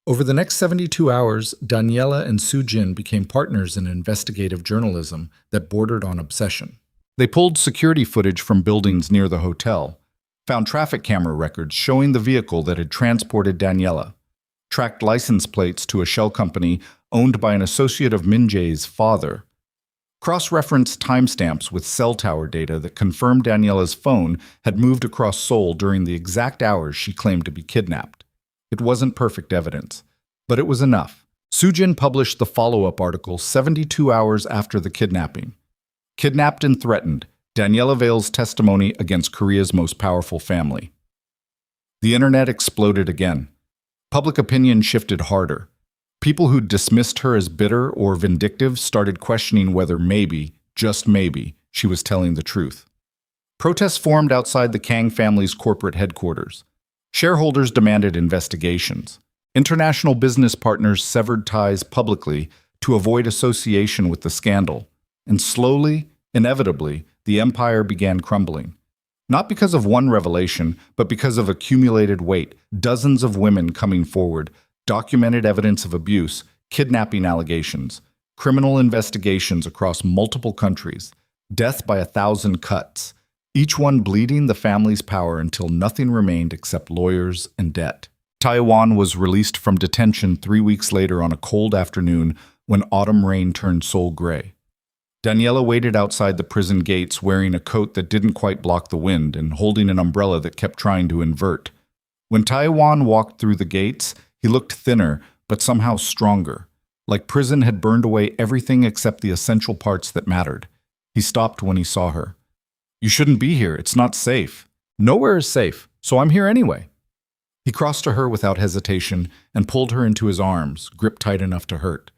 Over the next 72 hours, Daniela and Sujin became partners in investigative journalism that bordered on obsession. They pulled security footage from buildings near the hotel, found traffic camera records showing the vehicle that had transported Daniela, tracked license plates to a shell company owned by an associate of Min-Jae's father, cross-referenced timestamps with cell tower data that confirmed Daniela's phone had moved across Seoul during the exact hours she claimed to be kidnapped. It wasn't perfect evidence, but it was enough. Sujin published the follow-up article 72 hours after the kidnapping. Kidnapped and Threatened, Daniela Vale's testimony against Korea's most powerful family. The internet exploded again. Public opinion shifted harder. People who dismissed her as bitter or vindictive started questioning whether maybe, just maybe, she was telling the truth. Protests formed outside the Kang family's corporate headquarters. Shareholders demanded investigations. International business partners severed ties publicly to avoid association with the scandal. And slowly, inevitably, the empire began crumbling. Not because of one revelation, but because of accumulated weight, dozens of women coming forward, documented evidence of abuse, kidnapping allegations, criminal investigations across multiple countries, death by 1,000 cuts, each one bleeding the family's power until nothing remained except lawyers and debt. Tae-Won was released from detention 3 weeks later on a cold afternoon when autumn rain turned Seoul gray. Daniela waited outside the prison gates wearing a coat that didn't quite block the wind and holding an umbrella that kept trying to invert. When Tae-Won walked through the gates, he looked thinner, but somehow stronger, like prison had burned away everything except the essential parts that mattered. He stopped when he saw her. "You shouldn't be here. It's not safe." "Nowhere is safe, so I'm here anyway." He crossed to her without hesitation and pulled her into his arms, gripped tight enough to hurt.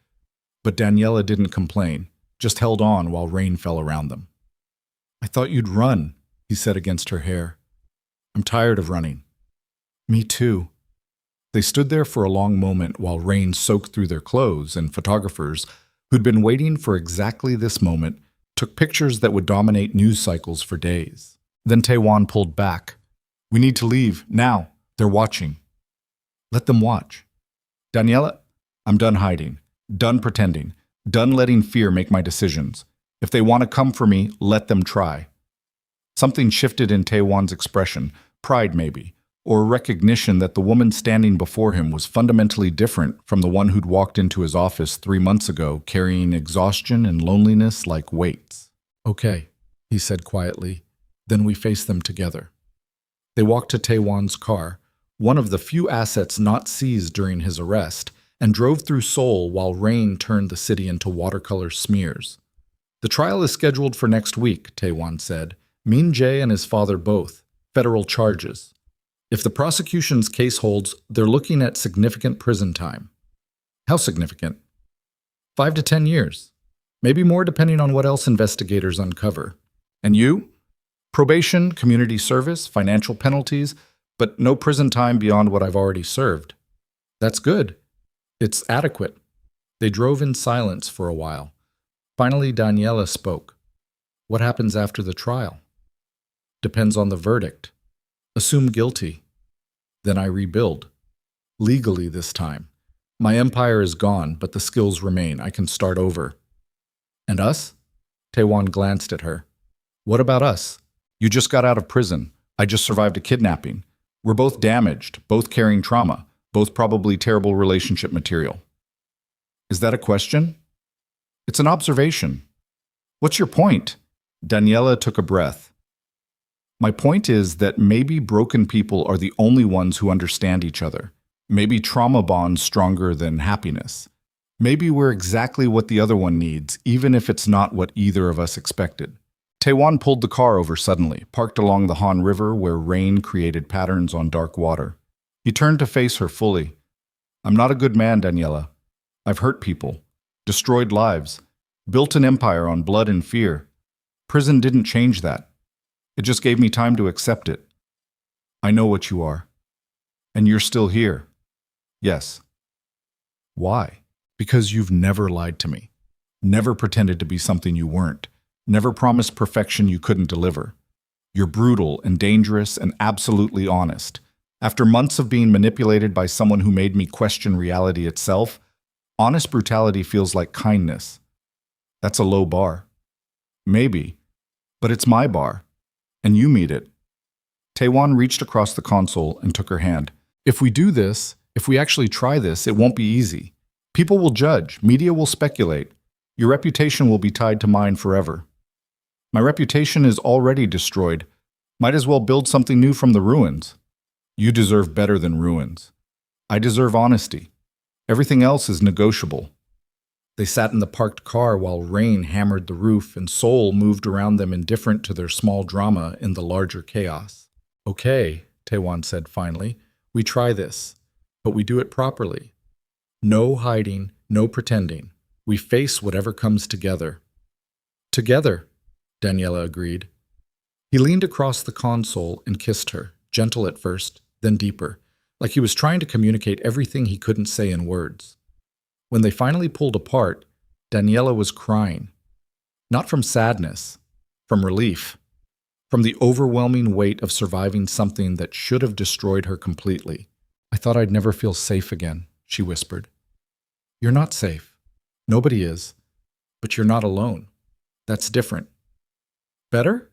But Daniela didn't complain, just held on while rain fell around them. "I thought you'd run," he said against her hair. "I'm tired of running." "Me too." They stood there for a long moment while rain soaked through their clothes, and photographers, who'd been waiting for exactly this moment, took pictures that would dominate news cycles for days. Then Tae-Won pulled back. "We need to leave, now. They're watching." "Let them watch." "Daniela, I'm done hiding, done pretending, done letting fear make my decisions. If they want to come for me, let them try." Something shifted in Tae-Won's expression, pride maybe, or recognition that the woman standing before him was fundamentally different from the one who'd walked into his office 3 months ago carrying exhaustion and loneliness like weights. "Okay," he said quietly. "Then we face them together." They walked to Tae-Won's car, one of the few assets not seized during his arrest, and drove through Seoul while rain turned the city into watercolor smears. "The trial is scheduled for next week," Tae-Won said. "Min-Jae and his father both. Federal charges. If the prosecution's case holds, they're looking at significant prison time." "How significant?" 5 to 10 years. Maybe more depending on what else investigators uncover. "And you?" "Probation, community service, financial penalties, but no prison time beyond what I've already served." "That's good. It's adequate." They drove in silence for a while. Finally, Daniela spoke. "What happens after the trial?" "Depends on the verdict. Assume guilty. Then I rebuild. Legally this time. My empire is gone, but the skills remain. I can start over." "And us?" Tae-Won glanced at her. "What about us? You just got out of prison. I just survived a kidnapping. We're both damaged, both carrying trauma, both probably terrible relationship material." "Is that a question?" "It's an observation." "What's your point?" Daniela took a breath. "My point is that maybe broken people are the only ones who understand each other. Maybe trauma bonds stronger than happiness. Maybe we're exactly what the other one needs, even if it's not what either of us expected." Tae-Won pulled the car over suddenly, parked along the Han River where rain created patterns on dark water. He turned to face her fully. "I'm not a good man, Daniela. I've hurt people, destroyed lives, built an empire on blood and fear. Prison didn't change that. It just gave me time to accept it." I know what you are. And you're still here. Yes. Why? Because you've never lied to me. Never pretended to be something you weren't. Never promised perfection you couldn't deliver. You're brutal and dangerous and absolutely honest. After months of being manipulated by someone who made me question reality itself, honest brutality feels like kindness. That's a low bar. Maybe, but it's my bar, and you meet it. Tae-Won reached across the console and took her hand. If we do this, if we actually try this, it won't be easy. People will judge, media will speculate. Your reputation will be tied to mine forever. My reputation is already destroyed. Might as well build something new from the ruins. You deserve better than ruins. I deserve honesty. Everything else is negotiable. They sat in the parked car while rain hammered the roof and Seoul moved around them indifferent to their small drama in the larger chaos. Okay, Tae-Won said finally, we try this, but we do it properly. No hiding, no pretending. We face whatever comes together. Together, Daniela agreed. He leaned across the console and kissed her, gentle at first, then deeper, like he was trying to communicate everything he couldn't say in words. When they finally pulled apart, Daniela was crying. Not from sadness, from relief, from the overwhelming weight of surviving something that should have destroyed her completely. I thought I'd never feel safe again, she whispered. You're not safe. Nobody is. But you're not alone. That's different. Better?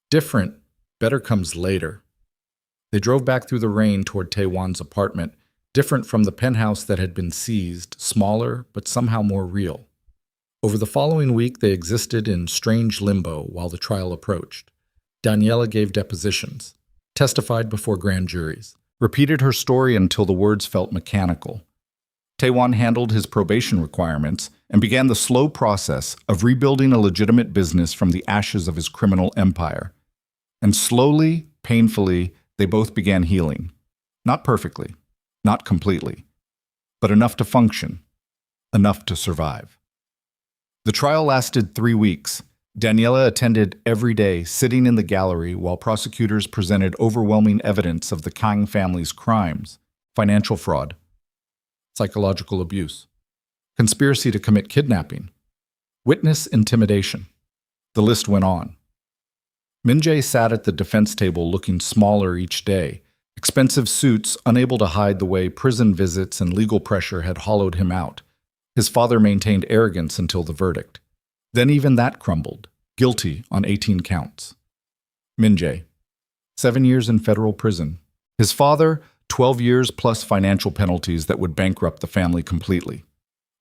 Different. Better comes later. They drove back through the rain toward Tae-Won's apartment, different from the penthouse that had been seized, smaller but somehow more real. Over the following week, they existed in strange limbo while the trial approached. Daniela gave depositions, testified before grand juries, repeated her story until the words felt mechanical. Tae-Won handled his probation requirements and began the slow process of rebuilding a legitimate business from the ashes of his criminal empire. And slowly, painfully, they both began healing. Not perfectly, not completely, but enough to function, enough to survive. The trial lasted 3 weeks. Daniela attended every day, sitting in the gallery while prosecutors presented overwhelming evidence of the Kang family's crimes: financial fraud, psychological abuse, conspiracy to commit kidnapping, witness intimidation. The list went on. Min-Jae sat at the defense table looking smaller each day, expensive suits unable to hide the way prison visits and legal pressure had hollowed him out. His father maintained arrogance until the verdict. Then even that crumbled, guilty on 18 counts. Min-Jae, 7 years in federal prison. His father, 12 years plus financial penalties that would bankrupt the family completely.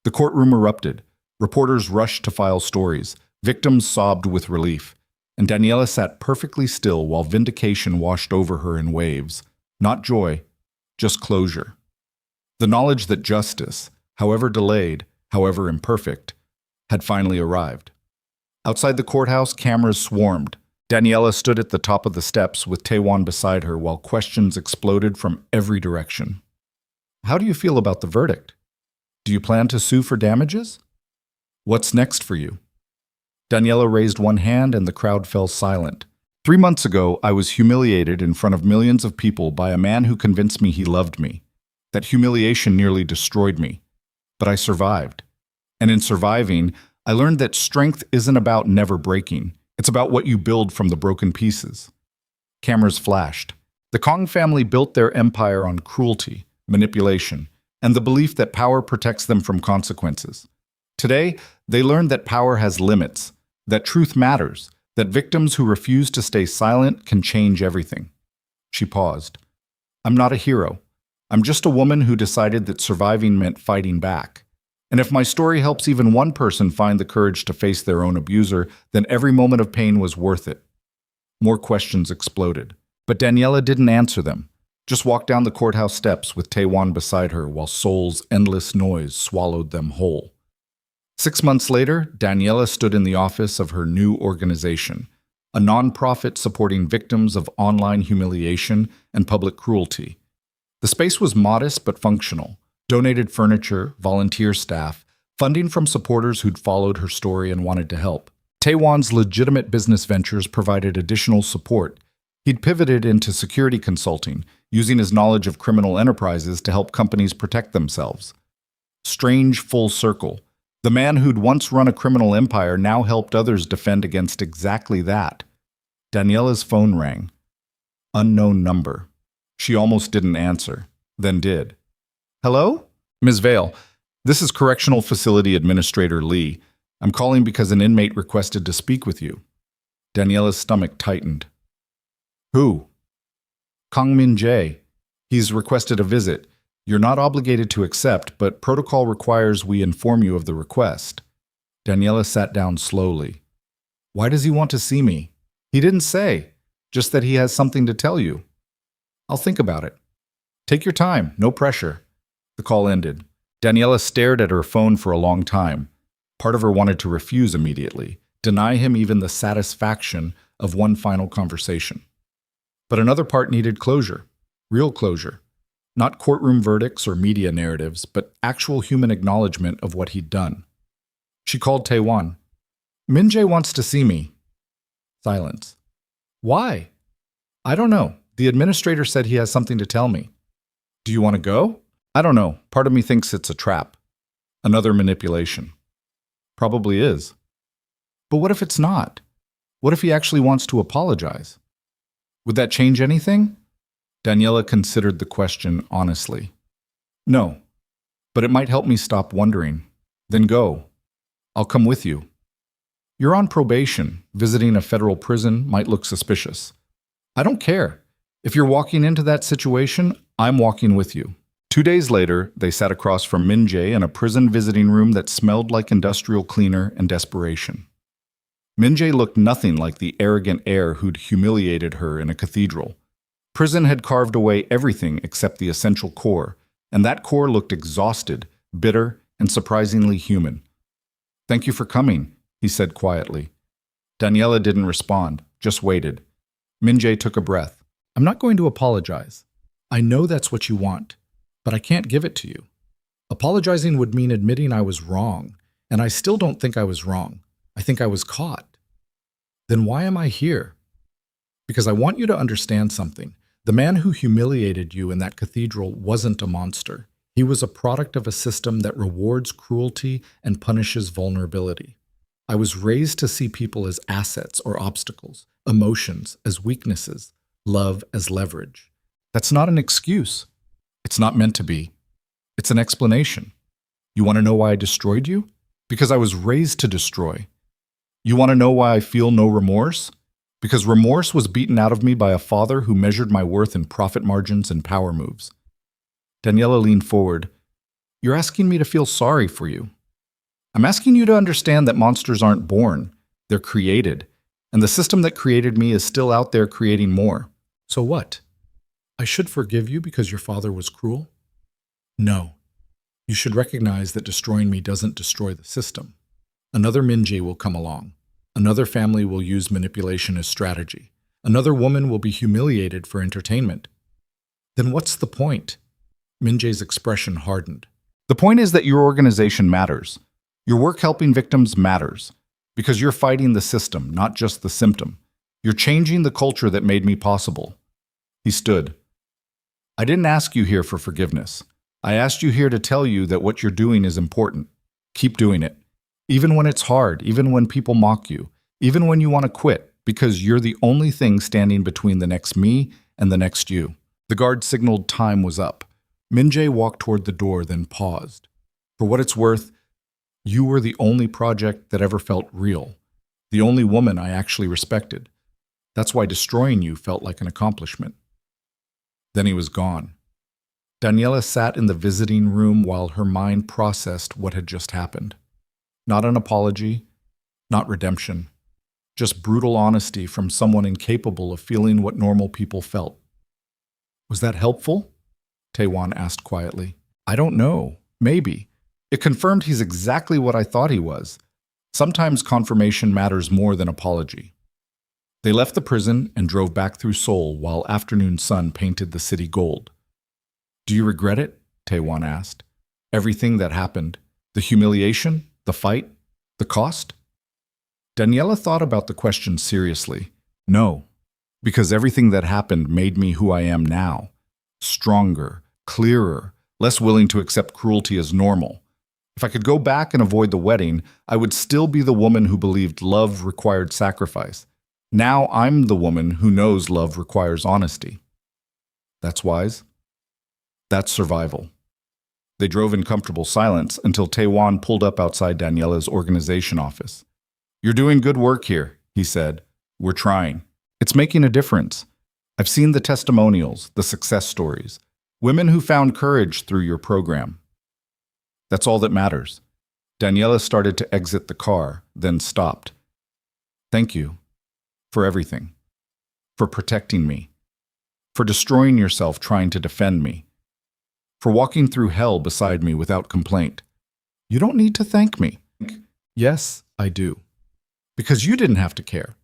The courtroom erupted. Reporters rushed to file stories. Victims sobbed with relief. And Daniela sat perfectly still while vindication washed over her in waves. Not joy, just closure. The knowledge that justice, however delayed, however imperfect, had finally arrived. Outside the courthouse, cameras swarmed. Daniela stood at the top of the steps with Tae-Won beside her while questions exploded from every direction. How do you feel about the verdict? Do you plan to sue for damages? What's next for you? Daniela raised one hand and the crowd fell silent. 3 months ago, I was humiliated in front of millions of people by a man who convinced me he loved me. That humiliation nearly destroyed me. But I survived. And in surviving, I learned that strength isn't about never breaking. It's about what you build from the broken pieces. Cameras flashed. The Kang family built their empire on cruelty, manipulation, and the belief that power protects them from consequences. Today, they learned that power has limits, that truth matters, that victims who refuse to stay silent can change everything. She paused. I'm not a hero. I'm just a woman who decided that surviving meant fighting back. And if my story helps even one person find the courage to face their own abuser, then every moment of pain was worth it. More questions exploded. But Daniela didn't answer them, just walked down the courthouse steps with Tae-Won beside her while Seoul's endless noise swallowed them whole. 6 months later, Daniela stood in the office of her new organization, a nonprofit supporting victims of online humiliation and public cruelty. The space was modest but functional. Donated furniture, volunteer staff, funding from supporters who'd followed her story and wanted to help. Tae-Won's legitimate business ventures provided additional support. He'd pivoted into security consulting, using his knowledge of criminal enterprises to help companies protect themselves. Strange full circle. The man who'd once run a criminal empire now helped others defend against exactly that. Daniela's phone rang. Unknown number. She almost didn't answer, then did. Hello? Ms. Vale, this is Correctional Facility Administrator Lee. I'm calling because an inmate requested to speak with you. Daniela's stomach tightened. Who? Min-Jae. He's requested a visit. You're not obligated to accept, but protocol requires we inform you of the request. Daniela sat down slowly. Why does he want to see me? He didn't say, just that he has something to tell you. I'll think about it. Take your time, no pressure. The call ended. Daniela stared at her phone for a long time. Part of her wanted to refuse immediately, deny him even the satisfaction of one final conversation. But another part needed closure, real closure. Not courtroom verdicts or media narratives, but actual human acknowledgement of what he'd done. She called Tae-Won. Min-Jae wants to see me. Silence. Why? I don't know. The administrator said he has something to tell me. Do you want to go? I don't know. Part of me thinks it's a trap. Another manipulation. Probably is. But what if it's not? What if he actually wants to apologize? Would that change anything? Daniela considered the question honestly. No, but it might help me stop wondering. Then go. I'll come with you. You're on probation. Visiting a federal prison might look suspicious. I don't care. If you're walking into that situation, I'm walking with you. 2 days later, they sat across from Min-Jae in a prison visiting room that smelled like industrial cleaner and desperation. Min-Jae looked nothing like the arrogant heir who'd humiliated her in a cathedral. Prison had carved away everything except the essential core, and that core looked exhausted, bitter, and surprisingly human. Thank you for coming, he said quietly. Daniela didn't respond, just waited. Min-Jae took a breath. I'm not going to apologize. I know that's what you want, but I can't give it to you. Apologizing would mean admitting I was wrong, and I still don't think I was wrong. I think I was caught. Then why am I here? Because I want you to understand something. The man who humiliated you in that cathedral wasn't a monster. He was a product of a system that rewards cruelty and punishes vulnerability. I was raised to see people as assets or obstacles, emotions as weaknesses, love as leverage. That's not an excuse. It's not meant to be. It's an explanation. You want to know why I destroyed you? Because I was raised to destroy. You want to know why I feel no remorse? Because remorse was beaten out of me by a father who measured my worth in profit margins and power moves. Daniela leaned forward. You're asking me to feel sorry for you. I'm asking you to understand that monsters aren't born. They're created. And the system that created me is still out there creating more. So what? I should forgive you because your father was cruel? No. You should recognize that destroying me doesn't destroy the system. Another Min-Jae will come along. Another family will use manipulation as strategy. Another woman will be humiliated for entertainment. Then what's the point? Min-Jae's expression hardened. The point is that your organization matters. Your work helping victims matters. Because you're fighting the system, not just the symptom. You're changing the culture that made me possible. He stood. I didn't ask you here for forgiveness. I asked you here to tell you that what you're doing is important. Keep doing it. Even when it's hard, even when people mock you, even when you want to quit, because you're the only thing standing between the next me and the next you. The guard signaled time was up. Min-Jae walked toward the door, then paused. For what it's worth, you were the only project that ever felt real, the only woman I actually respected. That's why destroying you felt like an accomplishment. Then he was gone. Daniela sat in the visiting room while her mind processed what had just happened. Not an apology, not redemption, just brutal honesty from someone incapable of feeling what normal people felt. Was that helpful? Tae-Won asked quietly. I don't know. Maybe. It confirmed he's exactly what I thought he was. Sometimes confirmation matters more than apology. They left the prison and drove back through Seoul while afternoon sun painted the city gold. Do you regret it? Tae-Won asked. Everything that happened. The humiliation? The fight? The cost? Daniela thought about the question seriously. No. Because everything that happened made me who I am now. Stronger, clearer, less willing to accept cruelty as normal. If I could go back and avoid the wedding, I would still be the woman who believed love required sacrifice. Now I'm the woman who knows love requires honesty. That's wise. That's survival. They drove in comfortable silence until Tae-Won pulled up outside Daniela's organization office. "You're doing good work here," he said. "We're trying. It's making a difference. I've seen the testimonials, the success stories, women who found courage through your program. That's all that matters." Daniela started to exit the car, then stopped. "Thank you for everything, for protecting me, for destroying yourself trying to defend me, for walking through hell beside me without complaint. You don't need to thank me." "Yes, I do. Because you didn't have to care.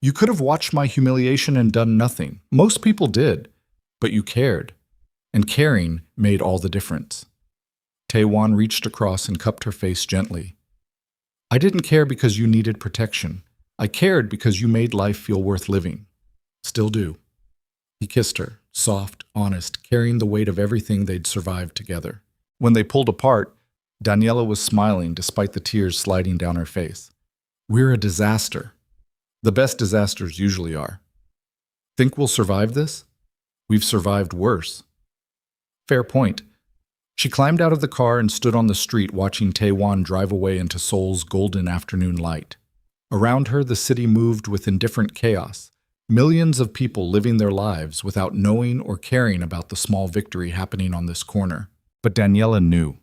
You could have watched my humiliation and done nothing. Most people did, but you cared. And caring made all the difference." Tae-Won reached across and cupped her face gently. "I didn't care because you needed protection. I cared because you made life feel worth living. Still do." He kissed her, soft, honest, carrying the weight of everything they'd survived together. When they pulled apart, Daniela was smiling despite the tears sliding down her face. "We're a disaster. The best disasters usually are. Think we'll survive this? We've survived worse." "Fair point." She climbed out of the car and stood on the street watching Tae-Won drive away into Seoul's golden afternoon light. Around her, the city moved with indifferent chaos. Millions of people living their lives without knowing or caring about the small victory happening on this corner. But Daniela knew.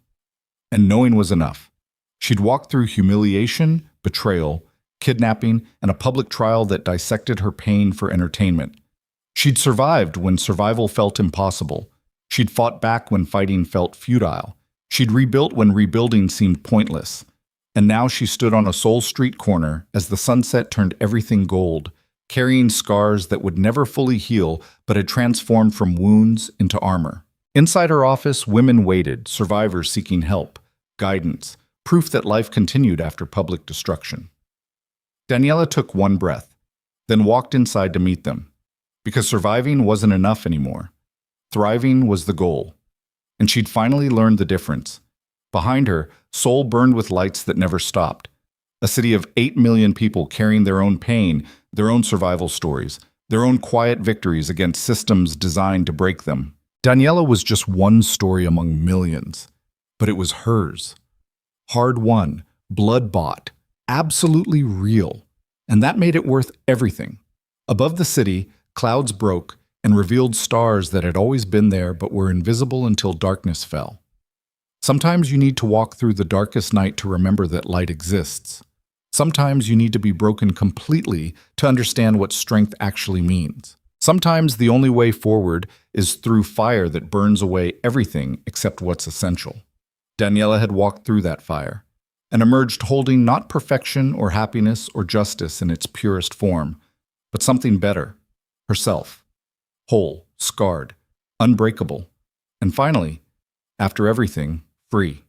And knowing was enough. She'd walked through humiliation, betrayal, kidnapping, and a public trial that dissected her pain for entertainment. She'd survived when survival felt impossible. She'd fought back when fighting felt futile. She'd rebuilt when rebuilding seemed pointless. And now she stood on a Seoul street corner as the sunset turned everything gold, carrying scars that would never fully heal but had transformed from wounds into armor. Inside her office, women waited, survivors seeking help, guidance, proof that life continued after public destruction. Daniela took one breath, then walked inside to meet them. Because surviving wasn't enough anymore. Thriving was the goal. And she'd finally learned the difference. Behind her, Seoul burned with lights that never stopped. A city of 8 million people carrying their own pain, their own survival stories, their own quiet victories against systems designed to break them. Daniela was just one story among millions, but it was hers. Hard-won, blood-bought, absolutely real, and that made it worth everything. Above the city, clouds broke and revealed stars that had always been there but were invisible until darkness fell. Sometimes you need to walk through the darkest night to remember that light exists. Sometimes you need to be broken completely to understand what strength actually means. Sometimes the only way forward is through fire that burns away everything except what's essential. Daniela had walked through that fire and emerged holding not perfection or happiness or justice in its purest form, but something better, herself, whole, scarred, unbreakable, and finally, after everything, free.